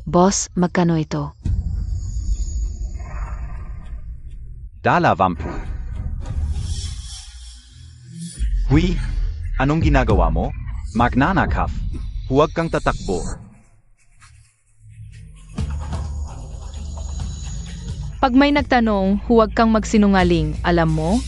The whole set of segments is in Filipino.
Boss, magkano ito? Dala vampu. Huy, anong ginagawa mo? Magnanakaw. Huwag kang tatakbo. Pag may nagtanong, huwag kang magsinungaling, alam mo?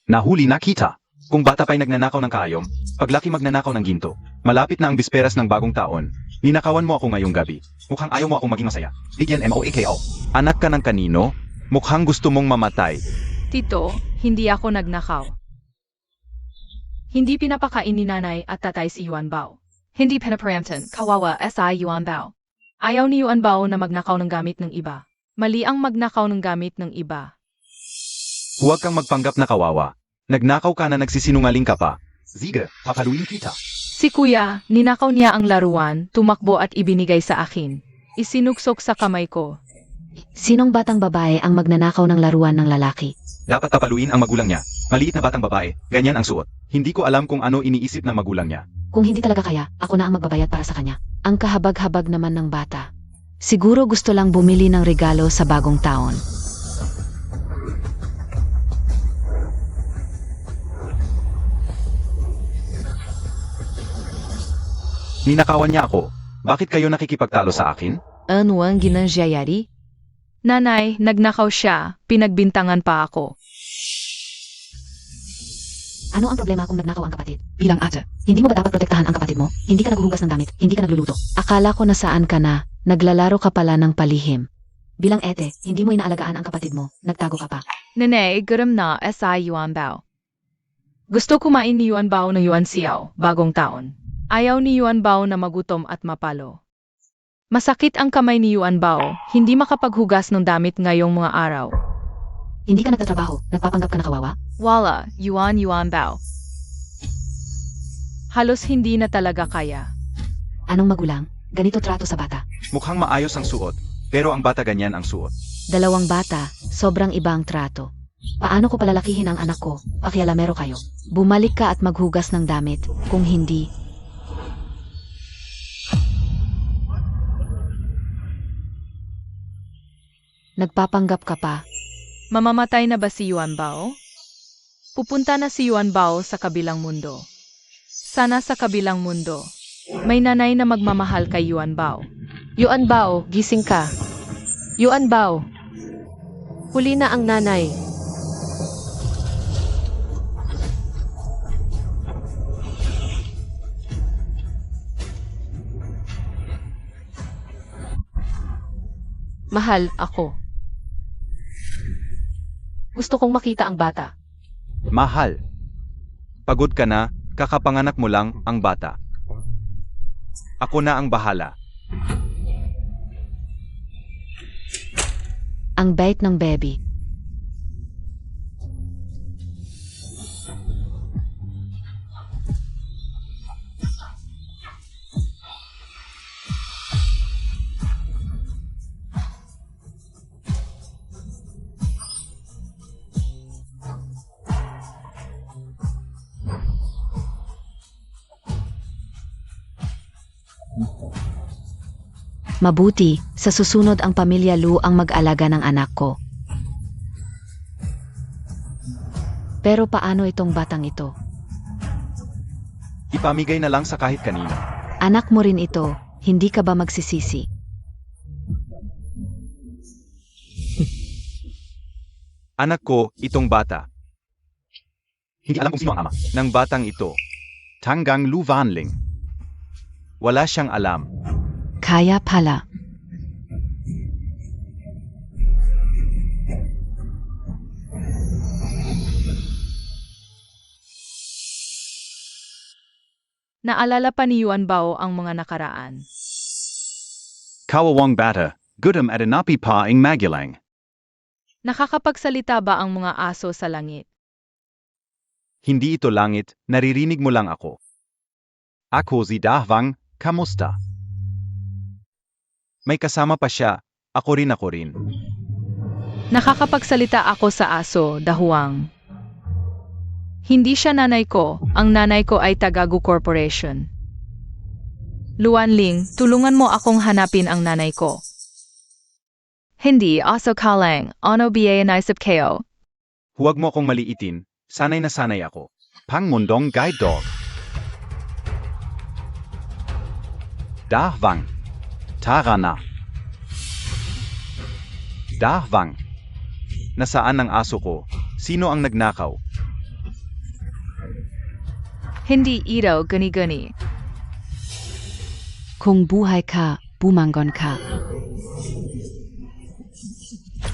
Nahuli na kita. Kung bata pa'y nagnanakaw ng kaayom, paglaki magnanakaw ng ginto. Malapit na ang bisperas ng bagong taon. Ninakawan mo ako ngayong gabi. Mukhang ayaw mo akong maging masaya. Bigyan MOAKO. Anak ka ng kanino? Mukhang gusto mong mamatay. Tito, hindi ako nagnakaw. Hindi pinapakain ni nanay at tatay si Yuan Bao. Hindi pinaparamtan, kawawa si Yuan Bao. Ayaw ni Yuan Bao na magnakaw ng gamit ng iba. Mali ang magnakaw ng gamit ng iba. Huwag kang magpanggap na kawawa. Nagnakaw ka na nagsisinungaling ka pa. Sige, papaluin kita. Si kuya, ninakaw niya ang laruan, tumakbo at ibinigay sa akin. Isinuksok sa kamay ko. Sinong batang babae ang magnanakaw ng laruan ng lalaki? Dapat papaluin ang magulang niya. Maliit na batang babae, ganyan ang suot. Hindi ko alam kung ano iniisip ng magulang niya. Kung hindi talaga kaya, ako na ang magbabayad para sa kanya. Ang kahabag-habag naman ng bata. Siguro gusto lang bumili ng regalo sa bagong taon. Ninakawan niya ako. Bakit kayo nakikipagtalo sa akin? Ano ang ginangyayari? Nanay, nagnakaw siya, pinagbintangan pa ako. Ano ang problema kung nagnakaw ang kapatid? Bilang ate, hindi mo ba dapat protektahan ang kapatid mo? Hindi ka naghuhugas ng damit, hindi ka nagluluto. Akala ko nasaan ka na, naglalaro ka pala ng palihim. Bilang ete, hindi mo inaalagaan ang kapatid mo, nagtago ka pa. Nene, guram na si Yuan Bao. Gusto kumain ni Yuan Bao ng Yuan Xiao, bagong taon. Ayaw ni Yuan Bao na magutom at mapalo. Masakit ang kamay ni Yuan Bao, hindi makapaghugas ng damit ngayong mga araw. Hindi ka nagtatrabaho, nagpapanggap ka na kawawa? Wala, Yuan Bao. Halos hindi na talaga kaya. Anong magulang? Ganito trato sa bata. Mukhang maayos ang suot, pero ang bata ganyan ang suot. Dalawang bata, sobrang ibang trato. Paano ko palalakihin ang anak ko? Pakialamero kayo. Bumalik ka at maghugas ng damit, kung hindi. Nagpapanggap ka pa. Mamamatay na ba si Yuan Bao? Pupunta na si Yuan Bao sa kabilang mundo. Sana sa kabilang mundo, may nanay na magmamahal kay Yuan Bao. Yuan Bao, gising ka. Yuan Bao. Huli na ang nanay. Mahal, ako. Gusto kong makita ang bata. Mahal. Pagod ka na, kakapanganak mo lang ang bata. Ako na ang bahala. Ang bait ng baby. Mabuti, sa susunod ang pamilya Lu ang mag-alaga ng anak ko. Pero paano itong batang ito? Ipamigay na lang sa kahit kanino. Anak mo rin ito, hindi ka ba magsisisi? Anak ko, itong bata. Hindi alam kung sino ang ama ng batang ito. Tanggang Lu Vanling. Wala siyang alam. Kaya pala. Naalala pa ni Yuan Bao ang mga nakaraan. Kawawang bata, gutom at inapi pa ang magulang. Nakakapagsalita ba ang mga aso sa langit? Hindi ito langit, naririnig mo lang ako. Ako si Dahvang, kamusta? May kasama pa siya, ako rin. Nakakapagsalita ako sa aso, dahuwang. Hindi siya nanay ko. Ang nanay ko ay Tagagu Corporation. Luan Ling, tulungan mo akong hanapin ang nanay ko. Hindi, aso ka lang. Ano ba naisip kayo? Huwag mo akong maliitin. Sanay na sanay ako. Pangmundong guide dog. Dahvang. Tara na. Dahvang. Nasaan ang aso ko? Sino ang nagnakaw? Hindi ito gani-gani. Kung buhay ka, bumangon ka.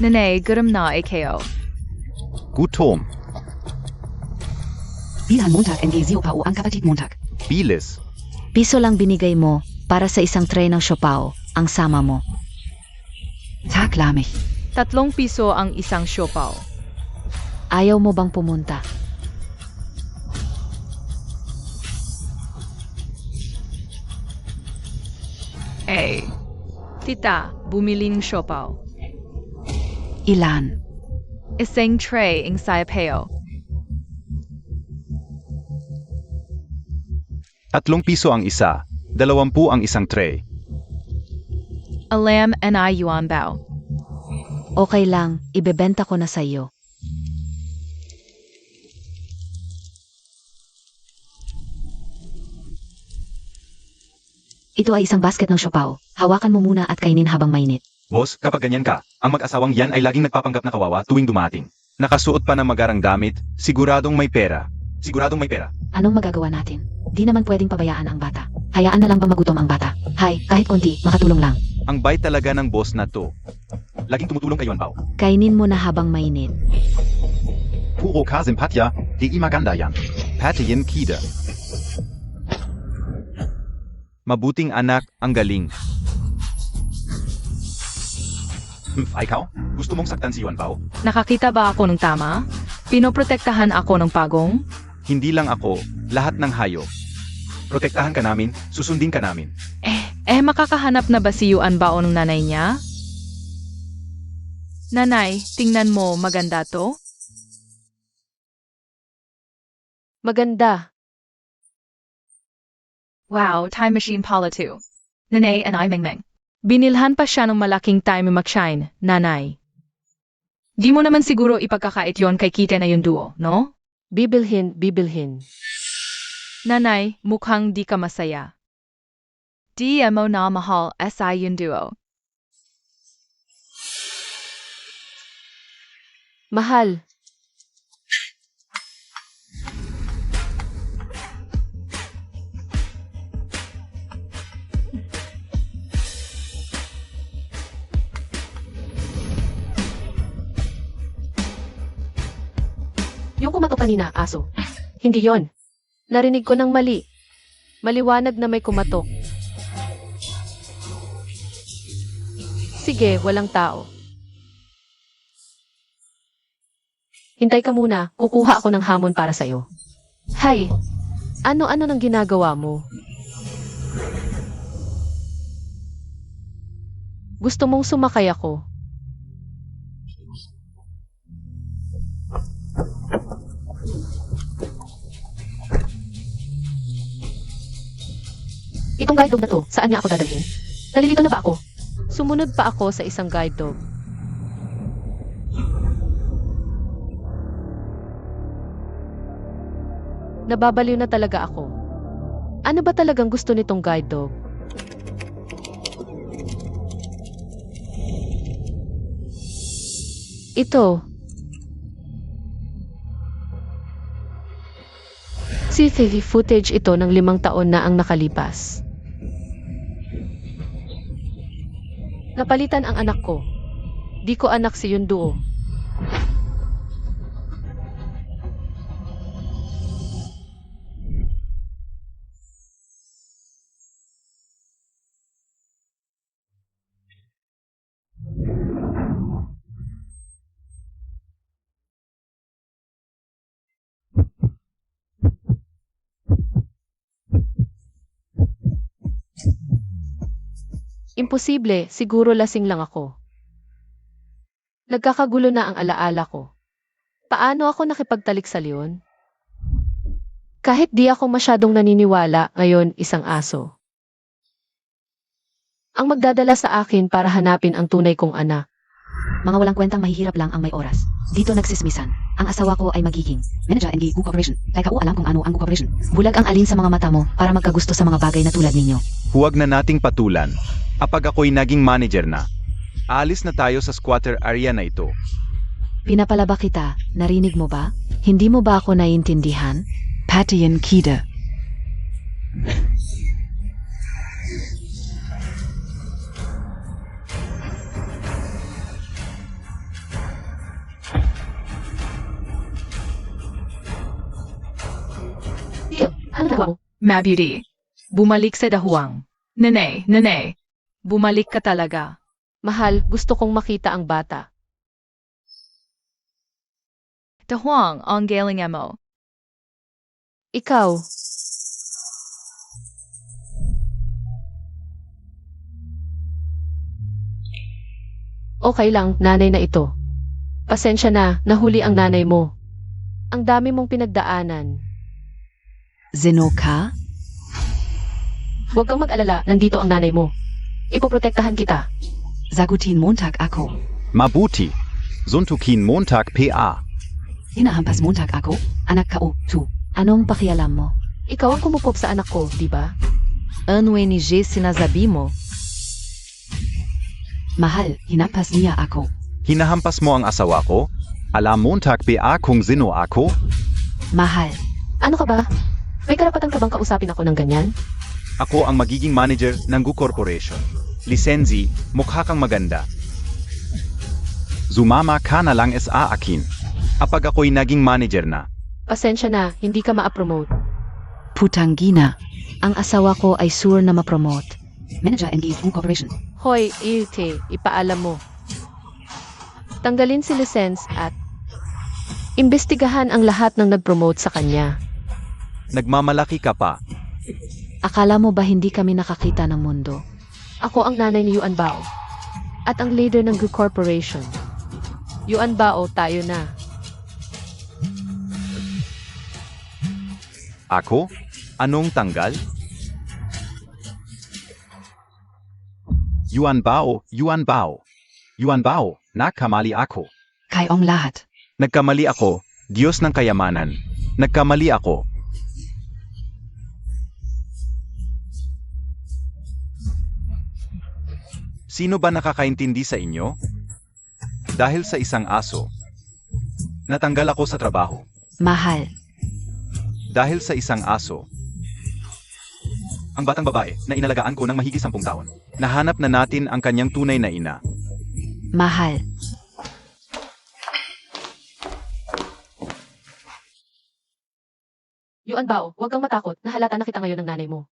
Nanay, gutom na kayo. Gutom. Bilang Montag and Gizio pa o ang kapatid Montag. Bilis. Piso lang binigay mo para sa isang tray ng siopaw, ang sama mo. Tak lamig. 3 piso ang isang siopaw. Ayaw mo bang pumunta? Eh. Tita, bumili ng siopaw. Ilan? Isang tray ang sayapeo. 3 piso ang isa. 20 ang isang tray. Alam and I yuan bao. Okay lang, ibebenta ko na sa iyo. Ito ay isang basket ng siopaw. Hawakan mo muna at kainin habang mainit. Boss, kapag ganyan ka, ang mag-asawang yan ay laging nagpapanggap na kawawa tuwing dumating. Nakasuot pa ng magarang damit, siguradong may pera. Siguradong may pera. Anong magagawa natin? Di naman pwedeng pabayaan ang bata. Hayaan na lang ba magutom ang bata? Hay, kahit konti, makatulong lang. Ang bait talaga ng boss na to. Laging tumutulong kay Yuan Bao. Kainin mo na habang mainit. Puro ka simpatya, di maganda yan. Patiyin kida. Mabuting anak, ang galing. Ikaw? Gusto mong saktan si Yuan Bao? Nakakita ba ako ng tama? Pinoprotektahan ako ng pagong? Hindi lang ako, lahat ng hayop. Protektahan ka namin, susundin ka namin. Makakahanap na ba si Yuan Bao ng nanay niya? Nanay, tingnan mo, maganda to? Maganda. Wow, time machine pala 2. Nanay and I Mengmeng. Binilhan pa siya ng malaking time machine, nanay. Di mo naman siguro ipagkakait yon kay Kita na yung duo, no? Bibilhin. Nanay, mukhang di ka masaya. Di mo na mahal SI yung duo. Mahal. Yung kumatok kanina, aso. Hindi yon. Narinig ko ng mali. Maliwanag na may kumatok. Sige, walang tao. Hintay ka muna, kukuha ako ng hamon para sa'yo. Hay, ano-ano nang ginagawa mo? Gusto mong sumakay ako? Itong guide dog na to, saan niya ako dadalhin? Nalilito na ba ako? Sumunod pa ako sa isang guide dog. Nababaliw na talaga ako. Ano ba talagang gusto nitong guide dog? Ito. CCTV footage ito ng 5 taon na ang nakalipas. Napalitan ang anak ko. Di ko anak si Yunduo. Imposible, siguro lasing lang ako. Nagkakagulo na ang alaala ko. Paano ako nakipagtalik sa leon? Kahit di ako masyadong naniniwala, ngayon isang aso. Ang magdadala sa akin para hanapin ang tunay kong anak. Mga walang kwentang mahihirap lang ang may oras. Dito nagsismisan. Ang asawa ko ay magiging manager ng Gu Corporation. Kaya alam kung ano ang Gu Corporation. Bulag ang alin sa mga mata mo para magkagusto sa mga bagay na tulad ninyo. Huwag na nating patulan. Kapag ako'y naging manager na, aalis na tayo sa squatter area na ito. Pinapalaba kita. Narinig mo ba? Hindi mo ba ako naiintindihan? Patian Kida. Ano nagawa mo? Ma Beauty. Bumalik sa dahuang. Nene. Bumalik ka talaga. Mahal, gusto kong makita ang bata. Dahuang ang galing mo. Ikaw, okay lang, nanay na ito. Pasensya na, nahuli ang nanay mo. Ang dami mong pinagdaanan. Zenoka? Huwag kang mag-alala, nandito ang nanay mo. Ipoprotektahan kita. Zagutin Montag ako. Mabuti. Suntukin Montag PA. Hinahampas Montag ako? Anak ka o, tu. Anong pakialam mo? Ikaw ang kumupop sa anak ko, di ba? Ano NG sinasabi mo? Mahal, hinampas niya ako. Hinahampas mo ang asawa ko? Alam Montag PA kung sino ako? Mahal, Ano ka ba? May karapatan ka bang kausapin ako ng ganyan? Ako ang magiging manager ng Gu Corporation. Lisenzi, mukha kang maganda. Zumama ka na lang sa akin. Kapag ako'y naging manager na, Pasensya na, hindi ka ma-promote. putanggina. Ang asawa ko ay sure na ma-promote. Manager ng Gu Corporation. Hoy, Ilte, ipaalam mo. Tanggalin si license at imbestigahan ang lahat ng nag-promote sa kanya. nagmamalaki ka pa. Akala mo ba hindi kami nakakita ng mundo? Ako ang nanay ni Yuan Bao. At ang leader ng Gu Corporation. Yuan Bao, tayo na. Ako? Anong tanggal? Yuan Bao. Yuan Bao, nakamali ako. Kayong lahat. Nagkamali ako, Diyos ng kayamanan. Nagkamali ako. Sino ba nakakaintindi sa inyo? Dahil sa isang aso, natanggal ako sa trabaho. Mahal, Dahil sa isang aso, ang batang babae na inalagaan ko ng mahigit 10 taon. Nahanap na natin ang kanyang tunay na ina. mahal. Yuan Bao, huwag kang matakot. Nahalata na kita ngayon ng nanay mo.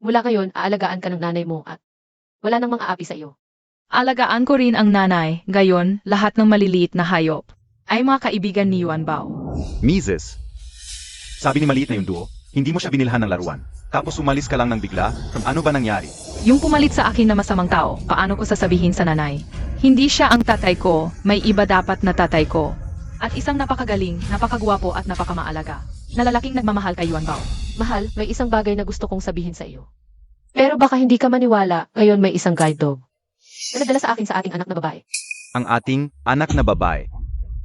Mula ngayon, aalagaan ka ng nanay mo at wala nang mga api sa iyo. Alagaan ko rin ang nanay, gayon lahat ng maliliit na hayop ay mga kaibigan ni Yuan Bao. Mises, sabi ni maliit na yung duo, hindi mo siya binilhan ng laruan. Tapos umalis ka lang ng bigla, ano ba nangyari? Yung pumalit sa akin na masamang tao, paano ko sasabihin sa nanay? Hindi siya ang tatay ko, may iba dapat na tatay ko. At isang napakagaling, napakagwapo at napakamaalaga. Na lalaking nagmamahal kay Yuan Bao. Mahal, may isang bagay na gusto kong sabihin sa iyo. Pero baka hindi ka maniwala, ngayon may isang guide dog. Na nagdala sa akin sa ating anak na babae. Ang ating anak na babae.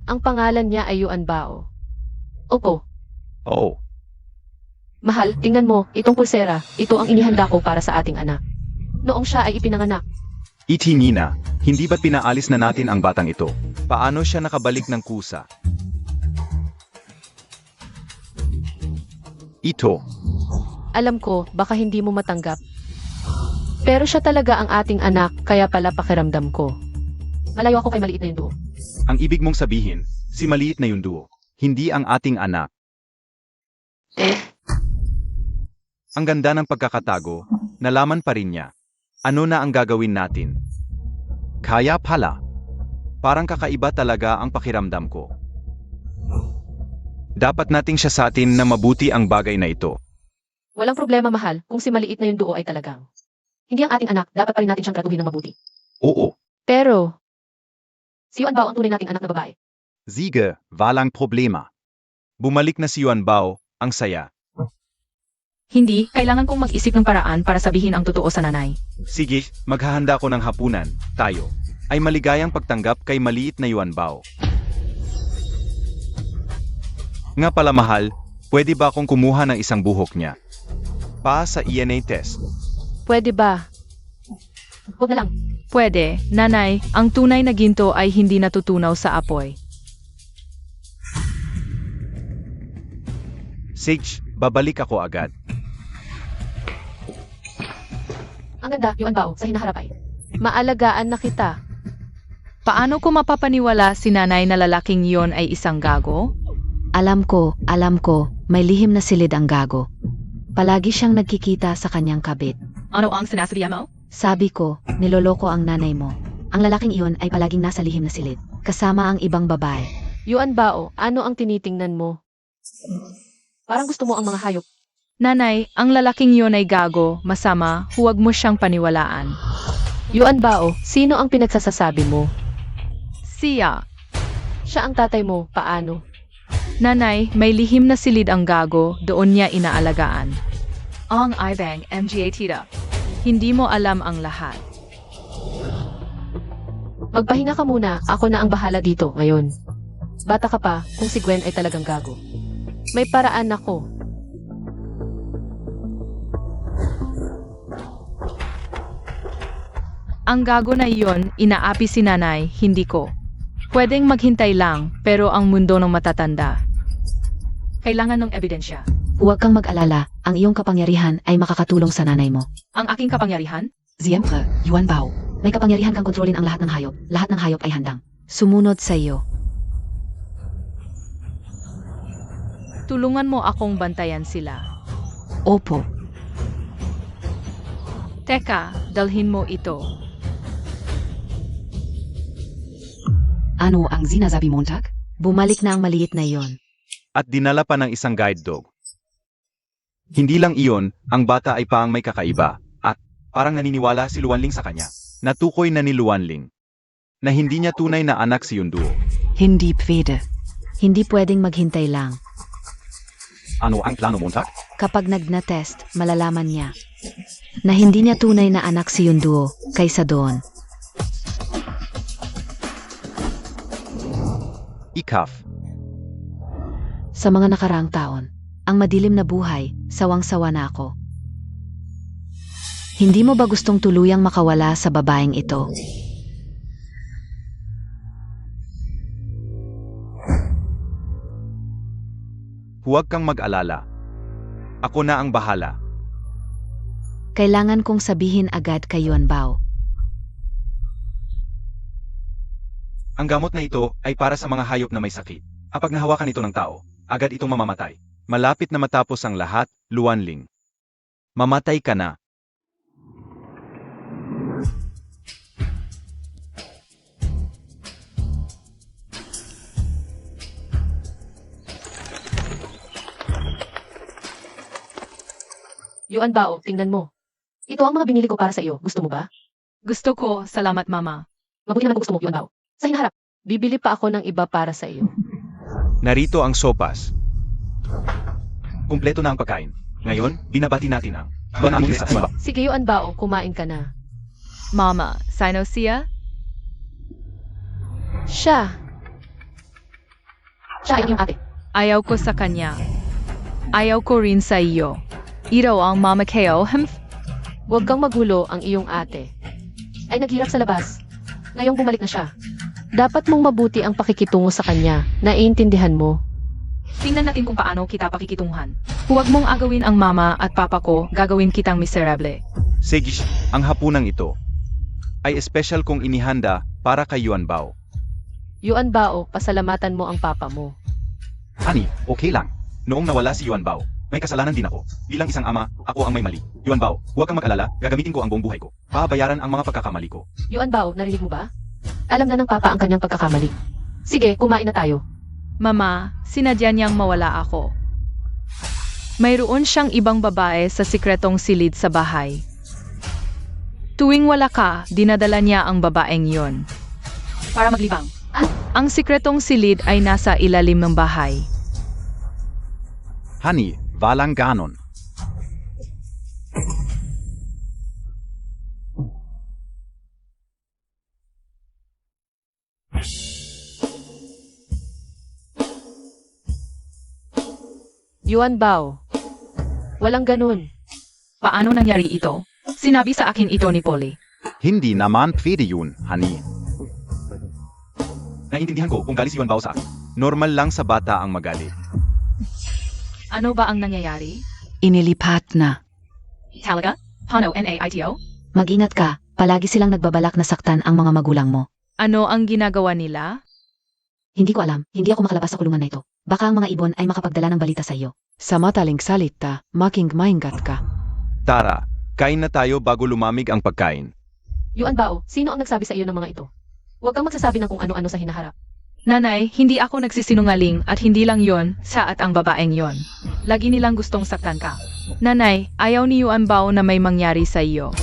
Ang pangalan niya ay Yuan Bao. Opo, Oo, mahal, tingnan mo, itong pulsera, ito ang inihanda ko para sa ating anak. Noong siya ay ipinanganak, itingi na, hindi ba't pinaalis na natin ang batang ito? Paano siya nakabalik ng kusa? Ito, alam ko, baka hindi mo matanggap. Pero siya talaga ang ating anak, kaya pala pakiramdam ko. Malayo ako kay maliit na yung duo. ang ibig mong sabihin, si maliit na yung duo, hindi ang ating anak. Ang ganda ng pagkakatago, nalaman pa rin niya. Ano na ang gagawin natin? Kaya pala. Parang kakaiba talaga ang pakiramdam ko. Dapat nating siya sa atin na mabuti ang bagay na ito. Walang problema, mahal, kung si maliit na yung duo ay talagang. Hindi ang ating anak, dapat pa rin natin siyang tratuhin ng mabuti. Oo, Pero, si Yuan Bao ang tunay nating anak na babae. Sige, walang problema. Bumalik na si Yuan Bao, ang saya. Hindi, kailangan kong mag-isip ng paraan para sabihin ang totoo sa nanay. Sige, maghahanda ko ng hapunan. Tayo ay maligayang pagtanggap kay maliit na Yuan Bao. Nga pala mahal, pwede ba akong kumuha ng isang buhok niya? Pa sa ENA test. Pwede ba? Huwag na lang. Pwede, nanay, ang tunay na ginto ay hindi natutunaw sa apoy. Sage, babalik ako agad. Ang ganda, Yuan Bao, sa hinaharap ay. Maalagaan na kita. Paano ko mapapaniwala si nanay na lalaking iyon ay isang gago? Alam ko, may lihim na silid ang gago. Palagi siyang nagkikita sa kanyang kabit. Ano ang sinasabi mo? Sabi ko, niloloko ang nanay mo. Ang lalaking iyon ay palaging nasa lihim na silid, kasama ang ibang babae. Yuan Bao, ano ang tinitingnan mo? Parang gusto mo ang mga hayop. Nanay, ang lalaking iyon ay gago, masama, huwag mo siyang paniwalaan. Yuan Bao, sino ang pinagsasasabi mo? Siya. Siya ang tatay mo, paano? Nanay, may lihim na silid ang gago, doon niya inaalagaan. Ang ibang MGA tita. Hindi mo alam ang lahat. Magpahinga ka muna, ako na ang bahala dito ngayon. Bata ka pa, kung si Gwen ay talagang gago. May paraan ako. Ang gago na iyon, inaapi si nanay, hindi ko. Pwedeng maghintay lang, pero ang mundo ng matatanda. Kailangan ng ebidensya. Huwag kang mag-alala, ang iyong kapangyarihan ay makakatulong sa nanay mo. Ang aking kapangyarihan? Siyempre, Yuan Bao, may kapangyarihan kang kontrolin ang lahat ng hayop. Lahat ng hayop ay handang sumunod sa iyo. Tulungan mo akong bantayan sila. Opo, Teka, dalhin mo ito. ano ang sinasabi mo, Jack? Bumalik na ang maliit na iyon. At dinala pa ng isang guide dog. Hindi lang iyon, ang bata ay paang may kakaiba, at parang naniniwala si Luanling sa kanya. Natukoy na ni Luanling na hindi niya tunay na anak si Yunduo. Hindi pwede. Hindi pwedeng maghintay lang. Ano ang plano mo, Tak? Kapag nagna-test, malalaman niya na hindi niya tunay na anak si Yunduo kaysa doon. Ikaf. Sa mga nakaraang taon, ang madilim na buhay, sawang-sawa na ako. Hindi mo ba gustong tuluyang makawala sa babaeng ito? Huwag kang mag-alala. Ako na ang bahala. Kailangan kong sabihin agad kay Yuan Bao. Ang gamot na ito ay para sa mga hayop na may sakit. Kapag nahawakan ito ng tao, agad itong mamamatay. Malapit na matapos ang lahat, Luanling. Mamatay ka na. Yuan Bao, tingnan mo. Ito ang mga binili ko para sa iyo. Gusto mo ba? Gusto ko, salamat mama. Mabuti naman kung gusto mo, Yuan Bao. Sa hinaharap, bibili pa ako ng iba para sa iyo. Narito ang sopas. Kumpleto na ang pagkain. Ngayon, binabati natin ang banamong sa iba. Sige, Yuan Bao, kumain ka na. Mama, sino siya? Siya. Siya ay iyong ate. Ayaw ko sa kanya. Ayaw ko rin sa iyo. Ito ang mama kayo, Huwag kang magulo, ang iyong ate. Ay naghirap sa labas. Ngayong bumalik na siya. Dapat mong mabuti ang pakikitungo sa kanya. Naiintindihan mo. Tingnan natin kung paano kita pakikitunguhan. Huwag mong agawin ang mama at papa ko, gagawin kitang miserable. Sige, ang hapunang ito ay espesyal kong inihanda para kay Yuan Bao. Yuan Bao, pasalamatan mo ang papa mo. Honey, okay lang. Noong nawala si Yuan Bao, may kasalanan din ako. Bilang isang ama, ako ang may mali. Yuan Bao, huwag kang mag-alala, gagamitin ko ang buong buhay ko. Pabayaran ang mga pagkakamali ko. Yuan Bao, narinig mo ba? Alam na ng papa ang kanyang pagkakamali. Sige, kumain na tayo. Mama, sinadya niyang mawala ako. Mayroon siyang ibang babae sa sikretong silid sa bahay. Tuwing wala ka, dinadala niya ang babaeng yon. Para maglibang. Ang sikretong silid ay nasa ilalim ng bahay. Honey, walang ganon. Yuan Bao. Walang ganun. Paano nangyari ito? Sinabi sa akin ito ni Polly. Hindi naman pwede yun, honey. Naiintindihan ko kung galit si Yuan Bao sa akin. Normal lang sa bata ang magalit. Ano ba ang nangyayari? Inilipat na. Talaga? Hano NAITO? Mag-ingat ka, palagi silang nagbabalak na saktan ang mga magulang mo. Ano ang ginagawa nila? Hindi ko alam, hindi ako makalabas sa kulungan na ito. Baka ang mga ibon ay makapagdala ng balita sa iyo. Sa mataling salita, making maingat ka. Tara, kain na tayo bago lumamig ang pagkain. Yuan Bao, sino ang nagsabi sa iyo ng mga ito? Huwag kang magsasabi ng kung ano-ano sa hinaharap. Nanay, hindi ako nagsisinungaling at hindi lang yon sa at ang babaeng yon. Lagi nilang gustong saktan ka. Nanay, ayaw ni Yuan Bao na may mangyari sa iyo.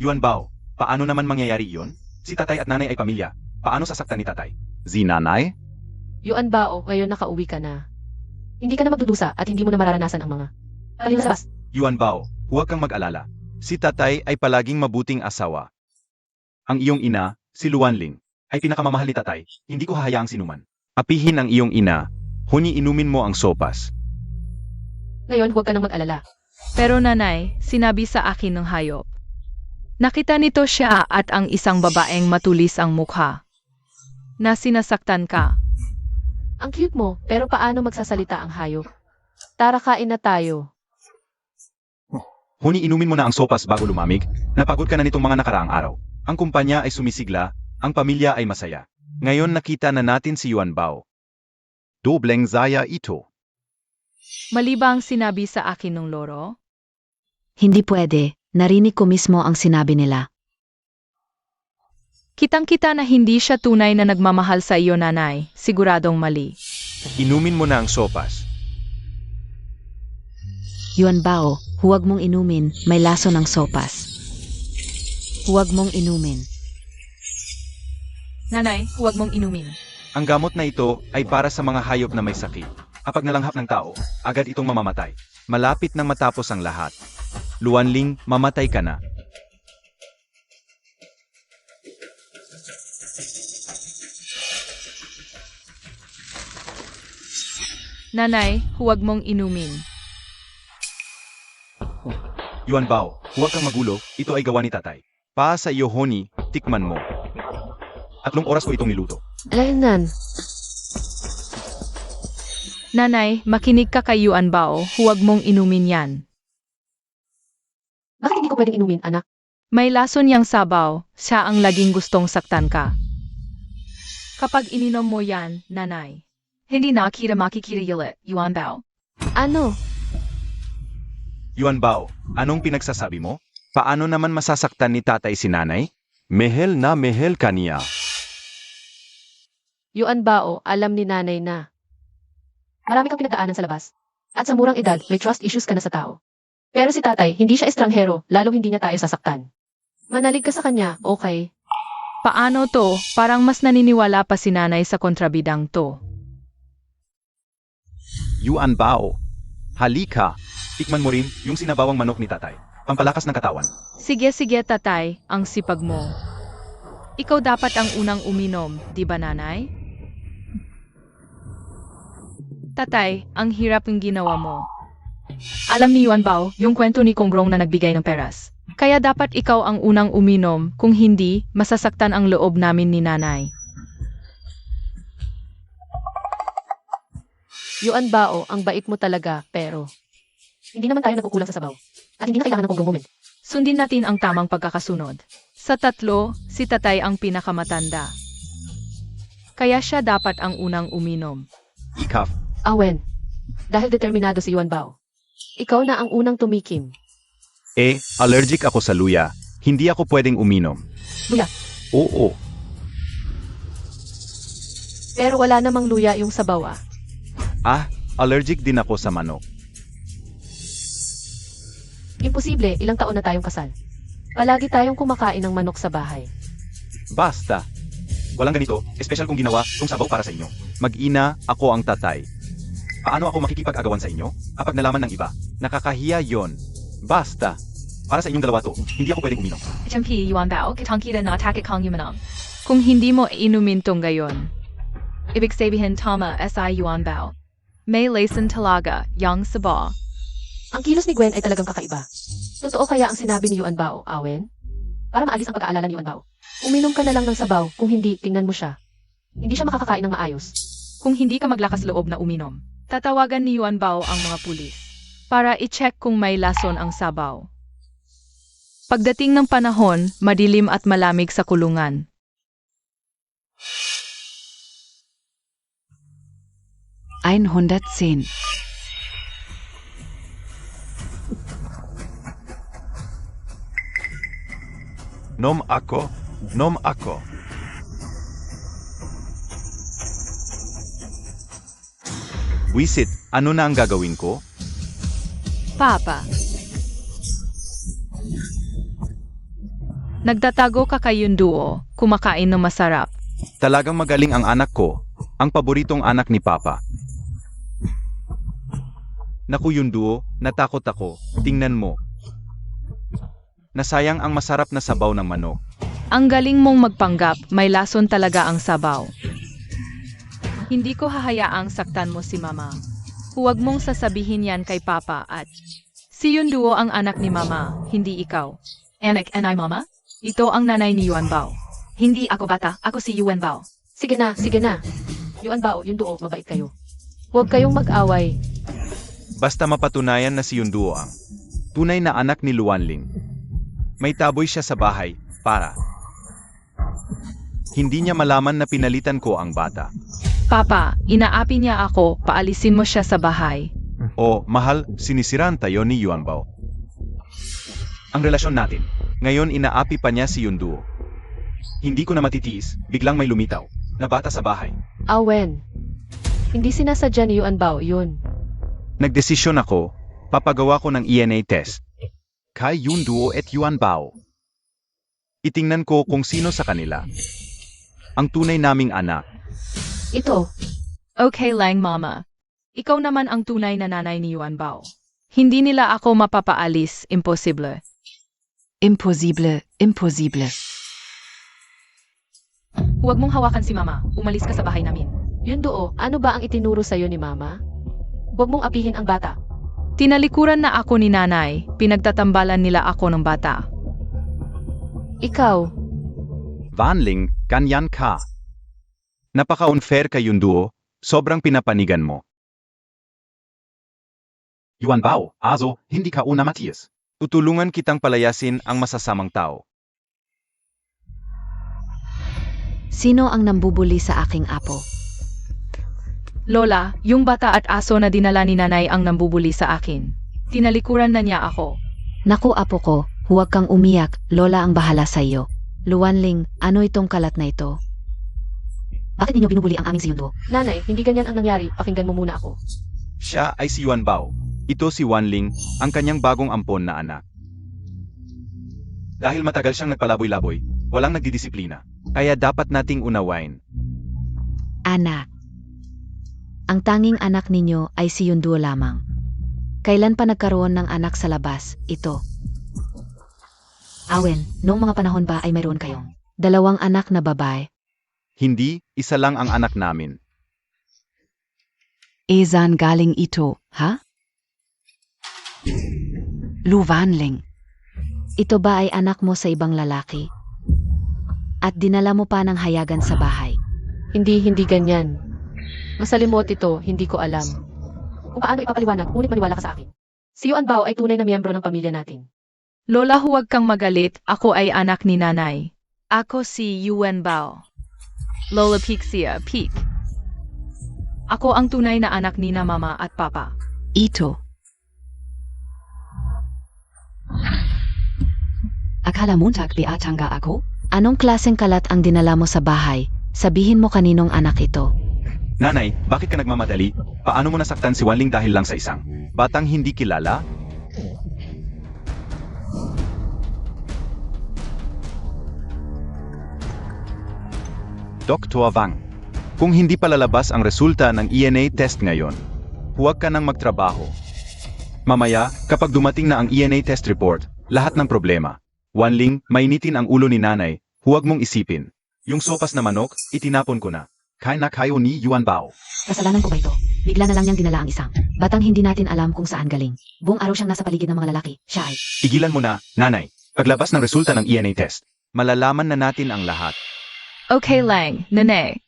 Yuan Bao, paano naman mangyayari iyon? Si tatay at nanay ay pamilya. Paano sasaktan ni tatay? Si nanay? Yuan Bao, ngayon nakauwi ka na. Hindi ka na magdudusa at hindi mo na mararanasan ang mga palinasabas. Yuan Bao, huwag kang mag-alala. Si tatay ay palaging mabuting asawa. Ang iyong ina, si Luanling, ay pinakamamahal ni tatay. Hindi ko hahayaang sinuman. Apihin ang iyong ina. Huni inumin mo ang sopas. Ngayon, huwag ka nang mag-alala. Pero nanay, sinabi sa akin ng hayop. Nakita nito siya at ang isang babaeng matulis ang mukha. Na sinasaktan ka. Ang cute mo, pero paano magsasalita ang hayop? Tara, kain na tayo. Huni inumin mo na ang sopas bago lumamig. Napagod ka na nitong mga nakaraang araw. Ang kumpanya ay sumisigla, ang pamilya ay masaya. Ngayon nakita na natin si Yuan Bao. Dobleng zaya ito. Mali ba ang sinabi sa akin ng loro? Hindi pwede, narinig ko mismo ang sinabi nila. Kitang-kita na hindi siya tunay na nagmamahal sa iyo, nanay. Siguradong mali. Inumin mo na ang sopas. Yuan Bao, huwag mong inumin, may laso ng sopas. Huwag mong inumin. Nanay, huwag mong inumin. Ang gamot na ito ay para sa mga hayop na may sakit. Kapag nalanghap ng tao, agad itong mamamatay. Malapit nang matapos ang lahat. Luanling, mamatay ka na. Nanay, huwag mong inumin. Yuan Bao, huwag kang magulo, ito ay gawa ni tatay. Pa sa iyo, Honi, tikman mo. 3 oras ko itong niluto. Alaynan. Nanay, makinig ka kay Yuan Bao, huwag mong inumin yan. Bakit hindi ko pwedeng inumin, anak? May lason yang sabaw, siya ang laging gustong saktan ka. Kapag ininom mo yan, nanay. Hindi na kita makikita ulit, Yuan Bao. Ano? Yuan Bao, anong pinagsasabi mo? Paano naman masasaktan ni tatay si nanay? Mehel na mehel kaniya. Yuan Bao, alam ni nanay na. Marami kang pinagdaanan sa labas. At sa murang edad, may trust issues ka na sa tao. Pero si tatay, hindi siya estranghero, lalong hindi niya tayo sasaktan. Manalig ka sa kanya, okay? Paano to? Parang mas naniniwala pa si nanay sa kontrabidang to. Yuan Bao, halika. Tikman mo rin yung sinabawang manok ni tatay. Pampalakas ng katawan. Sige, tatay, ang sipag mo. Ikaw dapat ang unang uminom, di ba nanay? Tatay, ang hirap ng ginawa mo. Alam ni Yuan Bao, yung kwento ni Kong Rong na nagbigay ng peras. Kaya dapat ikaw ang unang uminom, kung hindi, masasaktan ang loob namin ni nanay. Yuan Bao, ang bait mo talaga, pero hindi naman tayo nagkukulang sa sabaw. At hindi na kailangan ng kong moment. Sundin natin ang tamang pagkakasunod. Sa 3, si tatay ang pinakamatanda. Kaya siya dapat ang unang uminom. Ikaf, Awen, dahil determinado si Yuan Bao. Ikaw na ang unang tumikim. allergic ako sa luya. Hindi ako pwedeng uminom. Luya. Oo. Pero wala namang luya yung sabaw ah. Allergic din ako sa manok. Imposible, ilang taon na tayong kasal. Palagi tayong kumakain ng manok sa bahay. Basta. Walang ganito, espesyal kong ginawa tong sabaw para sa inyo. Mag-ina, ako ang tatay. Paano ako makikipag-agawan sa inyo? Kapag nalaman ng iba, nakakahiya yon. Basta. Para sa inyong dalawa to, hindi ako pwedeng uminom. HMP Yuan Bao, kitang-kita na atake kang yumanang. Kung hindi mo inumin tong gayon, ibig sabihin tama si Yuan Bao. May lesson talaga, yang saba. Ang kilos ni Gwen ay talagang kakaiba. Totoo kaya ang sinabi ni Yuan Bao, Awen? Para maalis ang pag-aalala ni Yuan Bao. Uminom ka na lang ng sabaw, kung hindi, tingnan mo siya. Hindi siya makakakain ng maayos. Kung hindi ka maglakas loob na uminom, tatawagan ni Yuan Bao ang mga pulis para i-check kung may lason ang sabaw. Pagdating ng panahon, madilim at malamig sa kulungan. Einhundertzehn. Nom ako. Nom ako. Wisit, ano na ang gagawin ko? Papa. Nagtatago ka kay Yunduo, kumakain ng masarap. Talagang magaling ang anak ko. Ang paboritong anak ni Papa. Naku Yunduo, natakot ako. Tingnan mo. Nasayang ang masarap na sabaw ng manok. Ang galing mong magpanggap, may lason talaga ang sabaw. Hindi ko hahayaang saktan mo si Mama. Huwag mong sasabihin yan kay Papa at si Yunduo ang anak ni Mama, hindi ikaw. Anak, and I, Mama? Ito ang nanay ni Yuan Bao. Hindi ako bata, ako si Yuan Bao. Sige na, sige na. Yuan Bao, Yunduo, mabait kayo. Huwag kayong mag-away. Basta mapatunayan na si Yunduo ang tunay na anak ni Luanling. May taboy siya sa bahay, para hindi niya malaman na pinalitan ko ang bata. Papa, inaapi niya ako, paalisin mo siya sa bahay. O, mahal, sinisiraan tayo ni Yuan Bao. Ang relasyon natin, ngayon inaapi pa niya si Yunduo. Hindi ko na matitiis, biglang may lumitaw, na bata sa bahay. Awen. Hindi sinasadya ni Yuan Bao yun. Nagdesisyon ako, papagawa ko ng ENA test. Kay Yunduo at Yuan Bao. Itingnan ko kung sino sa kanila ang tunay naming anak. Ito, Okay lang, Mama. Ikaw naman ang tunay na nanay ni Yuan Bao. Hindi nila ako mapapaalis, imposible. Impossible, impossible. Huwag mong hawakan si Mama, umalis ka sa bahay namin. Yunduo, ano ba ang itinuro sa'yo ni Mama? Huwag mong apihin ang bata. Tinalikuran na ako ni nanay, pinagtatambalan nila ako ng bata. Ikaw, Vanling, ganyan ka. Napaka-unfair kay Yunduo, sobrang pinapanigan mo. Yuan Bao, azo, hindi ka una Matias. Tutulungan kitang palayasin ang masasamang tao. Sino ang nambubuli sa aking apo? Lola, yung bata at aso na dinala ni nanay ang nambubuli sa akin. Tinalikuran na niya ako. Naku apo ko, huwag kang umiyak, Lola ang bahala sa iyo. Luanling, ano itong kalat na ito? Bakit ninyo binubuli ang aming si Yunduo? nanay, hindi ganyan ang nangyari. Pakinggan mo muna ako. Siya ay si Yuan Bao. Ito si Wanling, ang kanyang bagong ampon na anak. Dahil matagal siyang nagpalaboy-laboy, walang nagdidisiplina. Kaya dapat nating unawain. Anak. Ang tanging anak ninyo ay si Yunduo lamang. Kailan pa nagkaroon ng anak sa labas? Ito. Awen, noong mga panahon ba ay mayroon kayong dalawang anak na babae? Hindi, isa lang ang anak namin. Esan galing ito, ha? Luwanling. Ito ba ay anak mo sa ibang lalaki? At dinala mo pa ng hayagan sa bahay? Hindi ganyan. Masalimot ito, hindi ko alam. Kung paano ipapaliwanag, ngunit maniwala ka sa akin. Si Yuan Bao ay tunay na miyembro ng pamilya natin. Lola, huwag kang magalit, ako ay anak ni nanay. Ako si Yuan Bao. Lola Pixia, Peak. Ako ang tunay na anak ni na Mama at Papa. Ito. Akala Montag beatanga ako? Anong klaseng kalat ang dinala mo sa bahay? Sabihin mo kaninong anak ito. Nanay, bakit ka nagmamadali? Paano mo nasaktan si Wanling dahil lang sa isang batang hindi kilala? Dr. Wang, kung hindi palalabas ang resulta ng ENA test ngayon, huwag ka nang magtrabaho. Mamaya, kapag dumating na ang ENA test report, lahat ng problema. Wanling, mainitin ang ulo ni nanay, huwag mong isipin. Yung sopas na manok, itinapon ko na. Kaya na kayo ni Yuan Bao. Kasalanan ko ba ito? Bigla na lang niyang dinala ang isang batang hindi natin alam kung saan galing. Buong araw siyang nasa paligid ng mga lalaki. Siya ay Igilan mo na, nanay. Paglabas ng resulta ng ENA test, malalaman na natin ang lahat. Okay lang, nene.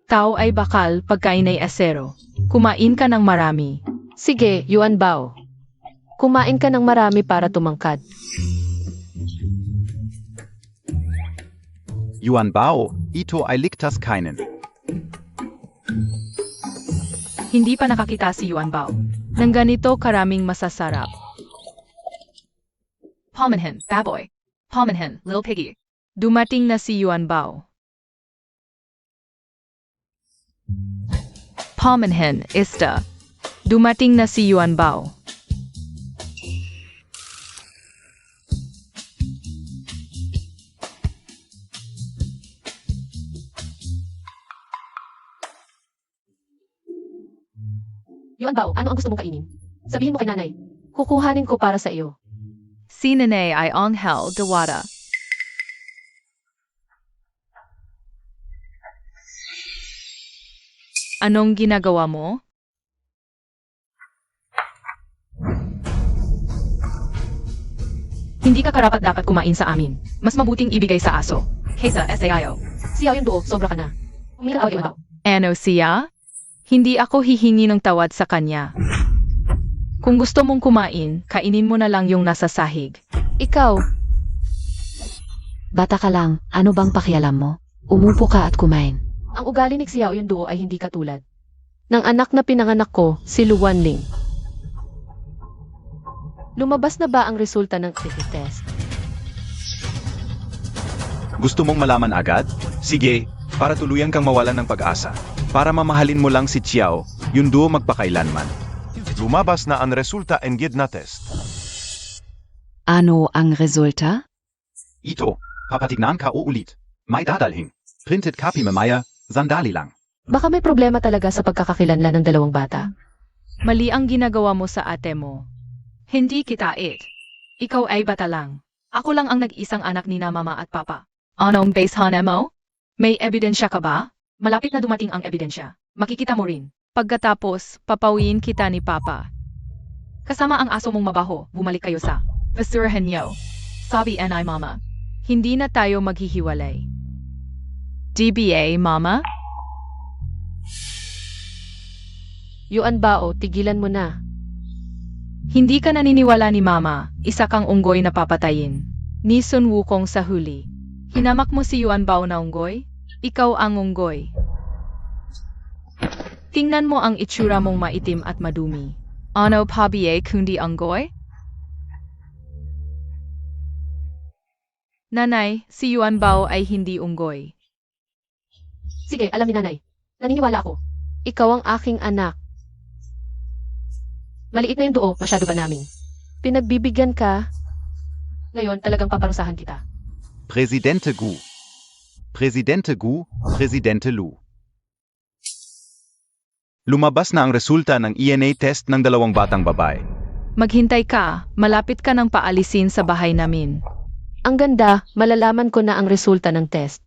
Tao ay bakal pagkain ay asero. Kumain ka ng marami. Sige, Yuan Bao. Kumain ka ng marami para tumangkad. Yuan Bao, ito ay ligtas kainin. Hindi pa nakakita si Yuan Bao ng ganito karaming masasarap. Palmenhen, baboy. Palmenhen, little piggy. Dumating na si Yuan Bao. Palmenhen, ista. Dumating na si Yuan Bao. Yuan Bao, ano ang gusto mong kainin? Sabihin mo kay nanay. Kukuhanin ko para sa iyo. Si Nene ay Angel Dewada. Anong ginagawa mo? Hindi ka karapat-dapat kumain sa amin. Mas mabuting ibigay sa aso. Kaysa SAIO. Siya yung duo, sobra ka na. Umira ka, Yuan Bao. Ano siya? Hindi ako hihingi ng tawad sa kanya. Kung gusto mong kumain, kainin mo na lang yung nasa sahig. Ikaw, bata ka lang, ano bang pakialam mo? Umupo ka at kumain. ang ugali ni Xiao yung duo ay hindi katulad ng anak na pinanganak ko, si Luan Ling. Lumabas na ba ang resulta ng test? Gusto mong malaman agad? Sige, para tuluyan kang mawalan ng pag-asa. Para mamahalin mo lang si Chiao, yung duo magpakailanman. Lumabas na ang resulta ng GIDNA test. Ano ang resulta? Ito, papatignan ka uulit. May dadalhin. Printed copy mamaya, sandali lang. Baka may problema talaga sa pagkakakilanlan ng dalawang bata. Mali ang ginagawa mo sa ate mo. Hindi kita it. Ikaw ay bata lang. Ako lang ang nag-isang anak ni na mama at papa. Anong basehan mo? May ebidensya ka ba? Malapit na dumating ang ebidensya. Makikita mo rin. Pagkatapos, papawiin kita ni papa. Kasama ang aso mong mabaho, bumalik kayo sa basurahan niyo. Sabi anay mama. Hindi na tayo maghihiwalay. DBA, mama? Yuan Bao, tigilan mo na. Hindi ka naniniwala ni mama, isa kang unggoy na papatayin. Ni Sun Wukong sa huli. Hinamak mo si Yuan Bao na unggoy? Ikaw ang unggoy. Tingnan mo ang itsura mong maitim at madumi. Ano pa biye kundi unggoy? Nanay, si Yuan Bao ay hindi unggoy. Sige, alam ni nanay. Naniniwala ako. Ikaw ang aking anak. Maliit na yung duo, masyado ba namin? Pinagbibigyan ka. Ngayon, talagang paparusahan kita. Presidente Gu. Presidente Gu, Presidente Lu. Lumabas na ang resulta ng ENA test ng dalawang batang babae. Maghintay ka, malapit ka ng paalisin sa bahay namin. Ang ganda, malalaman ko na ang resulta ng test.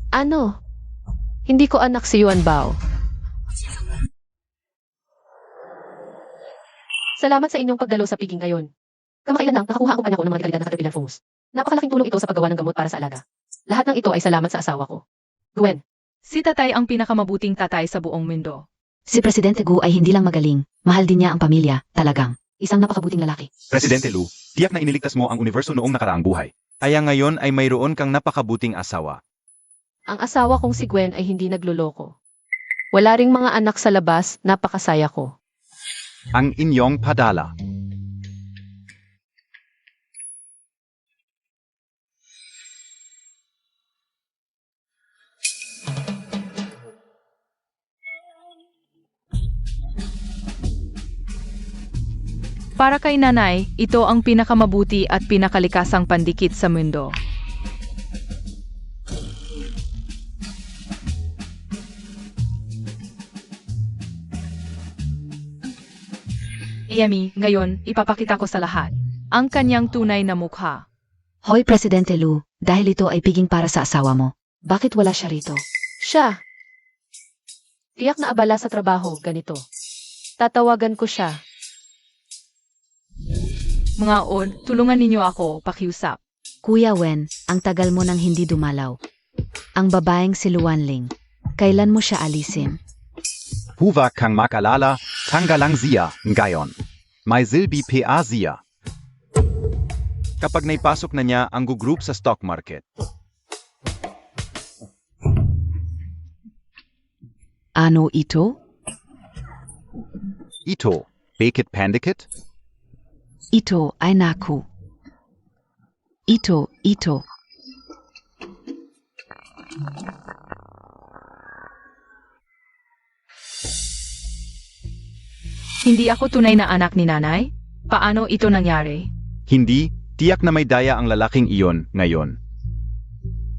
Ano? Hindi ko anak si Yuan Bao. Salamat sa inyong pagdalo sa piging ngayon. Kamakailan lang, nakakuha ang kumpanya ko ng mga kalidad na Caterpillar phones. Napakalaking tulong ito sa paggawa ng gamot para sa alaga. Lahat ng ito ay salamat sa asawa ko. Gwen, Si tatay ang pinakamabuting tatay sa buong mundo. Si Presidente Gu ay hindi lang magaling, mahal din niya ang pamilya, talagang. Isang napakabuting lalaki. Presidente Lu, tiyak na iniligtas mo ang universo noong nakaraang buhay. Kaya ngayon ay mayroon kang napakabuting asawa. ang asawa kong si Gwen ay hindi nagluloko. Wala ring mga anak sa labas, napakasaya ko. Ang inyong padala. Para kay nanay, ito ang pinakamabuti at pinakalikasang pandikit sa mundo. Yemi, ngayon, ipapakita ko sa lahat ang kanyang tunay na mukha. Hoy Presidente Lu, dahil ito ay piging para sa asawa mo. Bakit wala siya rito? Siya. Tiyak na abala sa trabaho, ganito. Tatawagan ko siya. Mga on, tulungan ninyo ako, pakiusap. Kuya Wen, ang tagal mo nang hindi dumalaw. Ang babaeng si Luanling. Kailan mo siya alisin? Huwag kang makalala, tanggalang siya ngayon. May silbi pa siya. Kapag naipasok na niya ang group sa stock market. Ano ito? Ito, bakit pandikit? Ito ay naku. Ito. Hindi ako tunay na anak ni nanay? Paano ito nangyari? Hindi, tiyak na may daya ang lalaking iyon ngayon.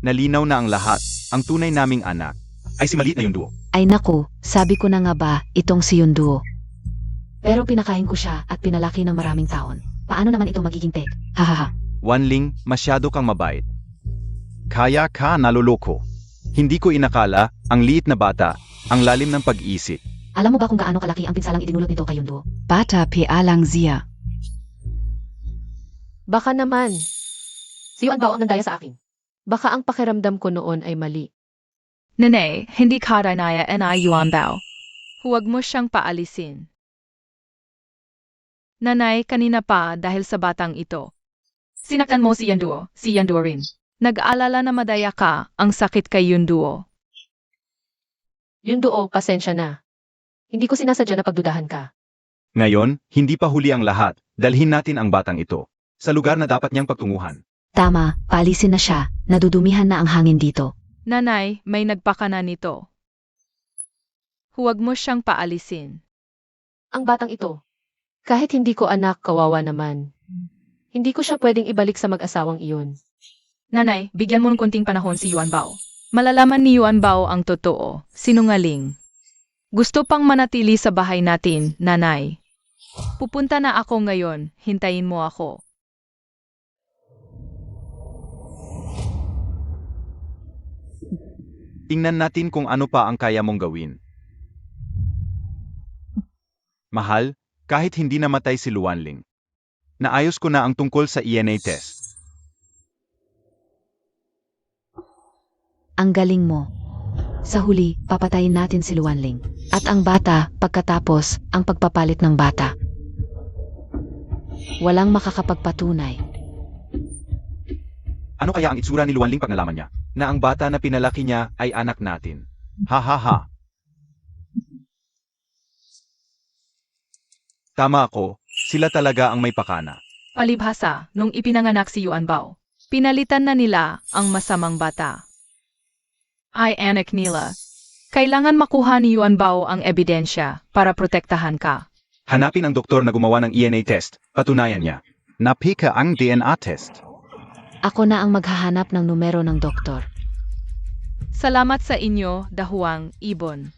Nalinaw na ang lahat, ang tunay naming anak ay si maliit na yung duo. Ay naku, sabi ko na nga ba, itong si Yunduo. Pero pinakain ko siya at pinalaki ng maraming taon. Paano naman ito magiging tek? Hahaha. Wanling, masyado kang mabait. Kaya ka naluloko. Hindi ko inakala, ang liit na bata, ang lalim ng pag-isip. Alam mo ba kung gaano kalaki ang pinsalang idinulot nito kay Yunduo? Bata pialang ziya. Baka naman. Si Yuan Bao ang nandaya sa akin. Baka ang pakiramdam ko noon ay mali. Nanay, hindi karanaya na Yuan Bao. Huwag mo siyang paalisin. Nanay, kanina pa dahil sa batang ito. Sinaktan mo si Yunduo rin. Nag-aalala na madaya ka ang sakit kay Yunduo. Yunduo, pasensya na. Hindi ko sinasadya na pagdudahan ka. Ngayon, hindi pa huli ang lahat, dalhin natin ang batang ito sa lugar na dapat niyang pagtunguhan. Tama, paalisin na siya. Nadudumihan na ang hangin dito. Nanay, may nagpakana nito. Huwag mo siyang paalisin. Ang batang ito. Kahit hindi ko anak, kawawa naman. Hindi ko siya pwedeng ibalik sa mag-asawang iyon. Nanay, bigyan mo ng konting panahon si Yuan Bao. Malalaman ni Yuan Bao ang totoo, sinungaling. Gusto pang manatili sa bahay natin, nanay. Pupunta na ako ngayon, hintayin mo ako. Tingnan natin kung ano pa ang kaya mong gawin. Mahal, kahit hindi namatay si Luanling, naayos ko na ang tungkol sa ENA test. Ang galing mo. Sa huli, papatayin natin si Luanling. At ang bata, pagkatapos, ang pagpapalit ng bata. Walang makakapagpatunay. Ano kaya ang itsura ni Luanling pag nalaman niya na ang bata na pinalaki niya ay anak natin? Ha ha ha. Tama ako, sila talaga ang may pakana. Palibhasa, nung ipinanganak si Yuan Bao, pinalitan na nila ang masamang bata. Ay anak nila. Kailangan makuha ni Yuan Bao ang ebidensya para protektahan ka. Hanapin ang doktor na gumawa ng ENA test, patunayan niya. Napika ang DNA test. Ako na ang maghahanap ng numero ng doktor. Salamat sa inyo, Dahuang Ibon.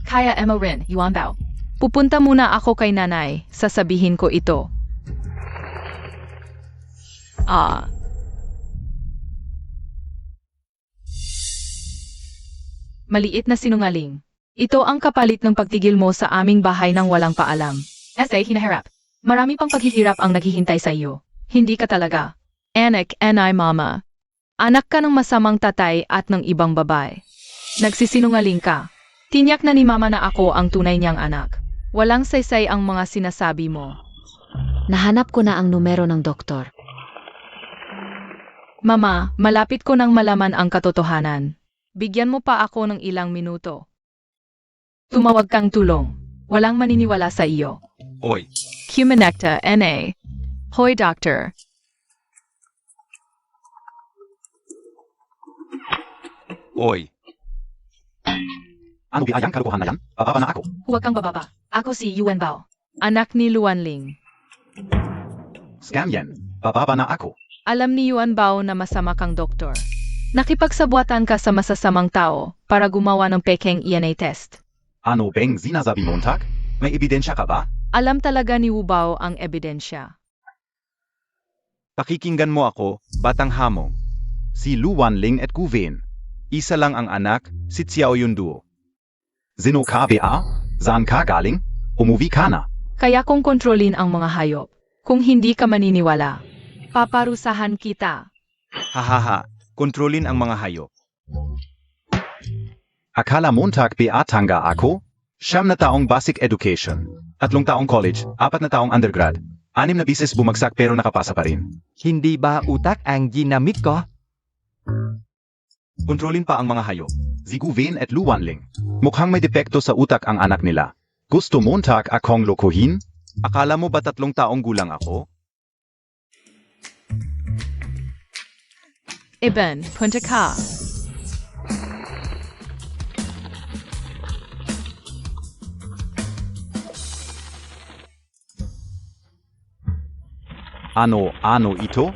Kaya Emma rin, Yuan Bao. Pupunta muna ako kay nanay, sasabihin ko ito. Maliit na sinungaling. Ito ang kapalit ng pagtigil mo sa aming bahay ng walang paalam. Hinaharap. Marami pang paghihirap ang naghihintay sa iyo. Hindi ka talaga. Anak, anay mama. Anak ka ng masamang tatay at ng ibang babae. Nagsisinungaling ka. Tinyak na ni mama na ako ang tunay niyang anak. Walang saysay ang mga sinasabi mo. Nahanap ko na ang numero ng doktor. Mama, malapit ko nang malaman ang katotohanan. Bigyan mo pa ako ng ilang minuto. Tumawag kang tulong. Walang maniniwala sa iyo. Oy, Humanecta, N.A. Hoy, Doctor. oy. Ano biyayang kalukuhan na yan? Bababa na ako. Huwag kang bababa. Ako si Yuan Bao. Anak ni Luanling. Scam yan. Bababa na ako. Alam ni Yuan Bao na masama kang doktor. Nakipagsabuatan ka sa masasamang tao para gumawa ng pekeng ENA test. Ano bang sinasabi mo, Tak? May ebidensya ka ba? Alam talaga ni Wu Bao ang ebidensya. Pakikinggan mo ako, batang hamong. si Lu Wanling at Gu Wen. Isa lang ang anak, si Xiao Yunduo. Zino ka ba? Saan ka galing? Umuwi ka na. Kaya kong kontrolin ang mga hayop. Kung hindi ka maniniwala, paparusahan kita. Hahaha, kontrolin ang mga hayop. Akala montag ba tangga ako? 9 na taong basic education, 3 taong college, 4 na taong undergrad, 6 na bisis bumagsak pero nakapasa pa rin. Hindi ba utak ang ginamit ko? Kontrolin pa ang mga hayop. Si Gu Wen at Lu Wanling. Mukhang may depekto sa utak ang anak nila. Gusto montag akong lokohin? Akala mo ba 3 taong gulang ako? Iban, punta ka. Ano ito?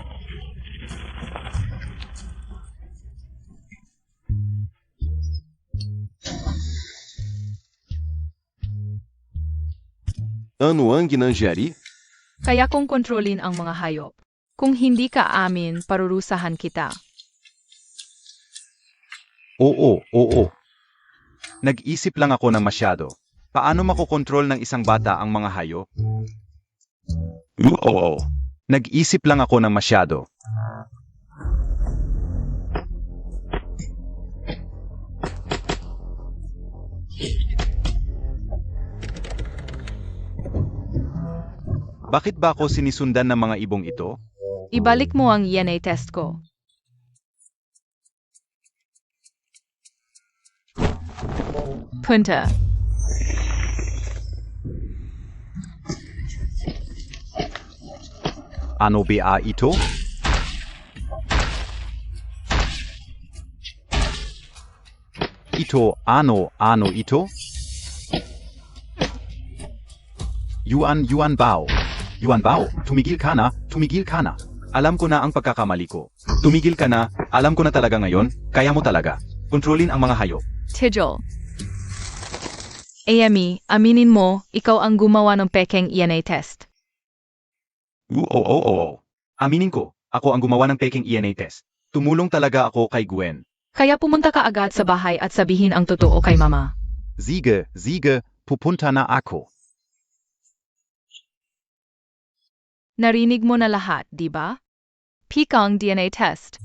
Ano ang ginangyari? Kaya kong kontrolin ang mga hayop. Kung hindi ka amin, parurusahan kita. Oo. Nag-isip lang ako ng masyado. Paano makokontrol ng isang bata ang mga hayop? Oo. Nag-isip lang ako ng masyado. Bakit ba ako sinisundan ng mga ibong ito? Ibalik mo ang DNA test ko. Punta. Ano ba ito? Ano ito? Yuan Bao. Yuan Bao, tumigil ka na. Alam ko na ang pagkakamali ko. Tumigil ka na, alam ko na talaga ngayon, kaya mo talaga. Kontrolin ang mga hayop. Tijol. Amy, aminin mo, ikaw ang gumawa ng pekeng DNA test. Oo. Aminin ko, ako ang gumawa ng peking ENA test. Tumulong talaga ako kay Gwen. Kaya pumunta ka agad sa bahay at sabihin ang totoo kay mama. Sige, pupunta na ako. Narinig mo na lahat, di ba? Peak ang DNA test.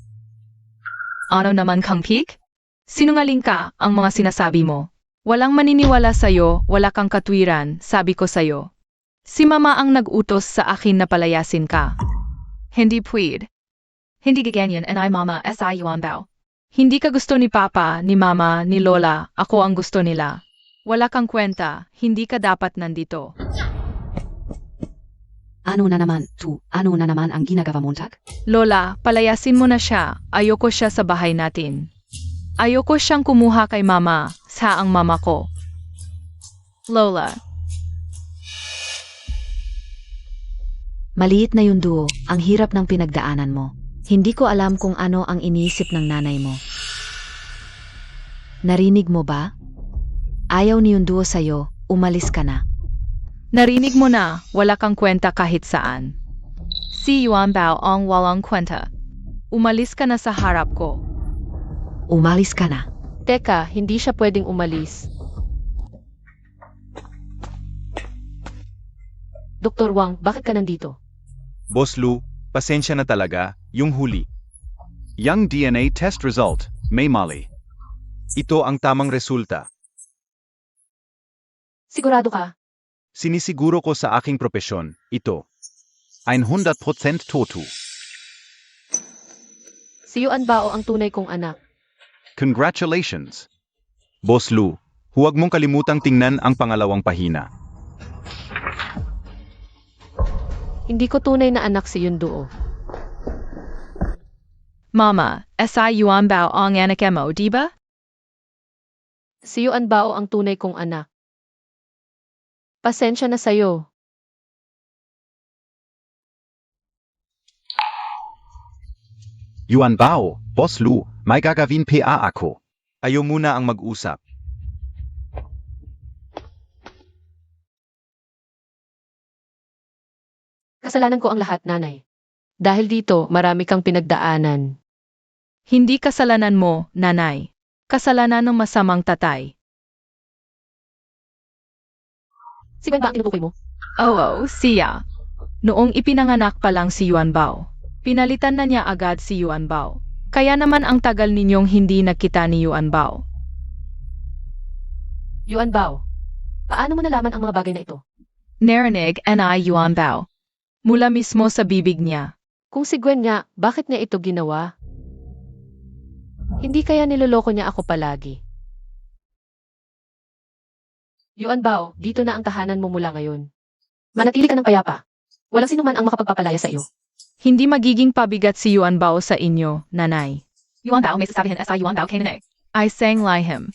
Ano naman kang peak? Sinungaling ka ang mga sinasabi mo. Walang maniniwala sa'yo, wala kang katwiran, sabi ko sa'yo. Si mama ang nag-utos sa akin na palayasin ka. Hindi pwede. Hindi gaganyan and I mama si Yuan Bao. Hindi ka gusto ni papa, ni mama, ni lola, ako ang gusto nila. Wala kang kwenta, hindi ka dapat nandito. Ano na naman ang ginagawa montag? Lola, palayasin mo na siya, ayoko siya sa bahay natin. Ayoko siyang kumuha kay mama, sa ang mama ko. Lola. Maliit na yung duo, ang hirap ng pinagdaanan mo. Hindi ko alam kung ano ang iniisip ng nanay mo. Narinig mo ba? Ayaw ni yung duo sa'yo, umalis ka na. Narinig mo na, wala kang kwenta kahit saan. Si Yuan Bao ang walang kwenta. Umalis ka na sa harap ko. Umalis ka na. Teka, hindi siya pwedeng umalis. Dr. Wang, bakit ka nandito? Boss Lu, pasensya na talaga, yung huli. Yang DNA test result, may mali. Ito ang tamang resulta. Sigurado ka? Sinisiguro ko sa aking propesyon, ito. 100% totu. Si Yuan Bao ang tunay kong anak. Congratulations! Boss Lu, huwag mong kalimutang tingnan ang pangalawang pahina. Hindi ko tunay na anak si Yunduo. Mama, si Yuan Bao ang anak mo, di ba? Si Yuan Bao ang tunay kong anak. Pasensya na sa'yo. Yuan Bao, Boss Lu, may gagawin pa ako. Ayaw muna ang mag-usap. Kasalanan ko ang lahat, nanay. Dahil dito, marami kang pinagdaanan. Hindi kasalanan mo, nanay. Kasalanan ng masamang tatay. Si Gwen ba ang tinutukoy mo? Oo, siya. Noong ipinanganak pa lang si Yuan Bao, pinalitan na niya agad si Yuan Bao. Kaya naman ang tagal ninyong hindi nakita ni Yuan Bao. Yuan Bao. Paano mo nalaman ang mga bagay na ito? Narinig ni Yuan Bao. Mula mismo sa bibig niya. Kung si Gwen nga, bakit niya ito ginawa? Hindi kaya niloloko niya ako palagi. Yuan Bao, dito na ang tahanan mo mula ngayon. Manatili ka ng payapa. Walang sino man ang makapagpapalaya sa iyo. Hindi magiging pabigat si Yuan Bao sa inyo, nanay. Yuan Bao may sasabihin sa Yuan Bao kay I sang him.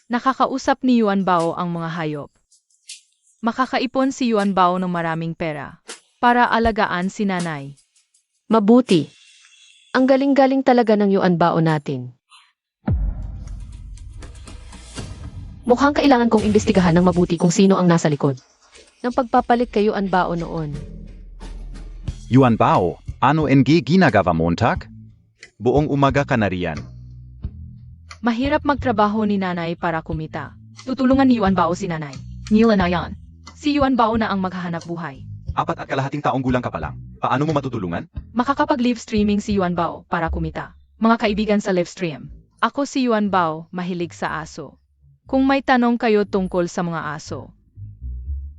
Nakakausap ni Yuan Bao ang mga hayop. Makakaipon si Yuan Bao ng maraming pera para alagaan si nanay. Mabuti. Ang galing-galing talaga ng Yuan Bao natin. Mukhang kailangan kong imbestigahan ng mabuti kung sino ang nasa likod ng pagpapalit kay Yuan Bao noon. Yuan Bao, ano NG ginagawa Montag? Buong umaga ka na riyan. Mahirap magtrabaho ni nanay para kumita. Tutulungan ni Yuan Bao si nanay. Nila na yan. Si Yuan Bao na ang maghahanap buhay. 4.5 taong gulang ka pa lang. Paano mo matutulungan? Makakapag-live streaming si Yuan Bao para kumita. Mga kaibigan sa live stream. Ako si Yuan Bao, mahilig sa aso. Kung may tanong kayo tungkol sa mga aso,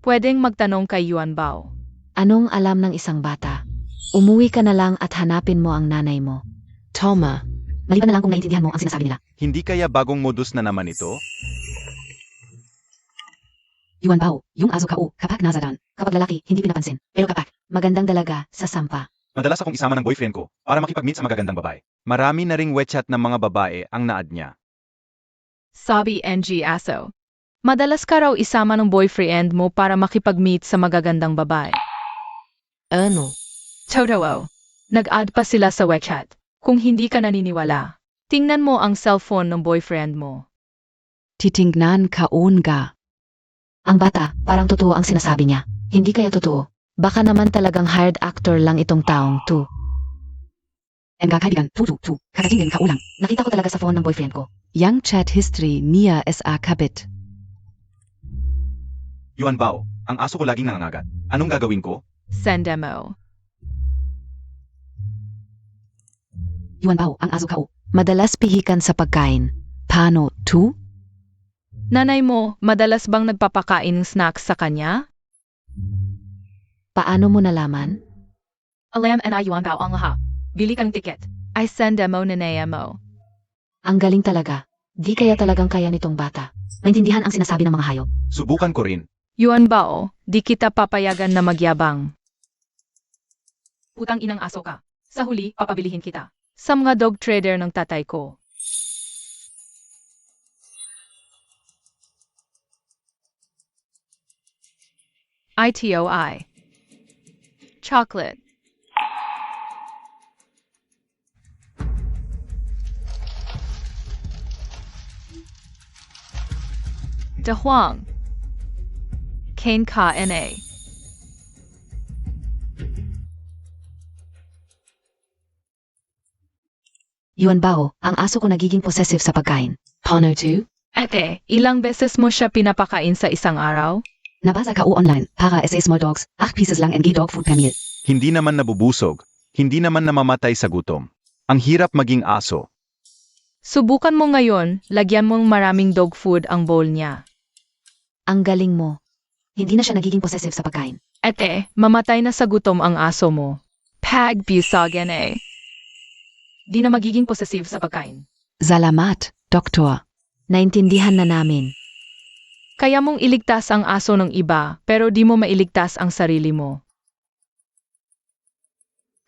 pwedeng magtanong kay Yuan Bao. Anong alam ng isang bata? Umuwi ka na lang at hanapin mo ang nanay mo. Toma. Maliban na lang kung naiintindihan mo ang sinasabi nila. Hindi kaya bagong modus na naman ito? Yuan Bao, yung aso kao, kapag nazaran. Kapag lalaki, hindi pinapansin. Pero kapag magandang dalaga, sa sampa. Madalas akong isama ng boyfriend ko para makipag-meet sa magagandang babae. Marami na ring wechat ng mga babae ang naad niya. Sabi NG Aso. Madalas ka raw isama ng boyfriend mo para makipag-meet sa magagandang babae. Ano? Totoo. Nag-add pa sila sa WeChat. Kung hindi ka naniniwala, tingnan mo ang cellphone ng boyfriend mo. Titingnan kaon ka. Ang bata, parang totoo ang sinasabi niya. Hindi kaya totoo. Baka naman talagang hired actor lang itong taong to. Kaibigan, kakatingin ka ulang. Nakita ko talaga sa phone ng boyfriend ko. Yang chat history niya sa kabit. Yuan Bao, ang aso ko laging nangangagat. Anong gagawin ko? Send demo. Yuan Bao, ang aso kao. Madalas pihikan sa pagkain. Paano to? Nanay mo, madalas bang nagpapakain ng snacks sa kanya? Paano mo nalaman? Alam na Yuan Bao ang lahat. Bili kang ticket. I send demo na mo. Ang galing talaga. Di kaya talagang kaya nitong bata. Maintindihan ang sinasabi ng mga hayop. Subukan ko rin. Yuan Bao, di kita papayagan na magyabang. Putang inang aso ka. Sa huli, papabilihin kita. Sa mga dog trader ng tatay ko. ITOI. Chocolate. De Huang. Kane Ka Na. Yuan Bao, ang aso ko nagiging possessive sa pagkain. Paano to? Ate, ilang beses mo siya pinapakain sa isang araw? Nabasa ka online, para sa small dogs, 8 pieces lang NG dog food per meal. Hindi naman nabubusog. Hindi naman namamatay sa gutom. Ang hirap maging aso. Subukan mo ngayon, lagyan mong maraming dog food ang bowl niya. Ang galing mo. Hindi na siya nagiging possessive sa pagkain. Ate, mamatay na sa gutom ang aso mo. Pag busagan eh. Di na magiging possessive sa pagkain. Salamat, Doktor. Naintindihan na namin. Kaya mong iligtas ang aso ng iba, pero di mo mailigtas ang sarili mo.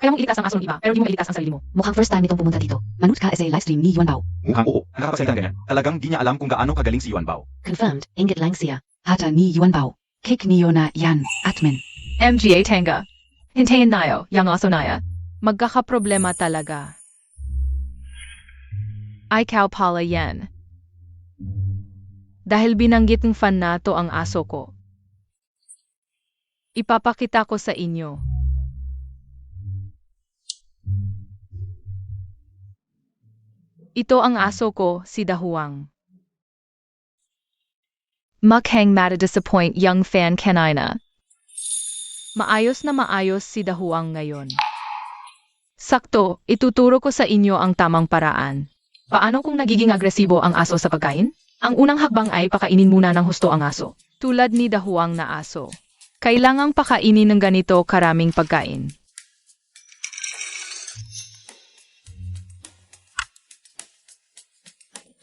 Kaya mong iligtas ang aso ng iba, pero di mo mailigtas ang sarili mo. Mukhang first time nitong pumunta dito. Manood ka sa livestream ni Yuan Bao. Mukhang oo. Nakakapagsalita ganyan. Talagang di niya alam kung gaano kagaling si Yuan Bao. Confirmed, ingit lang siya. Hata ni Yuan Bao. Kick niyo na yan, admin. MGA Tanga. Hintayin nayo, yang aso naya. Magkakaproblema talaga. Ikaw pala yan. Dahil binanggit ng fan na to ang aso ko. Ipapakita ko sa inyo. Ito ang aso ko, si Dahuang. Mukhang mata-disappoint young fan kanina. Maayos na maayos si Dahuang ngayon. Sakto, ituturo ko sa inyo ang tamang paraan. Paano kung nagiging agresibo ang aso sa pagkain? Ang unang hakbang ay pakainin muna ng husto ang aso. Tulad ni Dahuang na aso. Kailangang pakainin ng ganito karaming pagkain.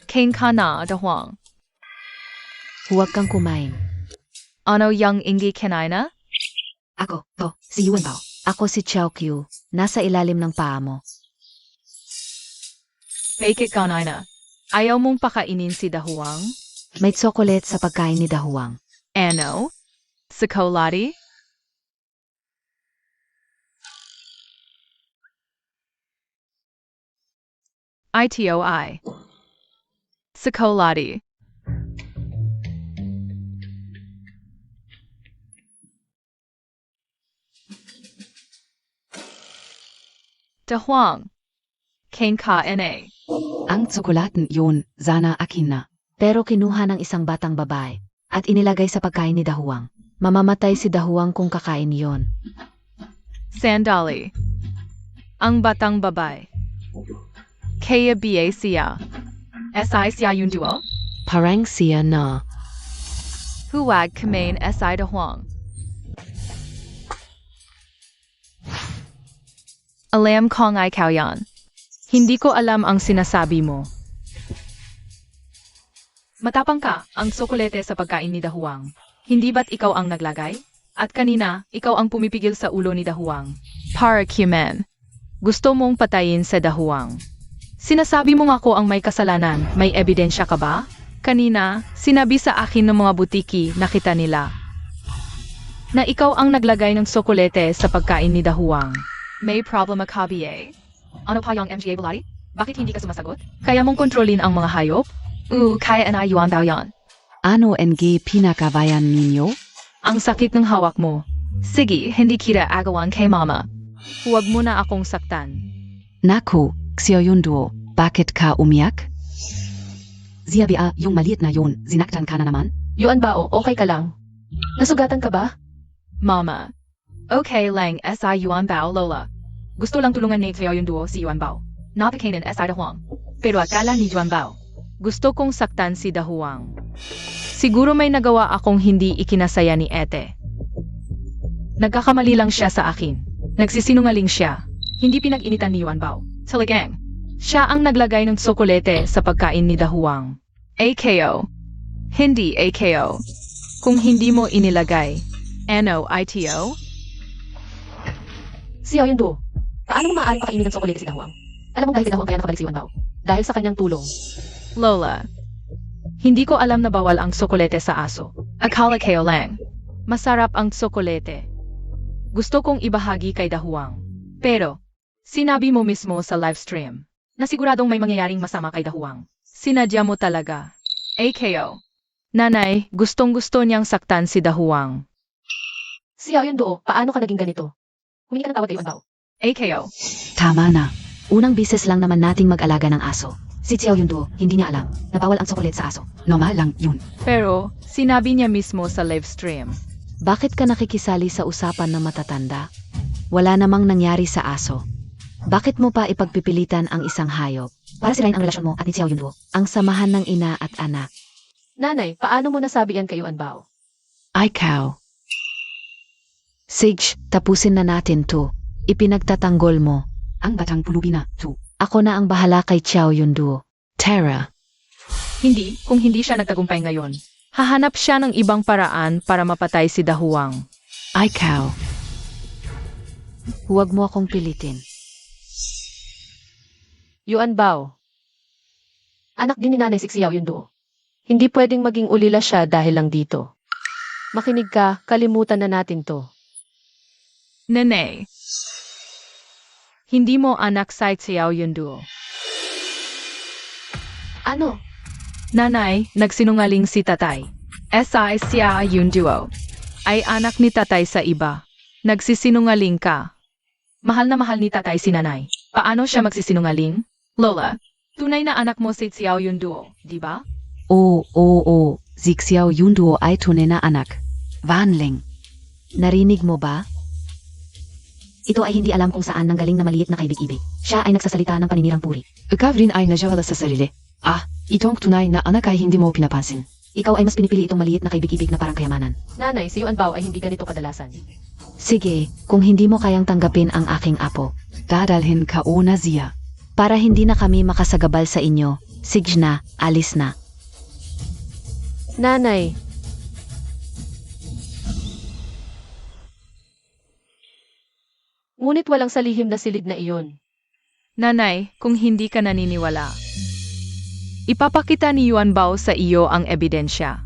Kain ka na, Dahuang. Huwag kang kumain. Ano yung inggi kanina? Ako, si Yuan Bao. Ako si Chao Qiu. Nasa ilalim ng paa mo. Fake it kanina. Ayaw mong pakainin si Dahuang? May tsokolet sa pagkain ni Dahuang. Ano? Sakolati? ITOI. Sakolati. Dahuang. Kain ka na. Ang tsokolaten yun, sana akin na. Pero kinuha ng isang batang babae at inilagay sa pagkain ni Dahuang. Mamamatay si Dahuang kung kakain yon. Sandali. Ang batang babae. Kaya ba siya? SI siya yung duo? Parang siya na. Huwag kumain SI Dahuang. Alam kong ikaw yan. Hindi ko alam ang sinasabi mo. Matapang ka, ang tsokolete sa pagkain ni Dahuang. Hindi ba't ikaw ang naglagay? At kanina, ikaw ang pumipigil sa ulo ni Dahuang. Para Q-man. Gusto mong patayin sa Dahuang. Sinasabi mo nga ako ang may kasalanan, may ebidensya ka ba? Kanina, sinabi sa akin ng mga butiki na kita nila na ikaw ang naglagay ng tsokolete sa pagkain ni Dahuang. May problema ka ba? Ano pa yung MGA Bulati? Bakit hindi ka sumasagot? Kaya mong kontrolin ang mga hayop? Kaya na Yuan Bao yan. Ano NG pinakabayan ninyo? Ang sakit ng hawak mo. Sige, hindi kita agawan kay mama. Huwag mo na akong saktan. Naku, Xiao Yunduo, bakit ka umiyak? Ziabia, yung maliit na yun, zinaktan ka na naman? Yuan Bao, okay ka lang? Nasugatan ka ba? Mama. Okay lang, SI Yuan Bao Lola. Gusto lang tulungan ni Xiao Yunduo si Yuan Bao. Napakainin SI Dahuang. Pero akala ni Yuan Bao. Gusto kong saktan si Dahuang. Siguro may nagawa akong hindi ikinasaya ni Ete. Nagkakamali lang siya sa akin. Nagsisinungaling siya. Hindi pinag-initan ni Yuan Bao. Talagang. Siya ang naglagay ng tsokolete sa pagkain ni Dahuang. AKO. Hindi AKO. Kung hindi mo inilagay. Ano, ITO? Xiao Yunduo, paano mo maaari pakainin ng tsokolate si Dahuang? Alam mo dahil kay Dahuang kaya nakabalik si Yuan Bao. Dahil sa kanyang tulong. Lola. Hindi ko alam na bawal ang tsokolete sa aso. Akala kayo lang. Masarap ang tsokolete. Gusto kong ibahagi kay Dahuang. Pero, sinabi mo mismo sa livestream na siguradong may mangyayaring masama kay Dahuang. Sinadya mo talaga. AKO. Nanay, gustong-gusto niyang saktan si Dahuang. Xiao Yunduo, paano ka naging ganito? Humingi ka ng tawad kay Yuan Bao. AKO. Tama na. Unang bises lang naman nating mag-alaga ng aso. Si Xiao Yunduo, hindi niya alam na bawal ang tsokolet sa aso. Normal lang yun. Pero, sinabi niya mismo sa livestream. Bakit ka nakikisali sa usapan ng matatanda? Wala namang nangyari sa aso. Bakit mo pa ipagpipilitan ang isang hayop? Para sirain ang relasyon mo at ni Xiao Yunduo, ang samahan ng ina at anak. Nanay, paano mo nasabi yan kay Yuan Bao? Ikaw. Sige, tapusin na natin to. Ipinagtatanggol mo. Ang batang pulubi na to. Ako na ang bahala kay Xiao Yunduo. Tara. Hindi, kung hindi siya nagtagumpay ngayon. Hahanap siya ng ibang paraan para mapatay si Dahuang. Ikaw. Huwag mo akong pilitin. Yuan Bao. Anak din ni Nanay si Xiao Yunduo. Hindi pwedeng maging ulila siya dahil lang dito. Makinig ka, kalimutan na natin to. Nene. Hindi mo anak sa Xiao Yunduo. Ano? Nanay, nagsinungaling si tatay. SI Xiao Yunduo. Ay anak ni tatay sa iba. Nagsisinungaling ka. Mahal na mahal ni tatay si nanay. Paano siya magsisinungaling? Lola, Tunay na anak mo si Xiao Yunduo, di ba? Oo, si Xiao Yunduo ay tunay na anak. Vanling. Narinig mo ba? Ito ay hindi alam kung saan nanggaling na maliit na kaibig-ibig. Siya ay nagsasalita ng paninirang puri. Ikaw rin ay najawala sa sarili. Itong tunay na anak ay hindi mo pinapansin. Ikaw ay mas pinipili itong maliit na kaibig-ibig na parang kayamanan. Nanay, si Yuan Bao ay hindi ganito kadalasan. Sige, kung hindi mo kayang tanggapin ang aking apo, Dadalhin ka una siya. para hindi na kami makasagabal sa inyo, sige na, alis na. Nanay, ngunit walang salihim na silid na iyon. Nanay, kung hindi ka naniniwala, ipapakita ni Yuan Bao sa iyo ang ebidensya.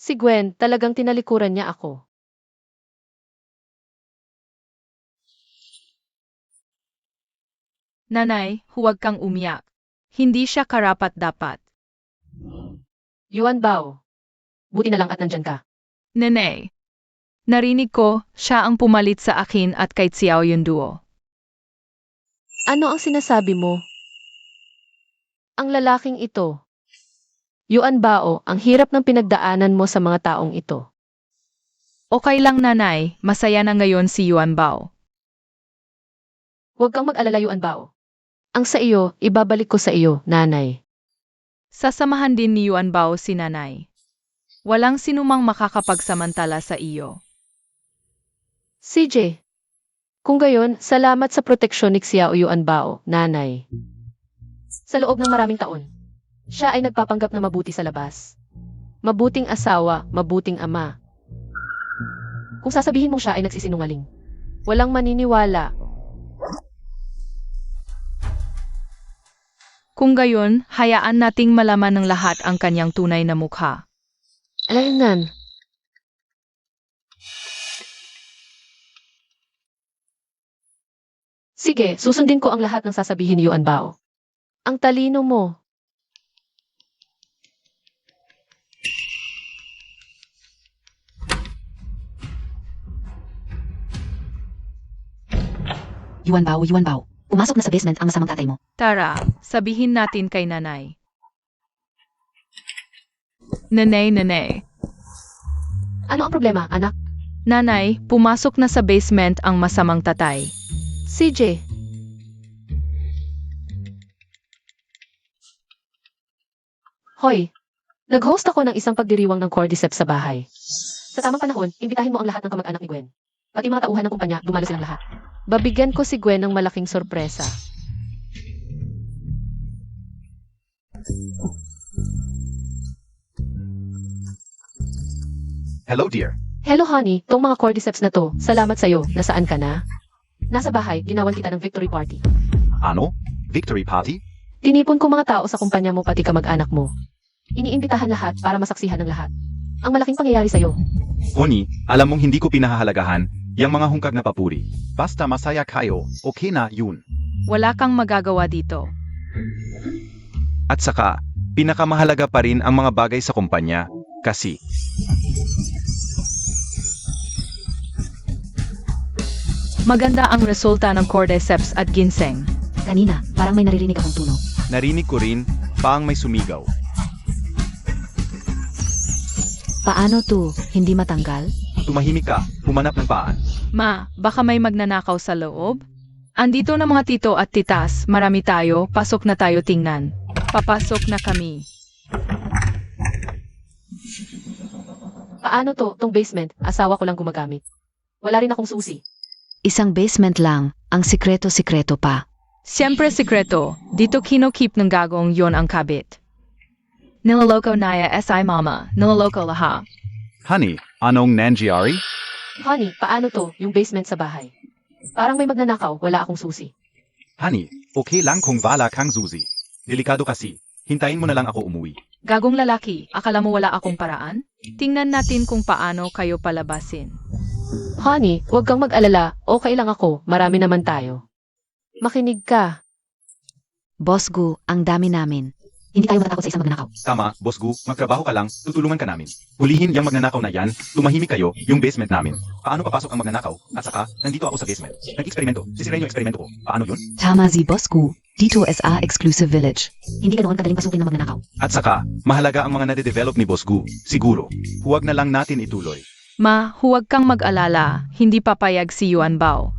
Si Gwen, talagang tinalikuran niya ako. Nanay, huwag kang umiyak. Hindi siya karapat-dapat. Yuan Bao, buti na lang at nandyan ka. Nenay, narinig ko, siya ang pumalit sa akin at kay Xiao Yunduo. Ano ang sinasabi mo? Ang lalaking ito. Yuan Bao, ang hirap ng pinagdaanan mo sa mga taong ito. Okay lang nanay, masaya na ngayon si Yuan Bao. Huwag kang mag-alala, Yuan Bao. Ang sa iyo, ibabalik ko sa iyo, nanay. Sasamahan din ni Yuan Bao si nanay. Walang sinumang makakapagsamantala sa iyo. CJ, kung gayon, salamat sa proteksyon ni Xiao Yuan Bao, nanay. Sa loob ng maraming taon, siya ay nagpapanggap na mabuti sa labas. Mabuting asawa, mabuting ama. Kung sasabihin mo siya ay nagsisinungaling, walang maniniwala. Kung gayon, hayaan nating malaman ng lahat ang kanyang tunay na mukha. Alaynan. Sige, susundin ko ang lahat ng sasabihin ni Yuan Bao. Ang talino mo. Yuan Bao, pumasok na sa basement ang masamang tatay mo. Tara, sabihin natin kay nanay. Nanay. Ano ang problema, anak? Nanay, pumasok na sa basement ang masamang tatay. CJ. Hoy, nag-host ako ng isang pagdiriwang ng Cordyceps sa bahay. Sa tamang panahon, imbitahin mo ang lahat ng kamag-anak ni Gwen. Pati mga tauhan ng kumpanya, dumalo silang lahat. Babigyan ko si Gwen ng malaking sorpresa. Hello dear. Hello honey, tong mga Cordyceps na to, salamat sa'yo. Nasaan ka na? Nasa bahay, ginawan kita ng victory party. Ano? Victory party? Tinipon ko mga tao sa kumpanya mo pati kamag-anak mo. Iniimbitahan lahat para masaksihan ng lahat. Ang malaking pangyayari sa'yo. Honey, alam mong hindi ko pinahahalagahan yang mga hungkag na papuri. Basta masaya kayo, okay na yun. Wala kang magagawa dito. At saka, pinakamahalaga pa rin ang mga bagay sa kumpanya, kasi Maganda ang resulta ng Cordyceps at ginseng. Kanina, parang may naririnig akong tunog. narinig ko rin paang may sumigaw. Paano to, hindi matanggal? Tumahimik ka, humanap ng paan. Ma, baka may magnanakaw sa loob? Andito na mga tito at titas, marami tayo, pasok na tayo tingnan. Papasok na kami. Paano to, tong basement, asawa ko lang gumagamit. Wala rin akong susi. Isang basement lang, ang sikreto-sikreto pa. Siyempre sikreto, dito kinokip ng gagong yon ang kabit. Nilaloko naya SI mama, nilaloko laha. Honey, anong nangyari? Honey, paano to, yung basement sa bahay? Parang may magnanakaw, wala akong susi. Honey, okay lang kung bala kang Zuzi. Delikado kasi, hintayin mo na lang ako umuwi. Gagong lalaki, akala mo wala akong paraan? Tingnan natin kung paano kayo palabasin. Honey, huwag kang mag-alala, okay lang ako, marami naman tayo. Makinig ka. Boss Gu, ang dami namin. Hindi tayo matatakot sa isang magnanakaw. Tama, Boss Gu, magtrabaho ka lang, tutulungan ka namin. Hulihin yung magnanakaw na yan, tumahimik kayo, yung basement namin. Paano papasok ang magnanakaw? At saka, nandito ako sa basement. Nag-eksperimento, sisirain yung eksperimento ko. Paano yun? Tama si Bosku. Dito SA Exclusive Village. Hindi ka noon kadaling pasukin ng magnanakaw. At saka, mahalaga ang mga nade-develop ni Boss Gu. Siguro, huwag na lang natin ituloy. Ma, huwag kang mag-alala, hindi papayag si Yuan Bao.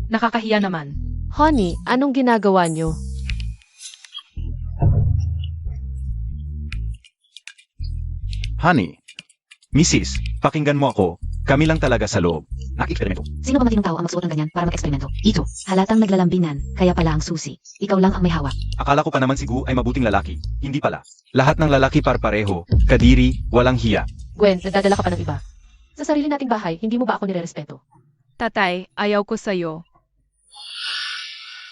Nakakahiya naman. Honey, anong ginagawa niyo? Honey, Mrs., pakinggan mo ako. Kami lang talaga sa loob. Nag-eksperimento. Sino ba matinong tao ang magsuot ng ganyan para mag-eksperimento? Ito, halatang naglalambingan, kaya pala ang susi. Ikaw lang ang may hawak. Akala ko pa naman si Gu ay mabuting lalaki. Hindi pala. Lahat ng lalaki par-pareho, kadiri, walang hiya. Gwen, nagdadala ka pa ng iba. Sa sarili nating bahay, hindi mo ba ako nire-respeto? Tatay, ayaw ko sa'yo.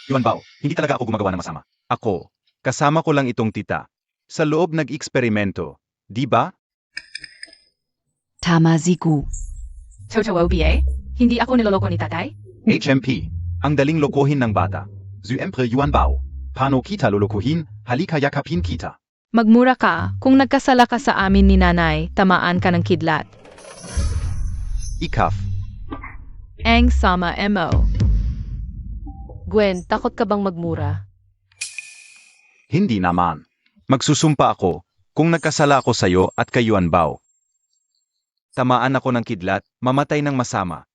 Yuan Bao, hindi talaga ako gumagawa ng masama. Ako, kasama ko lang itong tita. Sa loob nag-eksperimento. Di ba? Tama si Gu. Totoo ba? Hindi ako niloloko ni tatay? HMP. Ang daling lokohin ng bata. Zuempre Yuan Bao. Paano kita lolokohin? Halika yakapin kita. Magmura ka, kung nagkasala ka sa amin ni nanay, tamaan ka ng kidlat. Ikaf. Ang sama mo. Gwen, takot ka bang magmura? Hindi naman. Magsusumpa ako kung nagkasala ako sa'yo at kay Yuan Bao. Tamaan ako ng kidlat, mamatay ng masama.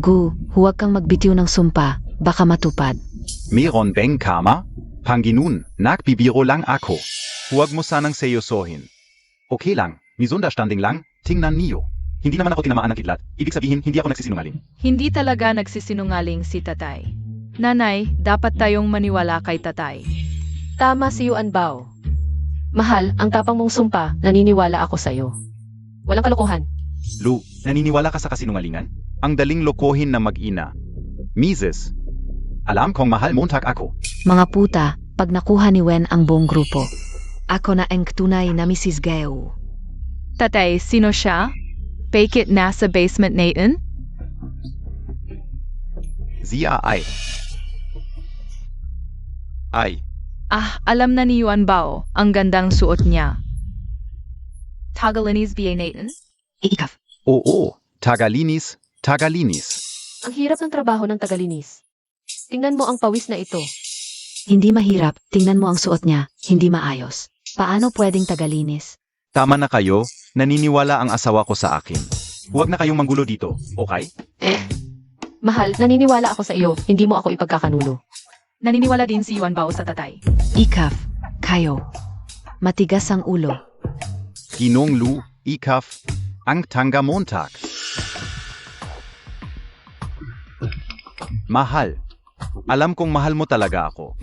Gu, huwag kang magbitiw ng sumpa, baka matupad. Meron bang kama? Panginoon, nagbibiro lang ako. Huwag mo sanang seryosohin. Okay lang, misunderstanding lang, tingnan niyo. Hindi naman ako tinamaan ng kidlat, ibig sabihin hindi ako nagsisinungaling. Hindi talaga nagsisinungaling si tatay. Nanay, dapat tayong maniwala kay tatay. Tama si Yuan Bao. Mahal, ang tapang mong sumpa, naniniwala ako sa'yo. Walang kalokohan. Lu, naniniwala ka sa kasinungalingan? Ang daling lokohin na mag-ina. Mrs. Alam kong mahal montag ako. Mga puta, pag nakuha ni Wen ang buong grupo. Ako na ang tunay na Mrs. Gao. Tatay, sino siya? Fake it nasa basement natin? Zia ay. Ay, Ah, alam na ni Yuan Bao, ang gandang suot niya. Tagalinis ba natin? Iikaf. oo, tagalinis, tagalinis. Ang hirap ng trabaho ng tagalinis. Tingnan mo ang pawis na ito. Hindi mahirap, tingnan mo ang suot niya, hindi maayos. Paano pwedeng tagalinis? Tama na kayo, naniniwala ang asawa ko sa akin. Huwag na kayong manggulo dito, okay? Mahal, naniniwala ako sa iyo, hindi mo ako ipagkakanulo. Naniniwala din si Yuan Bao sa tatay. Ikaf. Kayo. Matigas ang ulo. Ginong Lu, Ikaf, ang tangga montag. Mahal. Alam kong mahal mo talaga ako.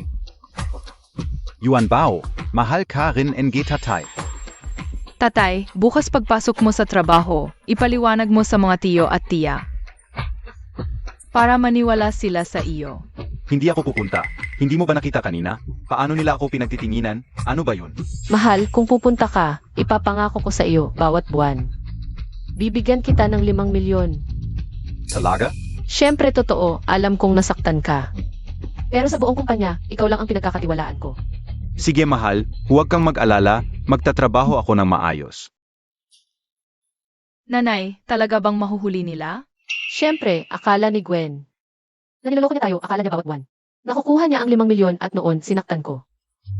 Yuan Bao, mahal ka rin en tatay. Tatay, bukas pagpasok mo sa trabaho, ipaliwanag mo sa mga tiyo at tiya. Para maniwala sila sa iyo. Hindi ako pupunta. Hindi mo ba nakita kanina? Paano nila ako pinagtitinginan? Ano ba yun? Mahal, kung pupunta ka, ipapangako ko sa iyo bawat buwan. Bibigyan kita ng 5 milyon. Talaga? Siyempre totoo, alam kong nasaktan ka. Pero sa buong kumpanya, ikaw lang ang pinagkakatiwalaan ko. Sige mahal, huwag kang mag-alala, magtatrabaho ako ng maayos. Nanay, talaga bang mahuhuli nila? Siyempre, akala ni Gwen. Naniloloko niya tayo, akala niya bawat buwan. Nakukuha niya ang 5 milyon at noon sinaktan ko.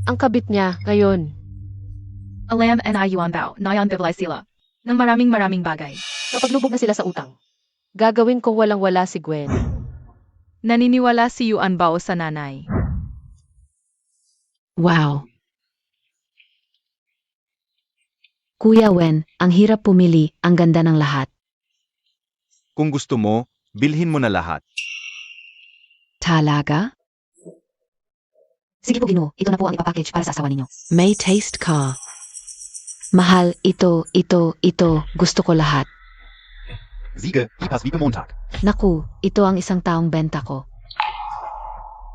Ang kabit niya, ngayon. Alam and Yuan Bao, nayan biblay sila. Ng maraming bagay. Kapag lubog na sila sa utang. Gagawin kong walang-wala si Gwen. Naniniwala si Yuan Bao sa nanay. Wow. Kuya Wen, ang hirap pumili, ang ganda ng lahat. Kung gusto mo, bilhin mo na lahat. Talaga? Sige po Ginoo, ito na po ang ipapackage para sa asawa ninyo. May taste ka. Mahal, ito, gusto ko lahat. Siege, ipas wie Montag. Naku, ito ang isang taong benta ko.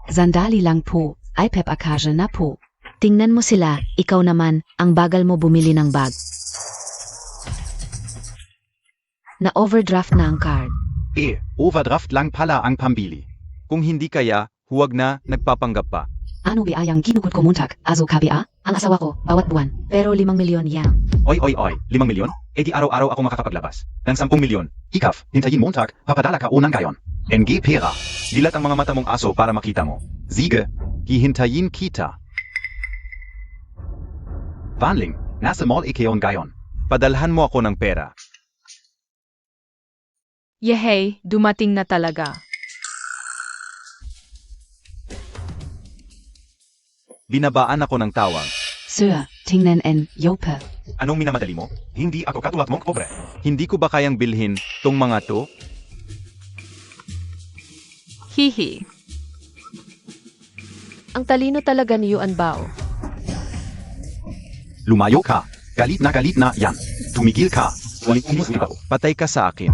Sandali lang po. Ay Pep Akaja na po. Tingnan mo sila, ikaw naman, ang bagal mo bumili ng bag. Na-overdraft na ang card. Overdraft lang pala ang pambili. Kung hindi kaya, huwag na, nagpapanggap pa. Ano biyayang ginugod ko muntag, azo kabia? Ang asawa ko, bawat buwan, pero 5 milyon yan. Oy, 5 milyon? E di araw-araw ako makakapaglabas. Ng 10 milyon. Ikaf, hintayin Montag, papadala ka unang gayon. NG pera. Dilat ang mga mata mong aso para makita mo. Sige, Hihintayin kita. Vanling, nasa mall ikeon gayon. Padalhan mo ako ng pera. Yehey, dumating na talaga. Binabaan ako ng tawag. Sir, tingnan en yope. Anong minamadali mo? Hindi ako katulad mong pobre. Hindi ko ba kayang bilhin tong mga to? Hihi. Ang talino talaga ni Yuan Bao. Lumayo ka. Galit na yan. Tumigil ka. Walang umusli ako. Patay ka sa akin.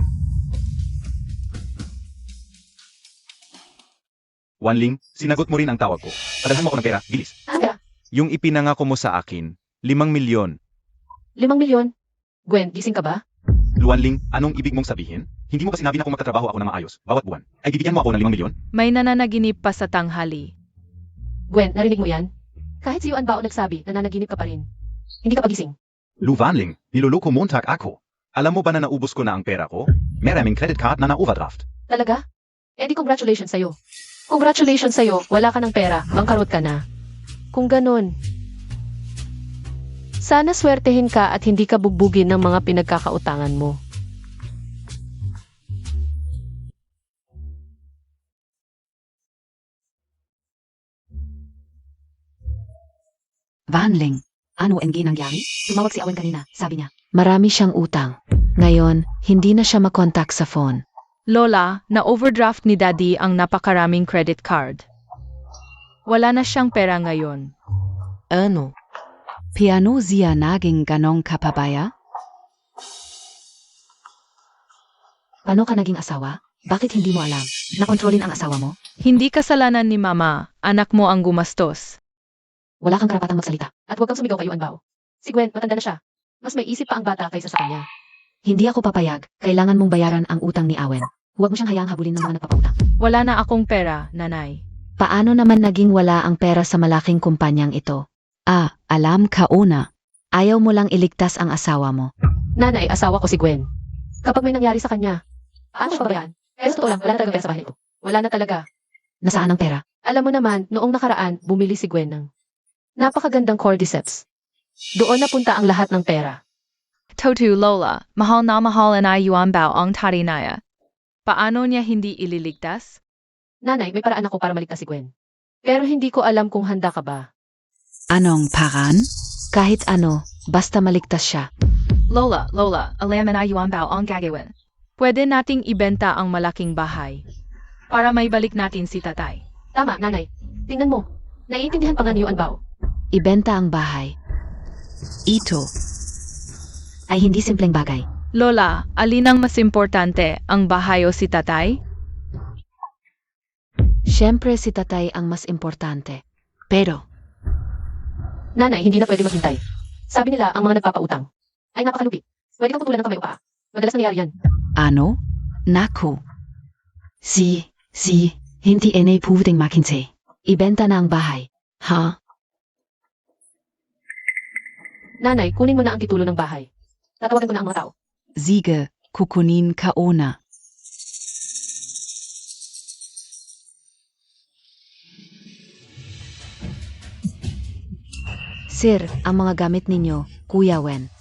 Wanling, sinagot mo rin ang tawag ko. Padalhan mo ako ng pera, bilis. Handa, Yung ipinangako mo sa akin, 5 milyon. 5 milyon. Gwen, gising ka ba? Luanling, anong ibig mong sabihin? Hindi mo ba sinabi na kung magtatrabaho ako ng maayos, bawat buwan, ay bibigyan mo ako ng 5 milyon? May nananaginip pa sa tanghali. Gwen, narinig mo yan? Kahit si Yuan Bao nagsabi, nananaginip ka pa rin. Hindi ka pagising. Luwanling, niloloko Montag ako. Alam mo ba na naubos ko na ang pera ko? Maraming credit card na na-overdraft. Talaga? Eh di congratulations sa'yo. Congratulations sa'yo, wala ka ng pera, bangkarot ka na. Kung ganun, sana swertehin ka at hindi ka bugbugin ng mga pinagkakautangan mo. Vanling, ano ang nangyari? Tumawag si Awen kanina, sabi niya. Marami siyang utang. Ngayon, hindi na siya makontak sa phone. Lola, na-overdraft ni Daddy ang napakaraming credit card. Wala na siyang pera ngayon. Ano? Piano siya naging ganong kapabaya? Paano ka naging asawa? Bakit hindi mo alam? Nakontrolin ang asawa mo? Hindi kasalanan ni Mama, anak mo ang gumastos. Wala kang karapatang magsalita. At huwag kang sumigaw kay Yuan Bao. Si Gwen, matanda na siya. Mas may isip pa ang bata kaysa sa kanya. Hindi ako papayag. Kailangan mong bayaran ang utang ni Awen. Huwag mo siyang hayaang habulin ng mga nagpapautang. Wala na akong pera, nanay. Paano naman naging wala ang pera sa malaking kumpanyang ito? Alam ka una. Ayaw mo lang iligtas ang asawa mo. Nanay, asawa ko si Gwen. Kapag may nangyari sa kanya, paano siya babayaan? Pero sa totoo lang, wala na talaga pera sa bahay nito. Wala na talaga. Nasaan ang pera? Alam mo naman, noong nakaraan, bumili si Gwen ng napakagandang cordyceps. Doon napunta ang lahat ng pera. Totu Lola, mahal na mahal na Yuan Bao ang tarinaya. Paano niya hindi ililigtas? Nanay, may paraan ako para maligtas si Gwen. Pero hindi ko alam kung handa ka ba. Anong paran? Kahit ano, basta maligtas siya. Lola, alam na Yuan Bao ang gagawin. Pwede nating ibenta ang malaking bahay. Para may balik natin si tatay. Tama, nanay. Tingnan mo. Naiintindihan pa nga ni Yuan Bao. Ibenta ang bahay. Ito. Ay hindi simpleng bagay. Lola, alin ang mas importante, ang bahay o si tatay? Siyempre si tatay ang mas importante. Pero, Nanay, hindi na pwede maghintay. Sabi nila, ang mga nagpapautang ay napakalugi. Pwede kang putulan ng kamay o paa. Madalas nangyayari yan. Ano? Naku. Hindi ene pwedeng makinte. ibenta na ang bahay. Ha? Nanay, kunin mo na ang titulo ng bahay. Tatawagan ko na ang mga tao. Sige, kukunin ka una. Sir, ang mga gamit ninyo, Kuya Wen.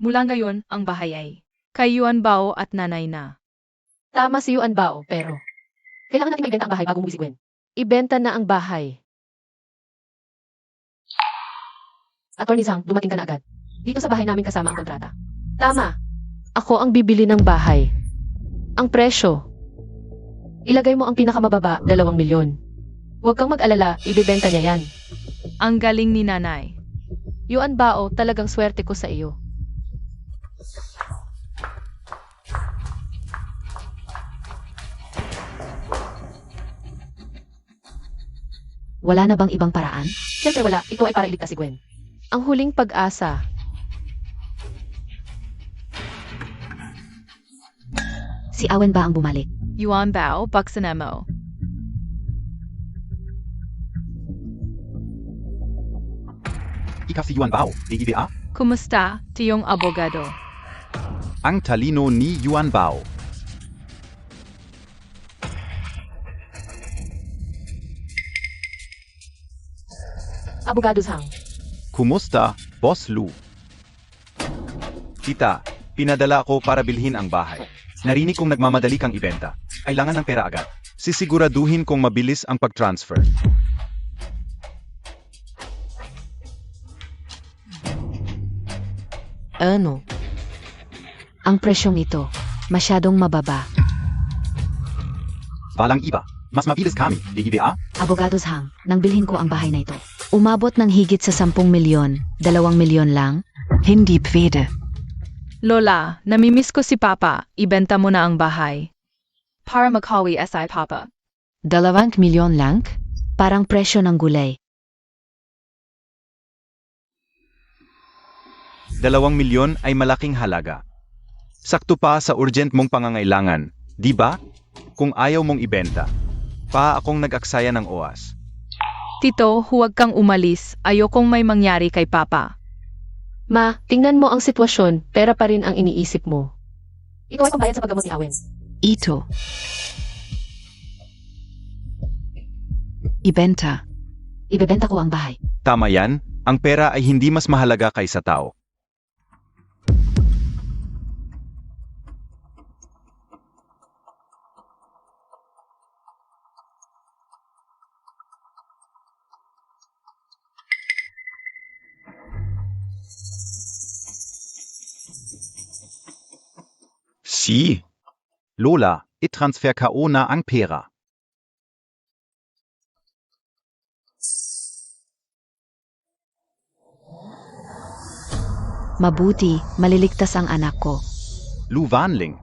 Mula ngayon, ang bahay ay kay Yuan Bao at nanay na. Tama si Yuan Bao, pero kailangan natin maibenta ang bahay bago umuwi si Gwen. Ibenta na ang bahay. Attorney Zhang, dumating ka na agad. Dito sa bahay namin kasama ang kontrata. Tama. Ako ang bibili ng bahay. Ang presyo. Ilagay mo ang pinakamababa, 2 milyon. Huwag kang mag-alala, ibibenta niya yan. Ang galing ni nanay. Yuan Bao, talagang swerte ko sa iyo. Wala na bang ibang paraan? Siyempre wala, ito ay para iligtas si Gwen. Ang huling pag-asa. Si Awen ba ang bumalik? Yuan Bao, Buxanemo. Ikaw si Yuan Bao, DGBA? Kumusta, tiyong abogado? Ang talino ni Yuan Bao. Abogados Hang. Kumusta, Boss Lu? Tita, pinadala ako para bilhin ang bahay. Narinig kong nagmamadali kang ibenta. Kailangan ng pera agad. Sisiguraduhin kong mabilis ang pag-transfer. Ano? Ang presyong ito, masyadong mababa. Walang iba. Mas mabilis kami, DGBA? Abogados Hang, nang bilhin ko ang bahay na ito. Umabot ng higit sa 10 milyon, 2 milyon lang. Hindi pwede. Lola, namimiss ko si Papa, ibenta mo na ang bahay. Para makawi SI Papa. 2 milyon lang? Parang presyo ng gulay. 2 milyon ay malaking halaga. Sakto pa sa urgent mong pangangailangan, di ba? Kung ayaw mong ibenta, pa akong nag-aksaya ng oras. Tito, huwag kang umalis, ayokong may mangyari kay Papa. Ma, tingnan mo ang sitwasyon, pera pa rin ang iniisip mo. Ito ay pambayad sa paggamot ni Awen. Ito. Ibenta. Ibebenta ko ang bahay. Tama yan, ang pera ay hindi mas mahalaga kaysa tao. Si. Lola, i-transfer ko na ang pera. Mabuti, maliligtas ang anak ko. Lu Wanling,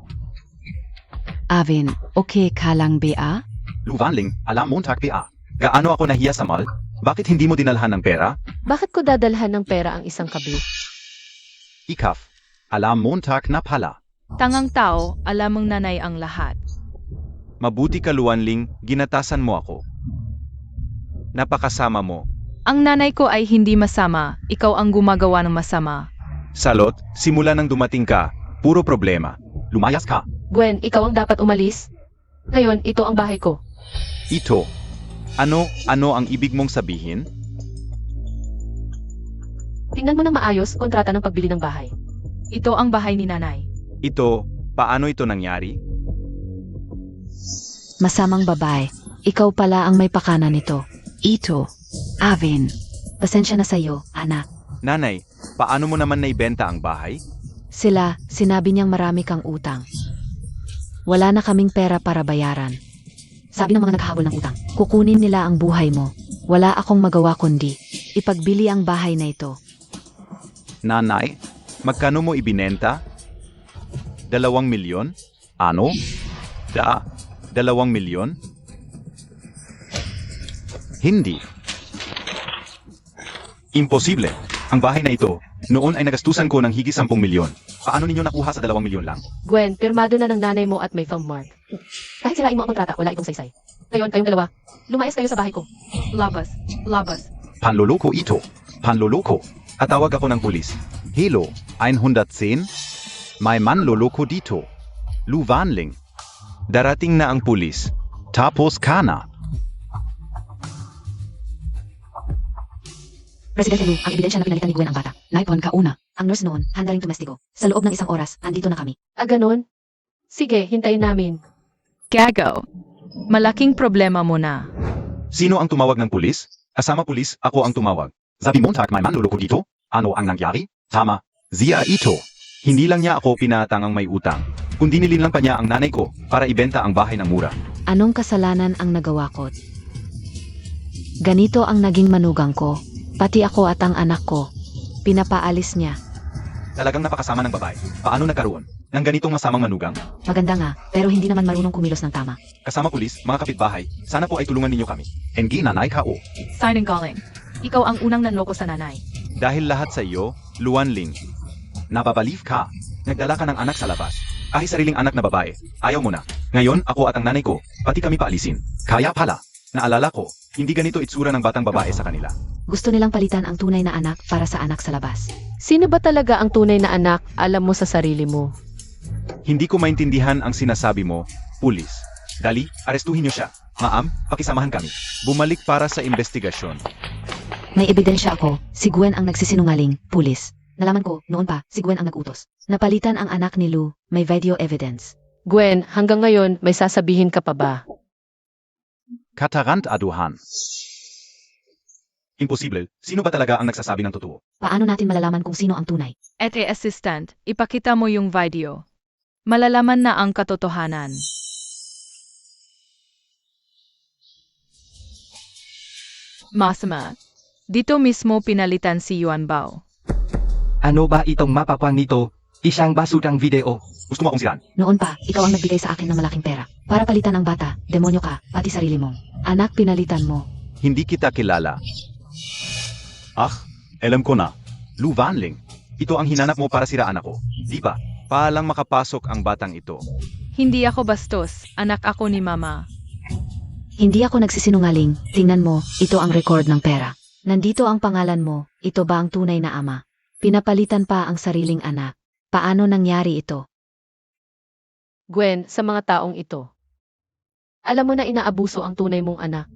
Awen, okay ka lang ba? Lu Wanling, alam Montag PA. Gaano ako nahiya sa mall? Bakit hindi mo dinalhan ng pera? Bakit ko dadalhan ng pera ang isang kabi? Ikaf, alam Montag na pala. Tangang tao, alam mong nanay ang lahat. Mabuti ka Luanling, ginatasan mo ako. Napakasama mo. Ang nanay ko ay hindi masama, ikaw ang gumagawa ng masama. Salot, simula nang dumating ka, puro problema. Lumayas ka. Gwen, ikaw ang dapat umalis. Ngayon, ito ang bahay ko. Ito. Ano ang ibig mong sabihin? Tingnan mo ng maayos kontrata ng pagbili ng bahay. Ito ang bahay ni nanay. Ito, paano ito nangyari? Masamang babae. Ikaw pala ang may pakana nito. Ito. Awen. Pasensya na sa'yo, anak. Nanay, paano mo naman naibenta ang bahay? Sila, sinabi niyang marami kang utang. Wala na kaming pera para bayaran. Sabi ng mga naghahabol ng utang, kukunin nila ang buhay mo. Wala akong magawa kundi ipagbili ang bahay na ito. Nanay, magkano mo ibinenta? 2 milyon? Ano? 2 milyon? Hindi. Imposible. Ang bahay na ito, noon ay nagastusan ko ng higit 10 milyon. Paano ninyo nakuha sa 2 milyon lang? Gwen, pirmado na ng nanay mo at may thumb mark. Kahit sirain mo ang kontrata, wala itong saysay. Ngayon, kayong dalawa, lumayas kayo sa bahay ko. Labas, labas. Panloloko ito. Panloloko. At tawag ako ng pulis. Hello, 110? May manloloko dito. Lu Wanling. Darating na ang pulis. Tapos ka na. Presidente Lu, ang ebidensya na pinalitan ni Gwen ang bata. Naipon ka una. Ang nurse noon, handa ring tumestigo. Sa loob ng 1 oras, andito na kami. Ah, ganun? Sige, hintayin namin. Gago. Malaking problema mo na. Sino ang tumawag ng pulis? Kasama pulis, ako ang tumawag. Sabi Montag may manloloko dito? Ano ang nangyari? Tama. Zia ito. Hindi lang niya ako pinatangang may utang, kundi nilinlang pa niya ang nanay ko para ibenta ang bahay ng mura. Anong kasalanan ang nagawa ko? Ganito ang naging manugang ko. Pati ako at ang anak ko. Pinapaalis niya. Talagang napakasama ng babae. Paano nagkaroon? ng ganitong masamang manugang? Maganda nga, pero hindi naman marunong kumilos ng tama. Kasama pulis, mga kapitbahay, sana po ay tulungan ninyo kami. Engi nanay ka o. Sinungaling. Ikaw ang unang nanloko sa nanay. Dahil lahat sa iyo, Luan Ling. Nababalief ka. Nagdala ka ng anak sa labas. Kahit sariling anak na babae, ayaw mo na. Ngayon, ako at ang nanay ko, pati kami paalisin. Kaya pala, naalala ko, hindi ganito itsura ng batang babae sa kanila. Gusto nilang palitan ang tunay na anak para sa anak sa labas. Sino ba talaga ang tunay na anak, alam mo sa sarili mo? Hindi ko maintindihan ang sinasabi mo, pulis. Dali, arestuhin niyo siya. Ma'am, pakisamahan kami. Bumalik para sa investigasyon. May ebidensya ako, si Gwen ang nagsisinungaling, pulis. Nalaman ko, noon pa, si Gwen ang nagutos. Napalitan ang anak ni Lou, may video evidence. Gwen, hanggang ngayon, may sasabihin ka pa ba? Katarant aduhan. Imposible. Sino ba talaga ang nagsasabi ng totoo? Paano natin malalaman kung sino ang tunay? Ete assistant, ipakita mo yung video. Malalaman na ang katotohanan. Masama. Dito mismo pinalitan si Yuan Bao. Ano ba itong mapapang nito? Isang basurang video. Gusto mo akong siraan? Noon pa, ikaw ang nagbigay sa akin ng malaking pera. Para palitan ang bata, demonyo ka, pati sarili mo. Anak, pinalitan mo. Hindi kita kilala. Ah, alam ko na. Lou Van Ling. Ito ang hinanap mo para siraan ako. Di ba? Paalang makapasok ang batang ito. Hindi ako bastos, anak ako ni Mama. Hindi ako nagsisinungaling. Tingnan mo, ito ang record ng pera. Nandito ang pangalan mo, ito ba ang tunay na ama? Pinapalitan pa ang sariling anak. Paano nangyari ito? Gwen, sa mga taong ito. Alam mo na inaabuso ang tunay mong anak.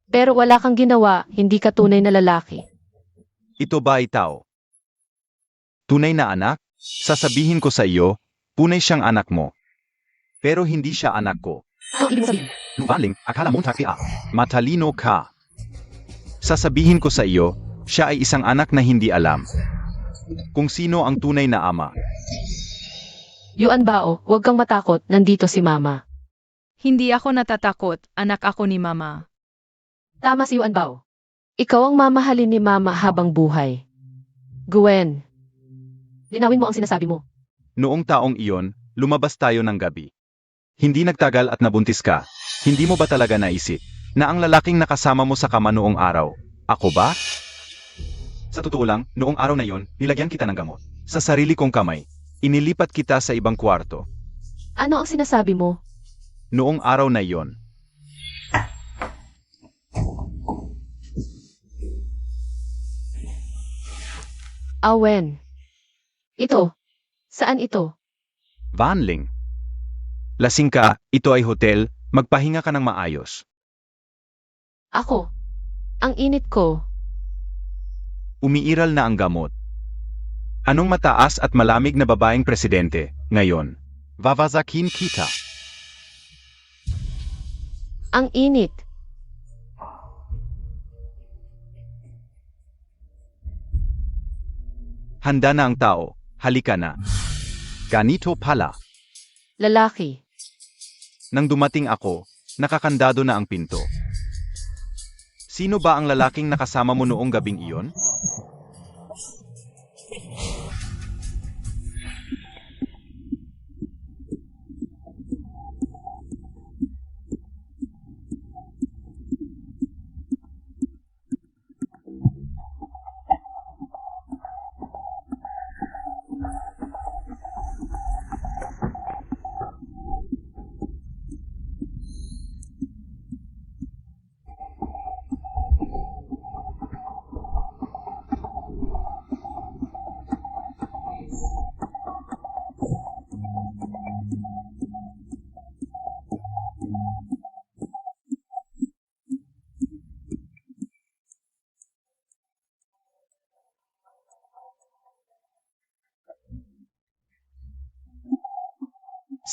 Pero wala kang ginawa, hindi ka tunay na lalaki. Ito ba itaw? Tunay na anak? Sasabihin ko sa iyo, tunay siyang anak mo. Pero hindi siya anak ko. Ano ibig sabihin? Lou Van Ling, akala mo takti ah. Matalino ka. Sasabihin ko sa iyo, siya ay isang anak na hindi alam kung sino ang tunay na ama. Yuan Bao, huwag kang matakot, nandito si Mama. Hindi ako natatakot, anak ako ni Mama. Tama si Yuan Bao. Ikaw ang mamahalin ni Mama habang buhay. Gwen, linawin mo ang sinasabi mo. Noong taong iyon, lumabas tayo ng gabi. Hindi nagtagal at nabuntis ka. Hindi mo ba talaga naisip na ang lalaking nakasama mo sa kama noong araw, ako ba? Sa totoo lang, noong araw na yon, nilagyan kita ng gamot. Sa sarili kong kamay, inilipat kita sa ibang kwarto. Ano ang sinasabi mo? Noong araw na iyon, Awen. Ito. Saan ito? Van Ling. Lasing ka, ito ay hotel, magpahinga ka ng maayos. Ako. Ang init ko. Umiiral na ang gamot. Anong mataas at malamig na babaeng presidente, ngayon? Vavazakin kita. Ang init. Handa na ang tao, halika na. Ganito pala. Lalaki. Nang dumating ako, nakakandado na ang pinto. Sino ba ang lalaking nakasama mo noong gabing iyon?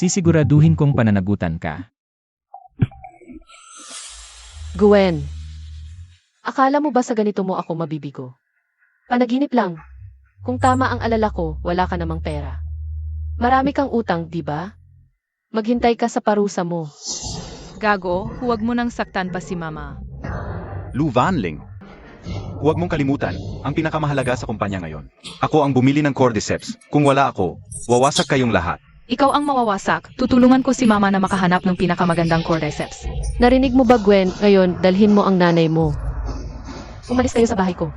Sisiguraduhin kong pananagutan ka. Gwen. Akala mo ba sa ganito mo ako mabibigo? Panaginip lang. Kung tama ang alala ko, wala ka namang pera. Marami kang utang, di ba? Maghintay ka sa parusa mo. Gago, huwag mo nang saktan pa si Mama. Lou Van Ling. Huwag mong kalimutan, ang pinakamahalaga sa kumpanya ngayon. Ako ang bumili ng cordyceps. Kung wala ako, wawasak kayong lahat. Ikaw ang mawawasak. Tutulungan ko si mama na makahanap ng pinakamagandang cordyceps. Narinig mo ba, Gwen? Ngayon, dalhin mo ang nanay mo. Umalis kayo sa bahay ko.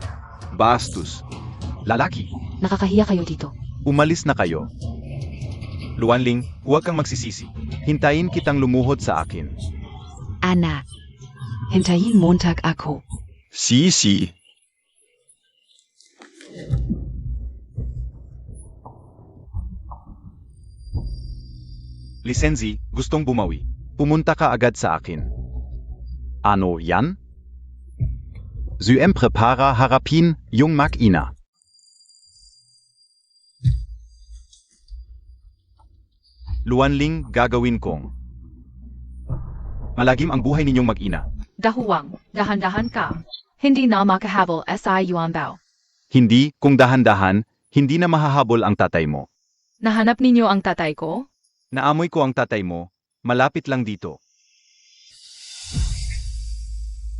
Bastos. Lalaki, Nakakahiya kayo dito. Umalis na kayo. Luanling, huwag kang magsisisi. Hintayin kitang lumuhod sa akin. Ana, Hintayin Montag ako. Si. Lisenzi, gustong bumawi. Pumunta ka agad sa akin. Ano yan? Syempre para harapin yung mag-ina. Luanling, gagawin kong. Malagim ang buhay ninyong mag-ina. Dahuwang, dahan-dahan ka. Hindi na makahabol si Yuan Bao. Hindi, kung dahan-dahan, hindi na mahahabol ang tatay mo. Nahanap ninyo ang tatay ko? Naamoy ko ang tatay mo, malapit lang dito.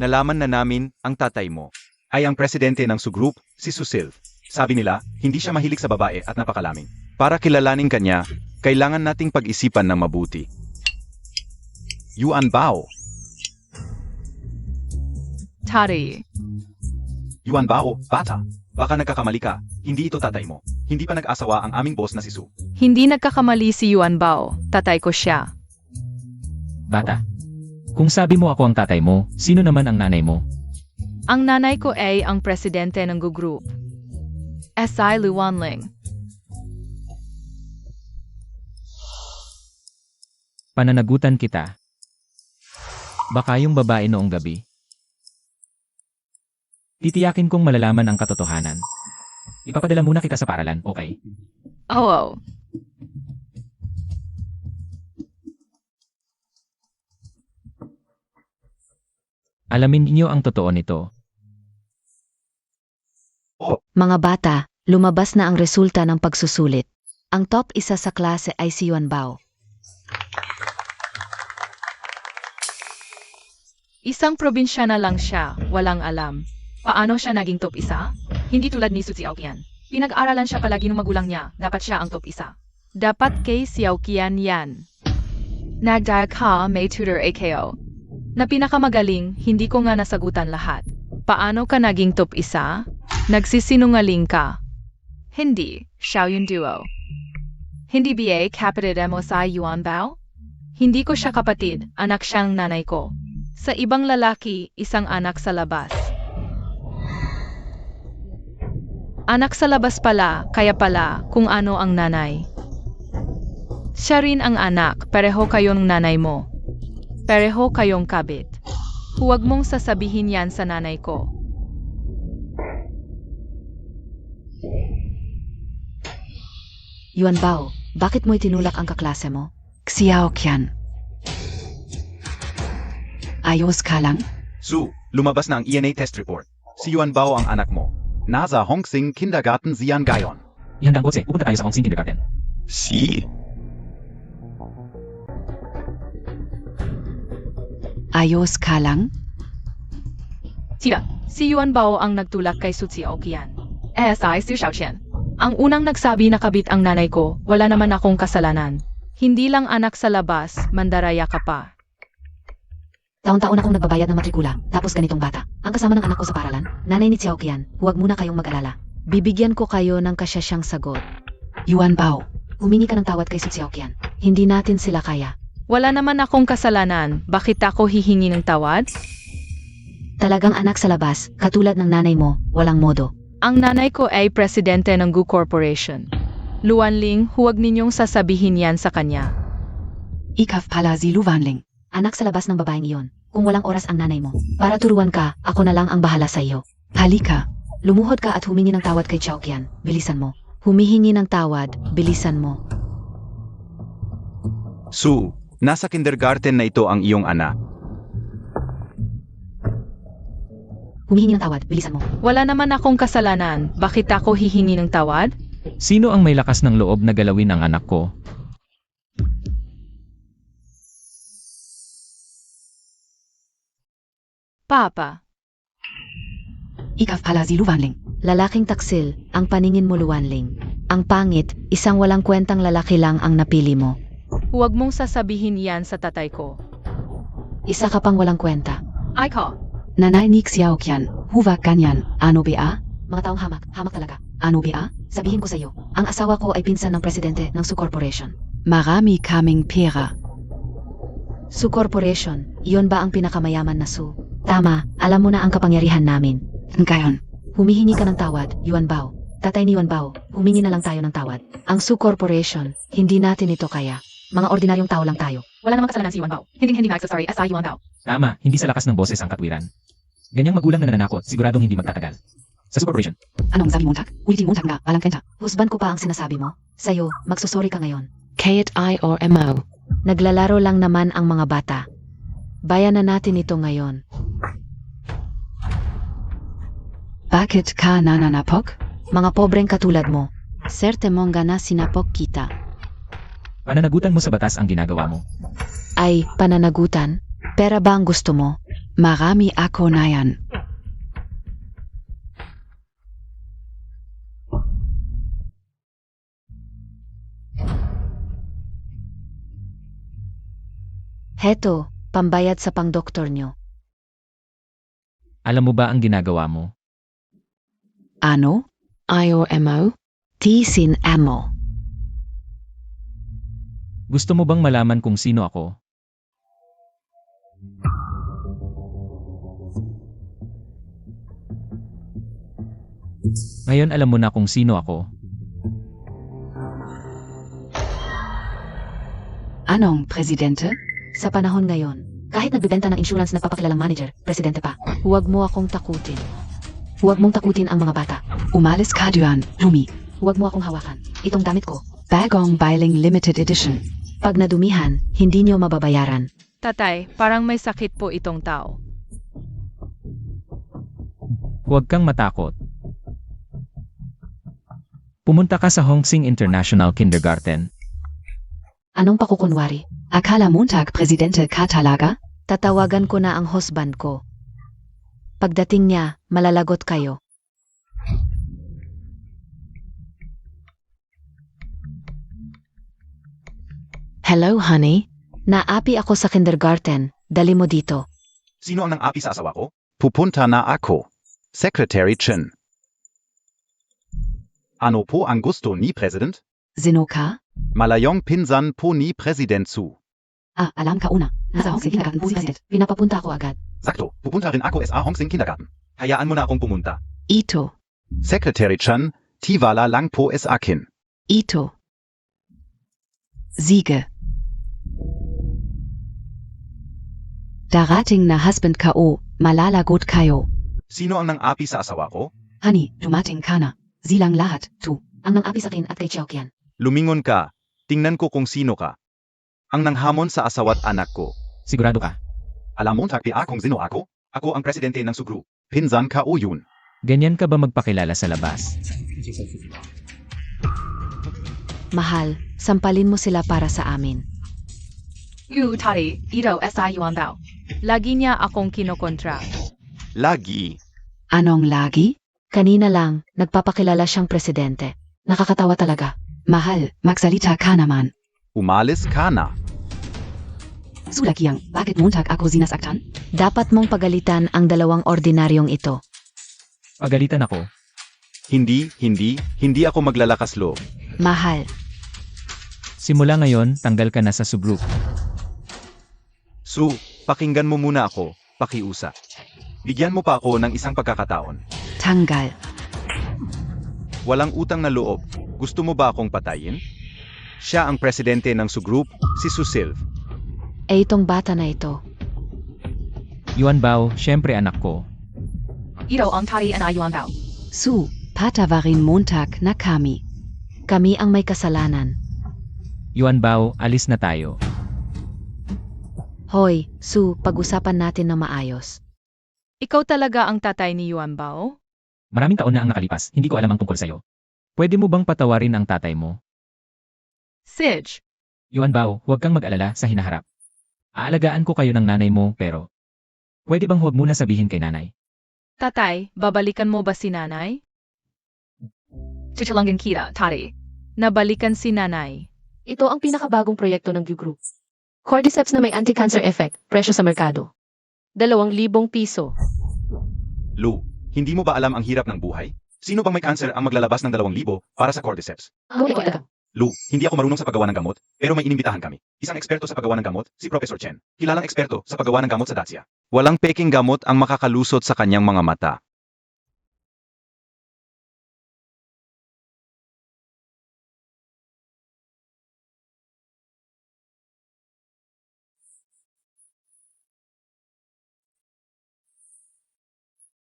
Nalaman na namin ang tatay mo. ay ang presidente ng Sugroup, si Susil. Sabi nila, hindi siya mahilig sa babae at napakalaming. Para kilalanin kanya, kailangan nating pag-isipan ng mabuti. Yuan Bao. Tari. Yuan Bao, bata. Baka nagkakamali ka, hindi ito tatay mo. Hindi pa nag-asawa ang aming boss na si Su. Hindi nagkakamali si Yuan Bao. Tatay ko siya. Bata. Kung sabi mo ako ang tatay mo, sino naman ang nanay mo? Ang nanay ko ay ang presidente ng group. Si Luanling. Pananagutan kita. Baka yung babae noong gabi. Titiyakin kong malalaman ang katotohanan. Ipapadala muna kita sa paralan, okay? Oo. Alamin niyo ang totoo nito. Mga bata, lumabas na ang resulta ng pagsusulit. Ang top isa sa klase ay si Yuan Bao. Isang probinsya na lang siya, walang alam. Paano siya naging top isa? Hindi tulad ni Su Xiaoqian. Pinag-aralan siya palagi ng magulang niya, dapat siya ang top isa. Dapat kay Xiaoqian yan. Nagdaya ka may tutor AKO. Na pinakamagaling, hindi ko nga nasagutan lahat. Paano ka naging top isa? Nagsisinungaling ka. Hindi, Xiaoyun Duo. Hindi ba kapatid mo sa Yuan Bao? Hindi ko siya kapatid, anak siyang nanay ko. Sa ibang lalaki, isang anak sa labas. Anak sa labas pala, kaya pala kung ano ang nanay. Siya rin ang anak, pareho kayong nanay mo. Pareho kayong kabit. Huwag mong sasabihin yan sa nanay ko. Yuan Bao, bakit mo itinulak ang kaklase mo? Xiaoqian. Ayos ka lang? Su, lumabas na ang ENA test report. Si Yuan Bao ang anak mo. Nasa Hongsing Kindergarten Sian Gayon. Ihandang kotse, pupunta tayo sa Hongsing Kindergarten. Si. Ayos ka lang? Tira, si Yuan Bao ang nagtulak kay Su Xiaoqian. Si Su Xiaoqian. Ang unang nagsabi na kabit ang nanay ko, wala naman akong kasalanan. Hindi lang anak sa labas, mandaraya ka pa. Taon-taon akong nagbabayad ng matrikula, tapos ganitong bata. Ang kasama ng anak ko sa paralan, nanay ni Xiaoqian, huwag muna kayong mag-alala. Bibigyan ko kayo ng kasyasyang sagot. Yuan Bao. Humingi ka ng tawad kay Su Xiaoqian. Hindi natin sila kaya. Wala naman akong kasalanan, bakit ako hihingi ng tawad? Talagang anak sa labas, katulad ng nanay mo, walang modo. Ang nanay ko ay presidente ng Gu Corporation. Luanling, huwag ninyong sasabihin yan sa kanya. Ikaf pala si Luanling. Anak sa labas ng babaeng iyon. Kung walang oras ang nanay mo, para turuan ka, ako na lang ang bahala sa iyo. Halika. Lumuhod ka at humingi ng tawad kay Xiaoqian. Bilisan mo. Humihingi ng tawad, bilisan mo. Su, nasa kindergarten na ito ang iyong anak. Humihingi ng tawad, bilisan mo. Wala naman akong kasalanan, bakit ako hihingi ng tawad? Sino ang may lakas ng loob na galawin ang anak ko? Papa. Ikaf pala si Luanling. Lalaking taksil, ang paningin mo Luanling. Ang pangit, isang walang kwentang lalaki lang ang napili mo. Huwag mong sasabihin yan sa tatay ko. Isa ka pang walang kwenta. Ay ko. Nanay ni Xiao Qian, huwag ganyan, ano ba? Mga taong hamak talaga. Ano ba? Sabihin ko sa iyo, ang asawa ko ay pinsan ng presidente ng Su Corporation. Marami kaming pera. Su Corporation, iyon ba ang pinakamayaman na Su? Tama, alam mo na ang kapangyarihan namin. Ngayon, Humihingi ka ng tawad, Yuan Bao. Tatay ni Yuan Bao, humingi na lang tayo ng tawad. Ang Su Corporation, hindi natin ito kaya. Mga ordinaryong tao lang tayo. Wala namang kasalanan si Yuan Bao. Hindi nagsasorry as Yuan Bao. Tama, hindi sa lakas ng boses ang katwiran. Ganyang magulang na nananakot, siguradong hindi magtatagal. Sa Supervision, anong sabi mo, Tak? Ulitin mo, Tak nga, walang kwenta. Husband ko pa ang sinasabi mo. Sa'yo, magsusori ka ngayon. Kate I or MO. Naglalaro lang naman ang mga bata. Bayan na natin ito ngayon. Bakit ka nananapok? Mga pobreng katulad mo. Serte mong gana sinapok kita. pananagutan mo sa batas ang ginagawa mo. Ay, pananagutan? Pera ba ang gusto mo? Marami ako na yan. Heto, pambayad sa pangdoktor nyo. Alam mo ba ang ginagawa mo? Ano? I or MO? Tisin amo. Gusto mo bang malaman kung sino ako? Ngayon alam mo na kung sino ako. Anong presidente? Sa panahon ngayon, kahit nagbibenta ng insurance nagpapakilalang manager, presidente pa, huwag mo akong takutin. Huwag mong takutin ang mga bata. Umalis ka diyan, Lumi. Huwag mo akong hawakan. Itong damit ko. Bagong Biling Limited Edition. Pag nadumihan, hindi nyo mababayaran. Tatay, parang may sakit po itong tao. Huwag kang matakot. Pumunta ka sa Hongsing International Kindergarten. Anong pakukunwari? Akala montag presidente ka talaga? Tatawagan ko na ang husband ko. Pagdating niya, malalagot kayo. Hello, honey. Naapi ako sa kindergarten. Dali mo dito. Sino ang nang-api sa asawa ko? Pupunta na ako. Secretary Chen. Ano po ang gusto ni President? Sino ka? Malayong pinsan po ni President Su. Ah, alam ka una. Nasa Hongsing Kindergarten po si president. Pinapapunta ako agad. Sakto, pupunta rin ako sa Hongsing Kindergarten. Hayaan mo na akong pumunta. Ito. Secretary Chen, tiwala lang po sa akin. Ito. Siege. Darating na husband ka o, malalagot kayo. Sino ang nang-api sa asawa ko? Honey, dumating ka na. Silang lahat, tu. Ang nang-api sa akin at kay Xiao Qian. Lumingon ka. Tingnan ko kung sino ka. Ang nanghamon sa asawa't anak ko. Sigurado ka. Alam mo takpi akong sino ako? Ako ang presidente ng Sugru. Pinsan ka o yun. Ganyan ka ba magpakilala sa labas? Mahal, sampalin mo sila para sa amin. Yu Tari, Ito SI Yuan Bao. Lagi niya akong kinokontra. Lagi. Anong lagi? Kanina lang, nagpapakilala siyang presidente. Nakakatawa talaga. Mahal, magsalita ka naman. Umalis ka na. Sulakyang, bakit montag ako sinasaktan? Dapat mong pagalitan ang dalawang ordinaryong ito. Pagalitan ako. Hindi ako maglalakas loob. Mahal, Simula ngayon, tanggal ka na sa subgroup. Su, pakinggan mo muna ako, pakiusap. Bigyan mo pa ako ng isang pagkakataon. Tanggal. Walang utang na loob. Gusto mo ba akong patayin? Siya ang presidente ng Sugroup, si Su Silv. eh itong bata na ito. Yuan Bao, syempre anak ko. Ito ang Tari and I Yuan Bao. Su, patawarin montag na kami. Kami ang may kasalanan. Yuan Bao, alis na tayo. Hoy, Su, pag-usapan natin na maayos. Ikaw talaga ang tatay ni Yuan Bao? Maraming taon na ang nakalipas, hindi ko alam ang tungkol sa'yo. Pwede mo bang patawarin ang tatay mo? Sige. Yuan Bao, huwag kang mag-alala sa hinaharap. Aalagaan ko kayo ng nanay mo, pero pwede bang huwag muna sabihin kay nanay? Tatay, babalikan mo ba si nanay? Chichilangan kita, Tari. Nabalikan si nanay. Ito ang pinakabagong proyekto ng View Group. Cordyceps na may anti-cancer effect, presyo sa merkado. 2,000 piso. Lou, hindi mo ba alam ang hirap ng buhay? Sino bang may cancer ang maglalabas ng 2,000 para sa cordyceps? Ang ito talaga. Lou, hindi ako marunong sa paggawa ng gamot, pero may inimbitahan kami. Isang eksperto sa paggawa ng gamot, si Professor Chen. Kilalang eksperto sa paggawa ng gamot sa Dacia. Walang peking gamot ang makakalusot sa kanyang mga mata.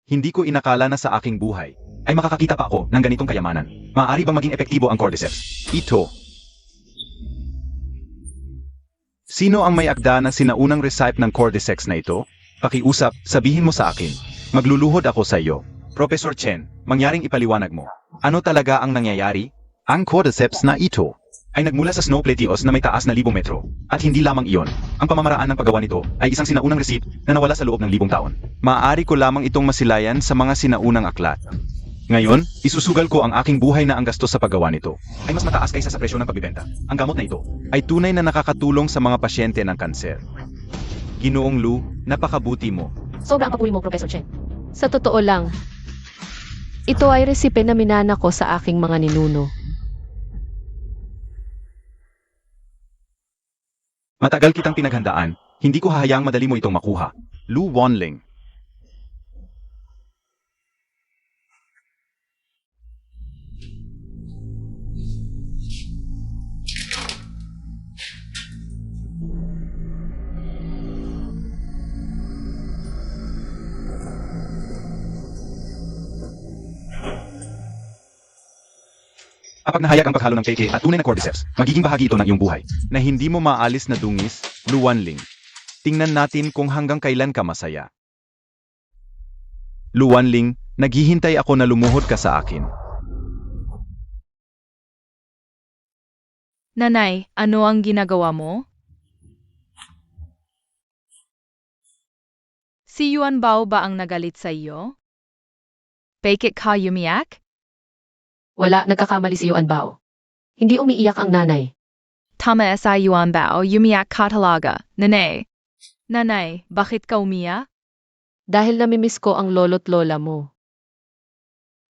Hindi ko inakala na sa aking buhay ay makakakita pa ako ng ganitong kayamanan. Maaari bang maging epektibo ang cordyceps? Ito. Sino ang may akda na sinaunang recipe ng cordyceps na ito? Pakiusap, sabihin mo sa akin. Magluluhod ako sa iyo. Professor Chen, mangyaring ipaliwanag mo. Ano talaga ang nangyayari? Ang cordyceps na ito. Ay nagmula sa snow plateaus na may taas na 1,000 metro. At hindi lamang iyon. Ang pamamaraan ng paggawa nito ay isang sinaunang resip na nawala sa loob ng 1,000 taon. Maaari ko lamang itong masilayan sa mga sinaunang aklat. Ngayon, isusugal ko ang aking buhay na ang gastos sa paggawa nito ay mas mataas kaysa sa presyo ng pagbibenta. Ang gamot na ito Ay tunay na nakakatulong sa mga pasyente ng kanser. Ginoong Lu, napakabuti mo. Sobrang papuri mo, Professor Chen. Sa totoo lang, ito ay resipe na minana ko sa aking mga ninuno. matagal kitang pinaghandaan, hindi ko hahayaang madali mo itong makuha. Lu Wanling. Kapag nahayag ang paghalo ng peke at tunay na cordyceps, magiging bahagi ito ng iyong buhay. Na hindi mo maalis na dungis, Lu Wanling. Tingnan natin kung hanggang kailan ka masaya. Lu Wanling, naghihintay ako na lumuhod ka sa akin. Nanay, ano ang ginagawa mo? Si Yuan Bao ba ang nagalit sa iyo? Bakit ka umiyak? Wala, nagkakamali si Yuan Bao. Hindi umiiyak ang nanay. Tama sa Yuan Bao, umiyak ka talaga, nanay. Nanay, bakit ka umiyak? Dahil namimiss ko ang lolo't lola mo.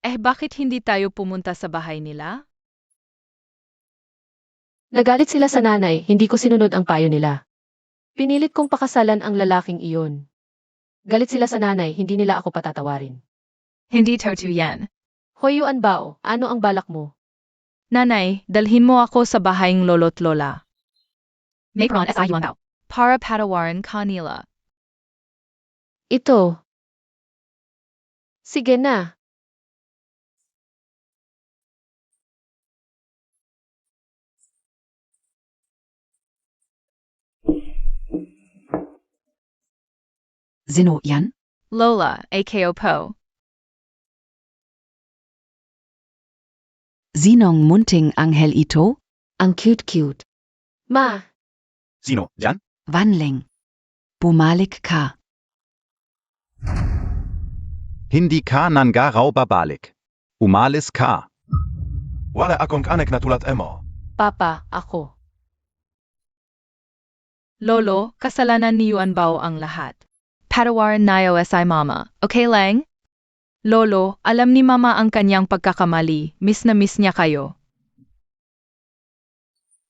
Bakit hindi tayo pumunta sa bahay nila? Nagalit sila sa nanay, hindi ko sinunod ang payo nila. Pinilit kong pakasalan ang lalaking iyon. Galit sila sa nanay, hindi nila ako patatawarin. Hindi totoo yan. Hoy Yuan Bao, ano ang balak mo? Nanay, dalhin mo ako sa bahayng lolo't lola. Mayroon sa Yuan Bao. Para patawarin kanila. Ito. Sige na. Sino yan? Lola, ako po. Sinong munting anghel ito? Ang cute-cute. Ma, Sino? Jan? Wanling. Bumalik ka. Hindi ka nanggaraw babalik. Umalis ka. Wala akong anak na tulad mo. Papa, ako. Lolo, kasalanan ni Yuan Bao ang lahat. Patawarin nayo si mama, okay lang? Lolo, alam ni mama ang kanyang pagkakamali, miss na miss niya kayo.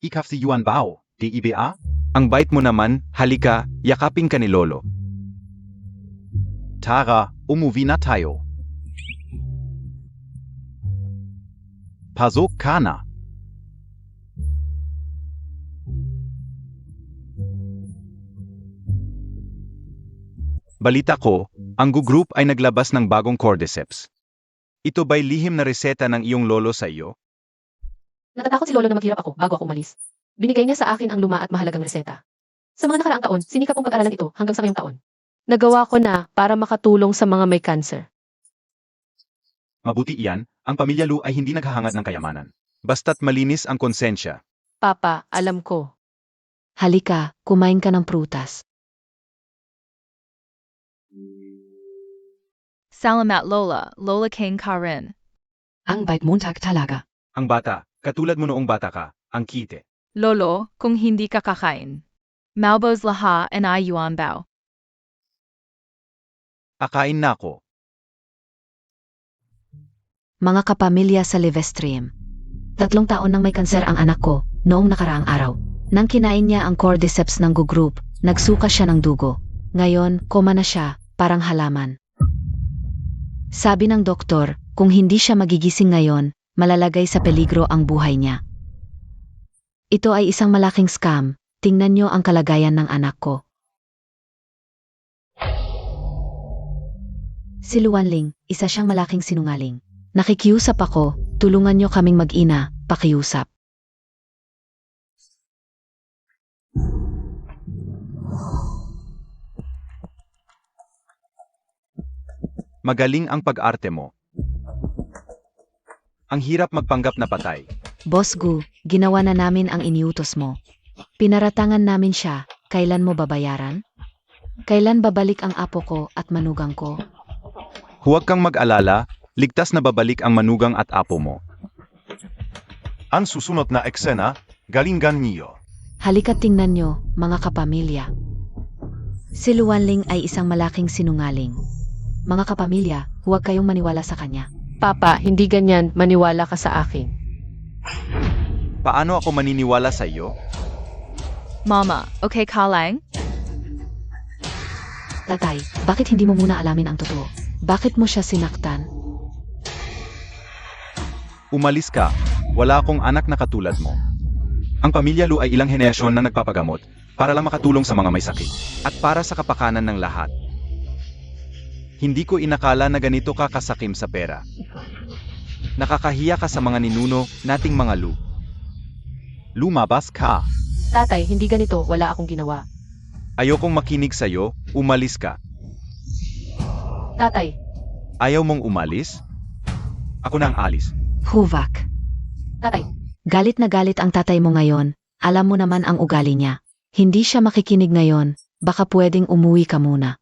Ikaw si Yuan Bao, DIBA? Ang bait mo naman, halika, yakapin ka ni Lolo. Tara, umuwi na tayo. Pasok ka na. Balita ko, ang group ay naglabas ng bagong cordyceps. Ito ba'y lihim na reseta ng iyong lolo sa iyo? Natatakot si Lolo na maghirap ako bago ako umalis. Binigay niya sa akin ang luma at mahalagang reseta. Sa mga nakaraang taon, sinikap kong pag-aralan ito hanggang sa ngayong taon. Nagawa ko na para makatulong sa mga may cancer. Mabuti iyan, ang pamilya Lu ay hindi naghahangad ng kayamanan. Basta't malinis ang konsensya. Papa, alam ko. Halika, kumain ka ng prutas. Salamat Lola, Lola King Karin. Ang bait Montag talaga. Ang bata, Katulad mo noong bata ka, ang kite. Lolo, kung hindi ka kakain. Malbos laha and I yuan bao. Akain na ako. Mga kapamilya sa Livestream. 3 taon nang may kanser ang anak ko, noong nakaraang araw. Nang kinain niya ang cordyceps ng gugroup, nagsuka siya ng dugo. Ngayon, koma na siya, parang halaman. Sabi ng doktor, kung hindi siya magigising ngayon, malalagay sa peligro ang buhay niya. Ito ay isang malaking scam, tingnan niyo ang kalagayan ng anak ko. Si Luanling, isa siyang malaking sinungaling. Nakikiusap ako, tulungan niyo kaming mag-ina, pakiusap. Magaling ang pag-arte mo. Ang hirap magpanggap na patay. Boss Gu, ginawa na namin ang iniutos mo. Pinaratangan namin siya, kailan mo babayaran? Kailan babalik ang apo ko at manugang ko? Huwag kang mag-alala, ligtas na babalik ang manugang at apo mo. Ang susunod na eksena, galingan niyo. Halika't tingnan nyo, mga kapamilya. Si Luanling ay isang malaking sinungaling. Mga kapamilya, huwag kayong maniwala sa kanya. Papa, hindi ganyan, maniwala ka sa akin. Paano ako maniniwala sa iyo? Mama, okay ka lang? Tatay, bakit hindi mo muna alamin ang totoo? Bakit mo siya sinaktan? Umalis ka. Wala akong anak na katulad mo. Ang pamilya Lu ay ilang henerasyon na nagpapagamot para lang makatulong sa mga may sakit at para sa kapakanan ng lahat. Hindi ko inakala na ganito ka kasakim sa pera. Nakakahiya ka sa mga ninuno nating mga Lu. Lumabas ka. Tatay, hindi ganito, wala akong ginawa. Ayokong makinig sa'yo, umalis ka. Tatay, Ayaw mong umalis? Ako nang alis. Huvak. tatay, Galit na galit ang tatay mo ngayon, alam mo naman ang ugali niya. Hindi siya makikinig ngayon, baka pwedeng umuwi ka muna.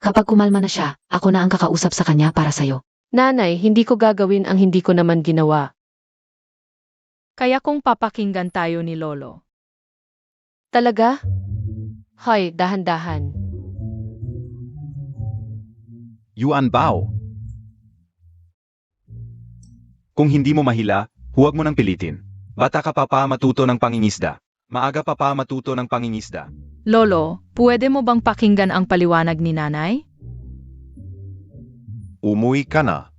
Kapag kumalma na siya, ako na ang kakausap sa kanya para sa'yo. nanay, hindi ko gagawin ang hindi ko naman ginawa. Kaya kung papakinggan tayo ni Lolo. Talaga? Hoy, dahan-dahan. Yuan Bao. Kung hindi mo mahila, huwag mo nang pilitin. Bata ka pa matuto ng pangingisda. Maaga pa matuto ng pangingisda. Lolo, pwede mo bang pakinggan ang paliwanag ni nanay? Umuwi ka na.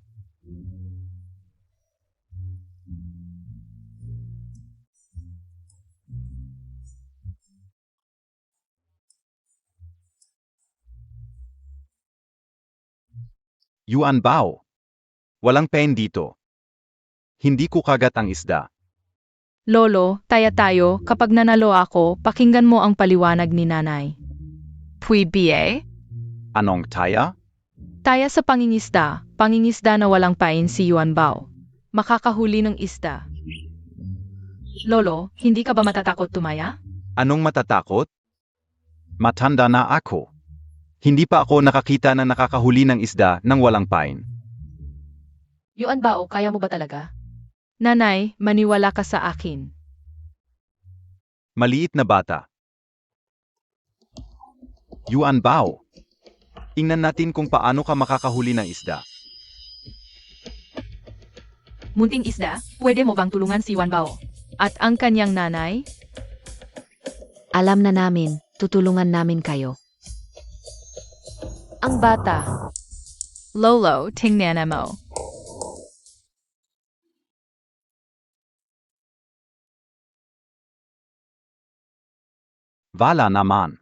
Yuan Bao. Walang pen dito. Hindi ko kagat ang isda. Lolo, taya tayo, kapag nanalo ako, pakinggan mo ang paliwanag ni nanay. Pui BA? Anong taya? Taya sa pangingisda na walang pain si Yuan Bao. Makakahuli ng isda. Lolo, hindi ka ba matatakot tumaya? Anong matatakot? Matanda na ako. Hindi pa ako nakakita na nakakahuli ng isda nang walang pain. Yuan Bao, kaya mo ba talaga? Nanay, maniwala ka sa akin. Maliit na bata. Yuan Bao. Tingnan natin kung paano ka makakahuli ng isda. Munting isda, pwede mo bang tulungan si Yuan Bao? At ang kanyang nanay? Alam na namin, tutulungan namin kayo. Ang bata. Lolo, tingnan mo. Wala naman.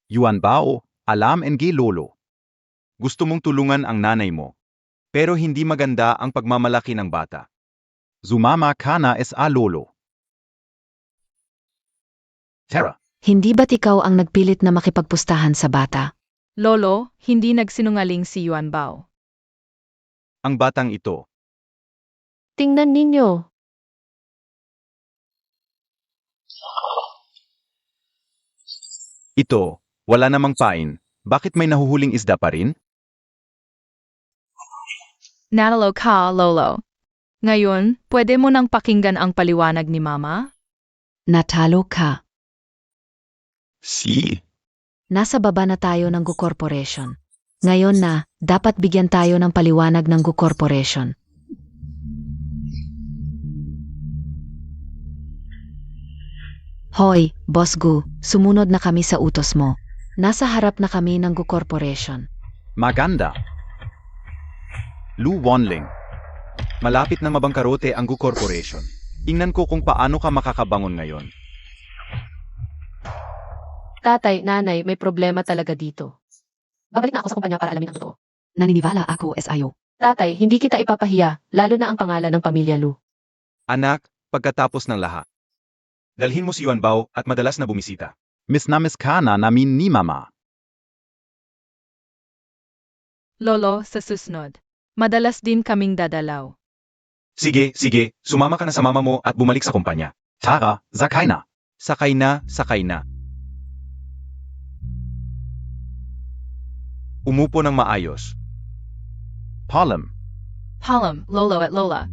Yuan Bao, alam NG Lolo. Gusto mong tulungan ang nanay mo. Pero hindi maganda ang pagmamalaki ng bata. Zumama ka na sa Lolo. Tara. Hindi ba't ikaw ang nagpilit na makipagpustahan sa bata? Lolo, hindi nagsinungaling si Yuan Bao. Ang batang ito. Tingnan ninyo. Ito, wala namang pain. Bakit may nahuhuling isda pa rin? Natalo ka, Lolo. Ngayon, pwede mo nang pakinggan ang paliwanag ni Mama? Natalo ka. Si. Nasa baba na tayo ng Gu Corporation. Ngayon na, dapat bigyan tayo ng paliwanag ng Gu Corporation. Hoy, Boss Gu, sumunod na kami sa utos mo. Nasa harap na kami ng Gu Corporation. Maganda. Lu Wonling. Malapit na mabangkarote ang Gu Corporation. Tingnan ko kung paano ka makakabangon ngayon. Tatay, nanay, may problema talaga dito. Babalik na ako sa kumpanya para alamin ang totoo. Naniniwala ako SIO. Tatay, hindi kita ipapahiya, lalo na ang pangalan ng pamilya Lu. Anak, pagkatapos ng lahat. Dalhin mo si Yuan Bao at madalas na bumisita. Miss na miss ka na namin ni Mama. Lolo, sa susunod. Madalas din kaming dadalaw. Sige, sumama ka na sa mama mo at bumalik sa kumpanya. Tara, sakay na. Sakay na. Umupo ng maayos. Palem. Halam, Lolo at Lola.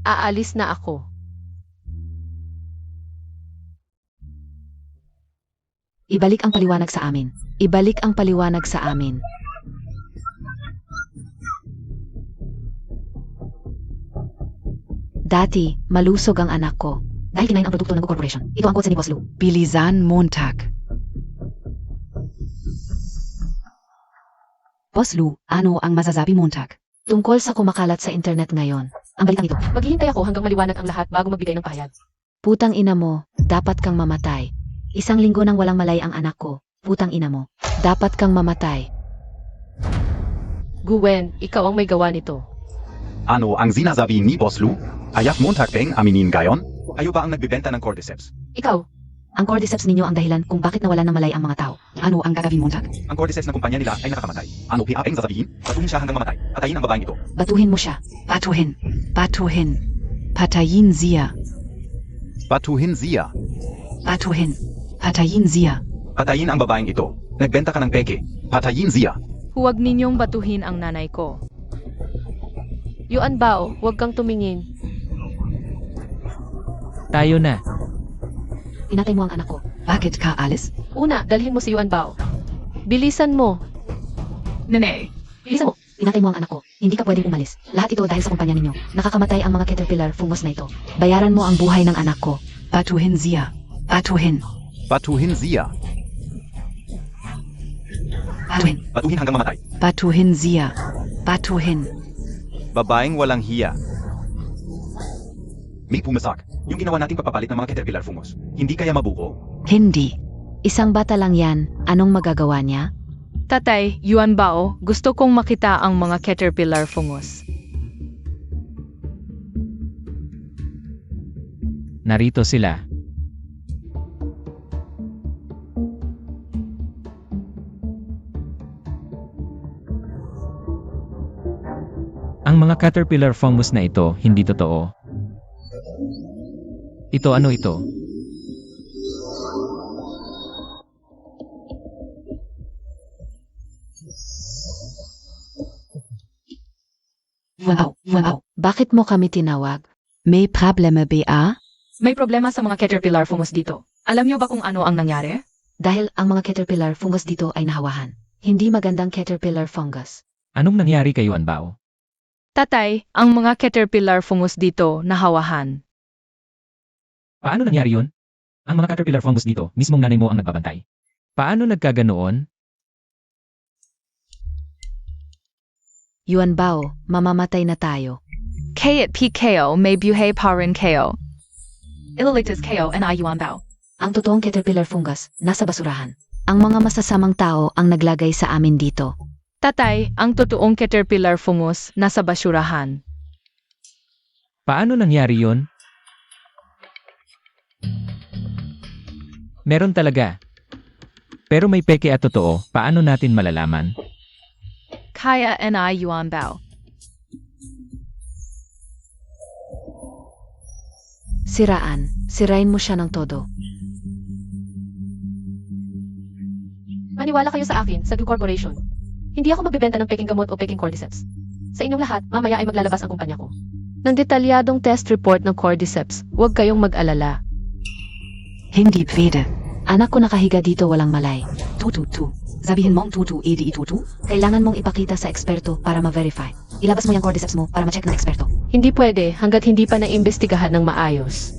Aalis na ako. Ibalik ang paliwanag sa amin. Ibalik ang paliwanag sa amin. Dati, malusog ang anak ko. Dahil kinain ang produkto ng Gu Corporation. Ito ang kotse ni Boss Lu. Bilisan Montag. Boss Lu, ano ang masasabi Montag? Tungkol sa kumakalat sa internet ngayon. Ang balitang ito. Maghihintay ako hanggang maliwanag ang lahat bago magbigay ng pahayag. Putang ina mo, dapat kang mamatay. Isang linggo nang walang malay ang anak ko. Putang ina mo, dapat kang mamatay. Gwen, ikaw ang may gawa nito. Ano ang sinasabi ni Boss Lu? Ayak Montag peng aminin gayon? Ayo ba ang nagbibenta ng cordyceps? Ikaw, Ang cordyceps ninyo ang dahilan kung bakit nawalan ng malay ang mga tao. Ano ang gagawin Montag? Ang cordyceps ng kumpanya nila ay nakakamatay. Ano ang sasabihin? Patuhin siya hanggang mamatay. Patayin ang babaeng ito. Batuhin mo siya. Batuhin. Batuhin. Patayin siya. Patuhin siya. Batuhin. Patayin siya. Patayin ang babaeng ito. Nagbenta ka ng peke. Patayin siya. Huwag ninyong batuhin ang nanay ko. Yuan Bao, huwag kang tumingin. Tayo na. Pinatay mo ang anak ko. Bakit ka alis? Una, dalhin mo si Yuan Bao. Bilisan mo. Nene. Bilisan mo. Pinatay mo ang anak ko. Hindi ka pwedeng umalis. Lahat ito dahil sa kumpanya ninyo. Nakakamatay ang mga caterpillar fungus na ito. Bayaran mo ang buhay ng anak ko. Batuhin siya. Batuhin. Patuhin siya. Batuhin. Patuhin hanggang mamatay. Batuhin siya. Batuhin. Babaeng walang hiya. May pumasak. Yung ginawa nating pagpapalit ng mga caterpillar fungus. Hindi kaya mabuo? Hindi. Isang bata lang yan. Anong magagawa niya? Tatay, Yuan Bao, gusto kong makita ang mga caterpillar fungus. Narito sila. Ang mga caterpillar fungus na ito, hindi totoo. Ito ano ito? Wow. Wow. Bakit mo kami tinawag? May problema ba? May problema sa mga caterpillar fungus dito. Alam niyo ba kung ano ang nangyari? Dahil ang mga caterpillar fungus dito ay nahawahan. Hindi magandang caterpillar fungus. Anong nangyari kay Yuan Bao? Tatay, ang mga caterpillar fungus dito nahawahan. Paano nangyari yun? Ang mga caterpillar fungus dito, mismong nanay mo ang nagbabantay. Paano nagkaganoon? Yuan Bao, mamamatay na tayo. K at PKO may buhay pa rin kayo. Ililitis kayo and Yuan Bao. Ang totoong caterpillar fungus, nasa basurahan. Ang mga masasamang tao ang naglagay sa amin dito. Tatay, ang totoong caterpillar fungus nasa basurahan. Paano nangyari yun? Meron talaga. Pero may peke at totoo, paano natin malalaman? Kaya and Yuan Bao. Sirain mo siya ng todo. Maniwala kayo sa akin, sa Gu Corporation. Hindi ako magbebenta ng peking gamot o peking cordyceps. Sa inyong lahat, mamaya ay maglalabas ang kumpanya ko. ng detalyadong test report ng cordyceps. Huwag kayong mag-alala. Hindi pwede. Anak ko nakahiga dito walang malay. Tutu. Sabihin mong tutu edi itutu? Kailangan mong ipakita sa eksperto para ma-verify. Ilabas mo yung cordyceps mo para ma-check ng eksperto. Hindi pwede hanggat hindi pa naimbestigahan ng maayos.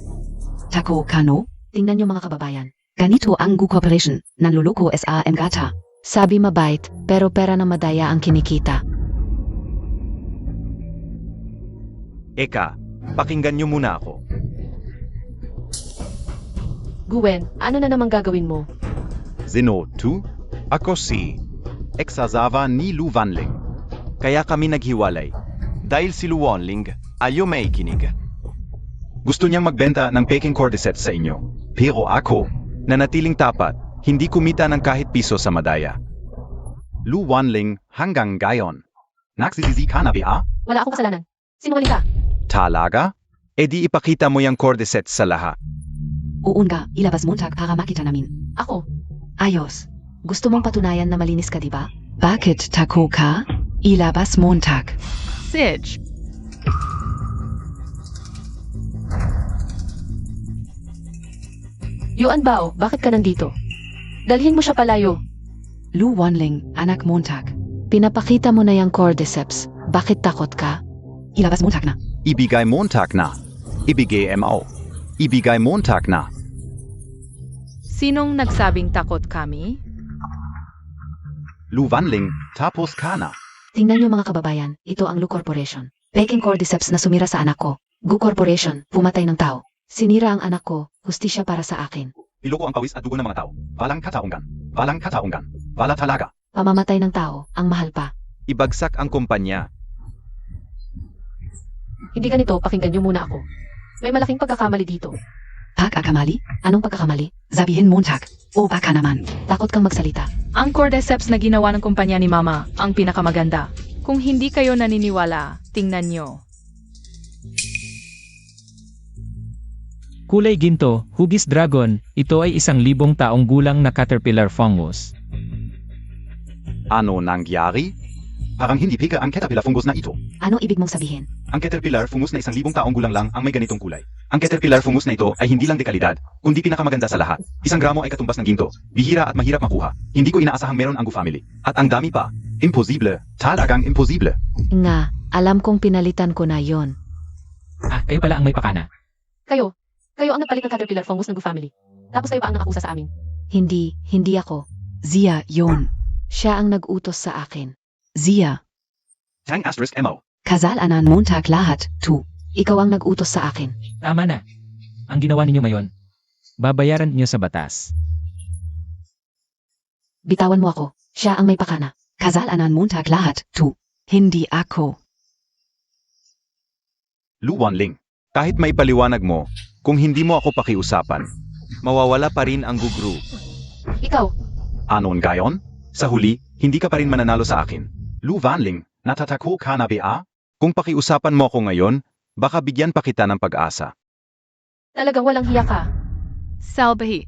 Tako kano? Tingnan niyo mga kababayan. Ganito ang Gu Corporation. Nanluloko sa Gata. Sabi mabait, pero pera ng madaya ang kinikita. Eka, pakinggan niyo muna ako. Gwen, ano na namang gagawin mo? Zeno, tu? Ako si Exazava ni Lu Wanling. Kaya kami naghiwalay. Dahil si Lu Wanling, ayaw may kinig. Gusto niyang magbenta ng peking cordyceps sa inyo. Pero ako, Nanatiling tapat, hindi kumita ng kahit piso sa madaya. Lu Wanling hanggang gayon. Nagsisisi ka na ba? Wala akong kasalanan. Sinungaling ka. Talaga? E di ipakita mo yung cordyceps sa lahat. Uunga, ilabas montag para makita namin. Ako. Ayos. Gusto mong patunayan na malinis ka, di ba? Bakit tako ka? Ilabas montag. Sidge. Yuan Bao, bakit ka nandito? Dalhin mo siya palayo. Lu Wanling, anak montag. Pinapakita mo na yung cordyceps. Bakit takot ka? Ilabas montag na. Ibigay montak na. Ibigay mo. Ibigay montak na. Sinong nagsabing takot kami? Lu Wanling, tapos ka na. Tingnan niyo mga kababayan, ito ang Lu Corporation. Peking cordyceps na sumira sa anak ko. Gu Corporation, pumatay ng tao. Sinira ang anak ko, hustisya para sa akin. Iloko ang pawis at dugo ng mga tao. Walang kataunggan. Walang kataunggan. Wala talaga. Pamamatay ng tao, ang mahal pa. Ibagsak ang kumpanya. Hindi ganito, pakinggan niyo muna ako. May malaking pagkakamali dito. Pagkakamali? Anong pagkakamali? Sabihin montag. O baka naman. Takot kang magsalita. Ang cordyceps na ginawa ng kumpanya ni Mama ang pinakamaganda. Kung hindi kayo naniniwala, tingnan nyo. Kulay ginto, hugis dragon, ito ay 1,000 taong gulang na caterpillar fungus. Ano nangyari? Parang hindi pika ang caterpillar fungus na ito. Anong ibig mong sabihin? Ang caterpillar fungus na 1,000 taong gulang lang ang may ganitong kulay. Ang caterpillar fungus na ito ay hindi lang dekalidad, kundi pinakamaganda sa lahat. 1 gramo ay katumbas ng ginto, bihira at mahirap makuha. Hindi ko inaasahang meron ang Gu family. At ang dami pa. Imposible. Talagang imposible. Nga, alam kong pinalitan ko na yon. Kayo pala ang may pakana. Kayo ang nagpalit ng caterpillar fungus ng Gu family. Tapos kayo pa ang nakakusa sa amin. Hindi ako. Zia yon. Siya ang nag-utos sa akin. Zia. Tang asterisk mo. Kasalanan montag lahat. Tu. Ikaw ang nag-utos sa akin. Tama na. Ang ginawa ninyo ngayon, babayaran niyo sa batas. Bitawan mo ako. Siya ang may pakana. Kasalanan montag lahat. Tu. Hindi ako. Lu Wanling. Kahit may paliwanag mo, kung hindi mo ako pakiusapan, mawawala pa rin ang gugru. Ikaw, Anon gayon? Sa huli, hindi ka pa rin mananalo sa akin. Lu Wanling, natatako ka na ba? Kung pakiusapan mo ako ngayon, baka bigyan pa kita ng pag-asa. talagang walang hiya ka. Salbahi.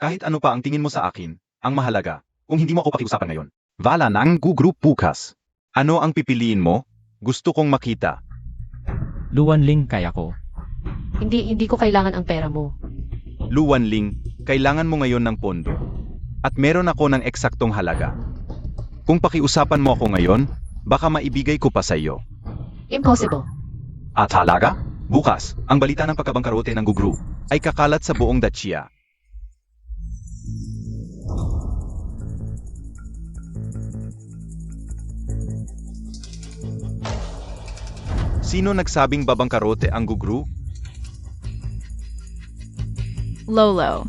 Kahit ano pa ang tingin mo sa akin, ang mahalaga, kung hindi mo ako pakiusapan ngayon. Wala nang gugru bukas. Ano ang pipiliin mo? Gusto kong makita. Luwanling kaya ko. Hindi ko kailangan ang pera mo. Lu Wanling, kailangan mo ngayon ng pondo. At meron ako ng eksaktong halaga. Kung pakiusapan mo ako ngayon, baka maibigay ko pa sa iyo. Impossible. At talaga? Bukas, ang balita ng pagkabangkarote ng gugru. Ay kakalat sa buong Dacia. Sino nagsabing babangkarote ang gugru? Lolo.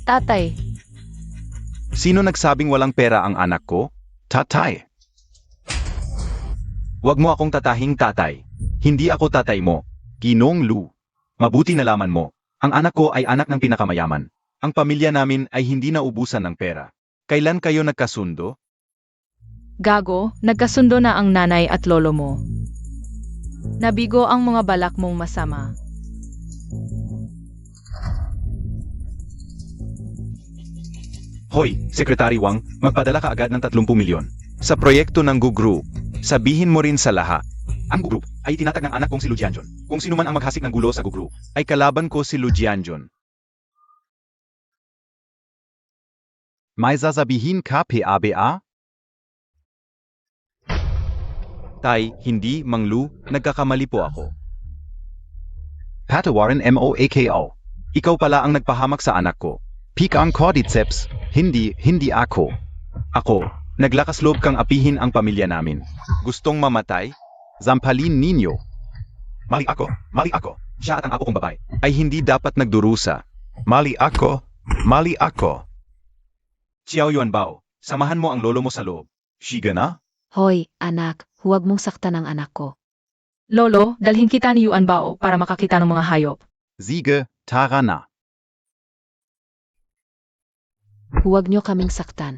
Tatay, Sino nagsabing walang pera ang anak ko? Tatay. Huwag mo akong tatahing tatay. Hindi ako tatay mo. Ginong Lu. Mabuti nalaman mo, ang anak ko ay anak ng pinakamayaman. Ang pamilya namin ay hindi naubusan ng pera. Kailan kayo nagkasundo? Gago, nagkasundo na ang nanay at lolo mo. Nabigo ang mga balak mong masama. Hoy, Secretary Wang, magpadala ka agad ng 30 milyon. Sa proyekto ng gugru, sabihin mo rin sa lahat. Ang Gugru ay tinatag ng anak kong si Lu Jianjun. Kung sino man ang maghasik ng gulo sa Gugru, Ay kalaban ko si Lu Jianjun. May sasabihin ka PABA? Tay, hindi, Mang Lu, nagkakamali po ako. patawarin mo ako. Ikaw pala ang nagpahamak sa anak ko. Pika ang koditseps, hindi ako. Ako, naglakas loob kang apihin ang pamilya namin. Gustong mamatay? Zampalin ninyo. Mali ako. Siya at ang apo kong babae. Ay hindi dapat nagdurusa. Mali ako. Xiao Yuanbao, samahan mo ang lolo mo sa loob. Shiga na? Hoy, anak, huwag mong saktan ang anak ko. Lolo, dalhin kita ni Yuan Bao para makakita ng mga hayop. Sige, tara na. Huwag niyo kaming saktan.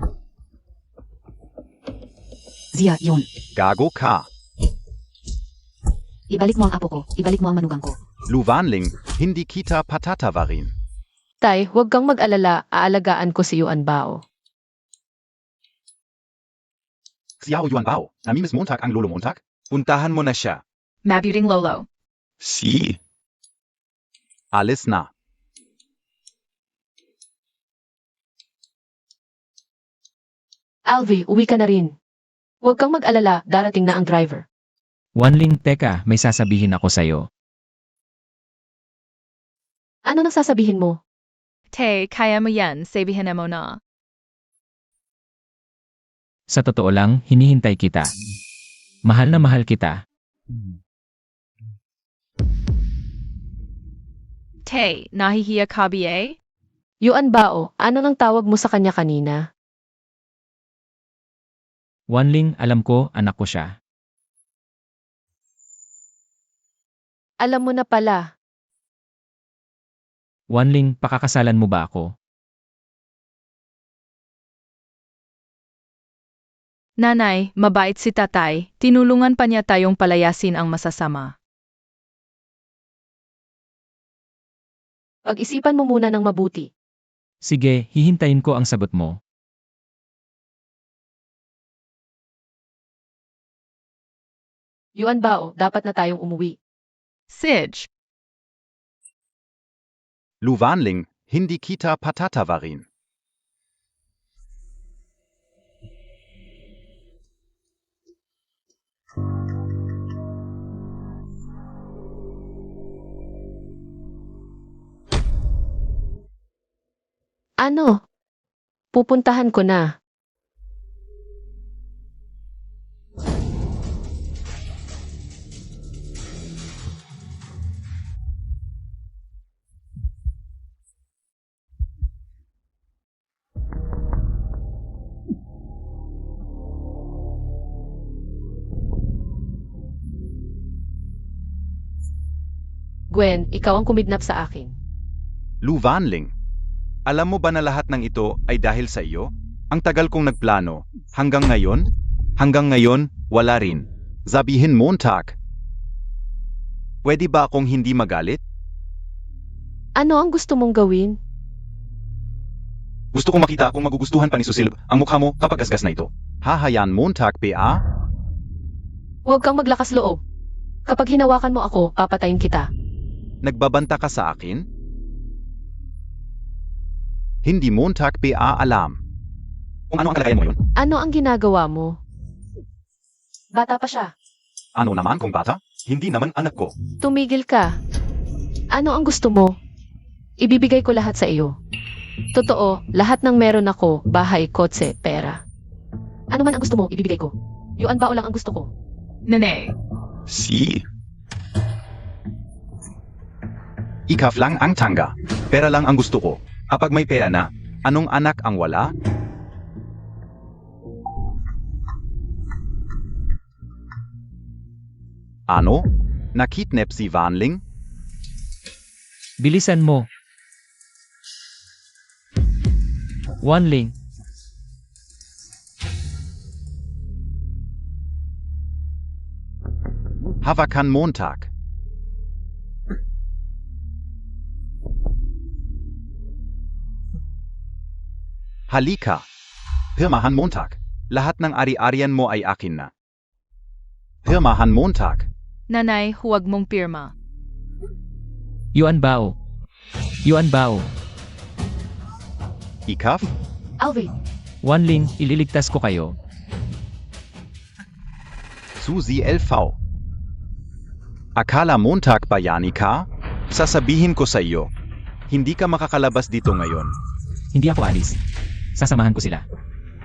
Zia, yun. Gago ka. Ibalik mo ang apo ko, ibalik mo ang manugang ko. Lu Wanling, hindi kita patatawarin. Tay, huwag kang mag-alala, aalagaan ko si Yuan Bao. Xiao Yuanbao, namimiss Montag ang lolo Montag? Puntahan mo na siya. Mabuting Lolo. Si. Alis na. Alvi, uwi ka na rin. Huwag kang mag-alala, darating na ang driver. Wanling, teka, may sasabihin ako sa'yo. Ano nang sasabihin mo? Tay, kaya mo yan, sabihin mo na. Sa totoo lang, hinihintay kita. Mahal na mahal kita. Tay, nahihiya ka ba? Yuan Bao, ano nang tawag mo sa kanya kanina? Wanling, alam ko, anak ko siya. Alam mo na pala. Wanling, pakakasalan mo ba ako? Nanay, mabait si tatay, tinulungan pa niya tayong palayasin ang masasama. Pag-isipan mo muna ng mabuti. Sige, hihintayin ko ang sagot mo. Yuan Bao, dapat na tayong umuwi. Sige. Lu Wanling, hindi kita patatawarin. Ano? Pupuntahan ko na. Gwen, ikaw ang kumidnap sa akin. Lu Wanling, alam mo ba na lahat ng ito ay dahil sa iyo? Ang tagal kong nagplano. Hanggang ngayon, wala rin. Sabihin Montag. Pwede ba akong hindi magalit? Ano ang gusto mong gawin? Gusto kong makita kung magugustuhan pa ni Susil ang mukha mo kapag gasgas na ito. Hahayan Montag PA? Huwag kang maglakas loob. Kapag hinawakan mo ako, papatayin kita. Nagbabanta ka sa akin? Hindi Montag PA alam. Kung ano ang kalagayan mo yun? Ano ang ginagawa mo? Bata pa siya. Ano naman kung bata? Hindi naman anak ko. Tumigil ka. Ano ang gusto mo? Ibibigay ko lahat sa iyo. Totoo, lahat ng meron ako, bahay, kotse, pera. Ano man ang gusto mo, ibibigay ko. Yuan Bao lang ang gusto ko. Nene. Si. Ikaf lang ang tanga. Pera lang ang gusto ko. Kapag may pera na, anong anak ang wala? Ano? Nakidnap si Wanling? Bilisan mo. Wanling, Hawakan Montag. Halika. Pirmahan Montag. Lahat ng ari-arian mo ay akin na. Pirmahan Montag. Nanay, huwag mong pirma. Yuan Bao. Yuan Bao. Ikaf? Alvi, Wanling, ililigtas ko kayo. Susi LV. Akala Montag bayani ka? Sasabihin ko sa iyo, hindi ka makakalabas dito ngayon. Hindi ako alis. Sasamahan ko sila.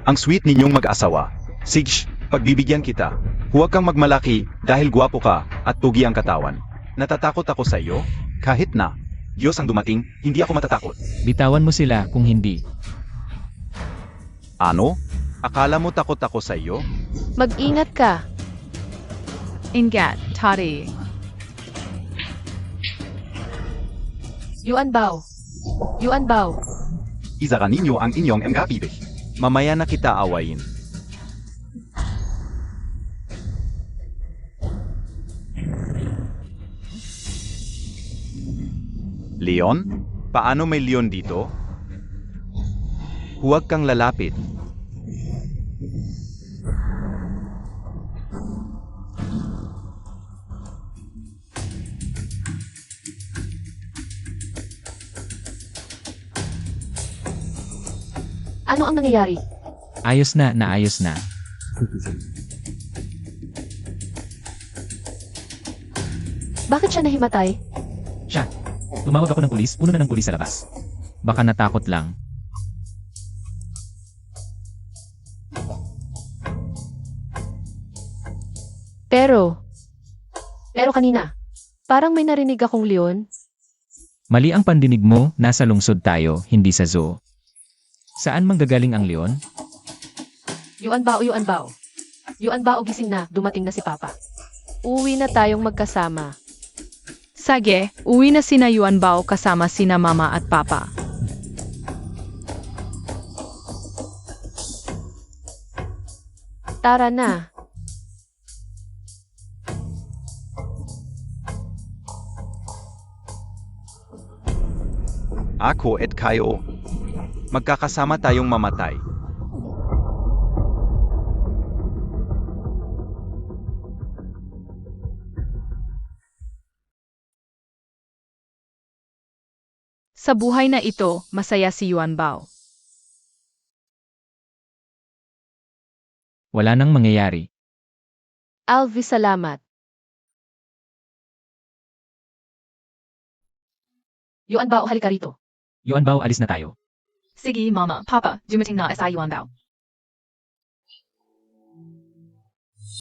Ang sweet ninyong mag-asawa. Sige, pagbibigyan kita. Huwag kang magmalaki dahil gwapo ka at pugi ang katawan. Natatakot ako sa iyo? Kahit na Diyos ang dumating, hindi ako matatakot. Bitawan mo sila kung hindi. Ano? Akala mo takot ako sa iyo? mag-ingat ka. Ingat, Tari. Yuan Bao. Yuan Bao. Izara ninyo ang inyong engapibig. Mamaya na kita awayin. Leon? Paano may leon dito? Huwag kang lalapit. Ano ang nangyayari? Ayos na, naayos na. Bakit siya nahimatay? Siya. Tumawag ako ng pulis, puno na ng pulis sa labas. Baka natakot lang. Pero kanina, parang may narinig akong leon. Mali ang pandinig mo, nasa lungsod tayo, hindi sa zoo. Saan manggagaling ang leon? Yuan Bao, Yuan Bao. Yuan Bao, gising na, dumating na si Papa. Uwi na tayong magkasama. Sage, uwi na sina Yuan Bao kasama sina Mama at Papa. Tara na. Ako at kayo. Magkakasama tayong mamatay. Sa buhay na ito, masaya si Yuan Bao. Wala nang mangyayari. Alvi, salamat. Yuan Bao, halika rito. Yuan Bao, alis na tayo. Sige, Mama, Papa, dumating na si Yuan Bao.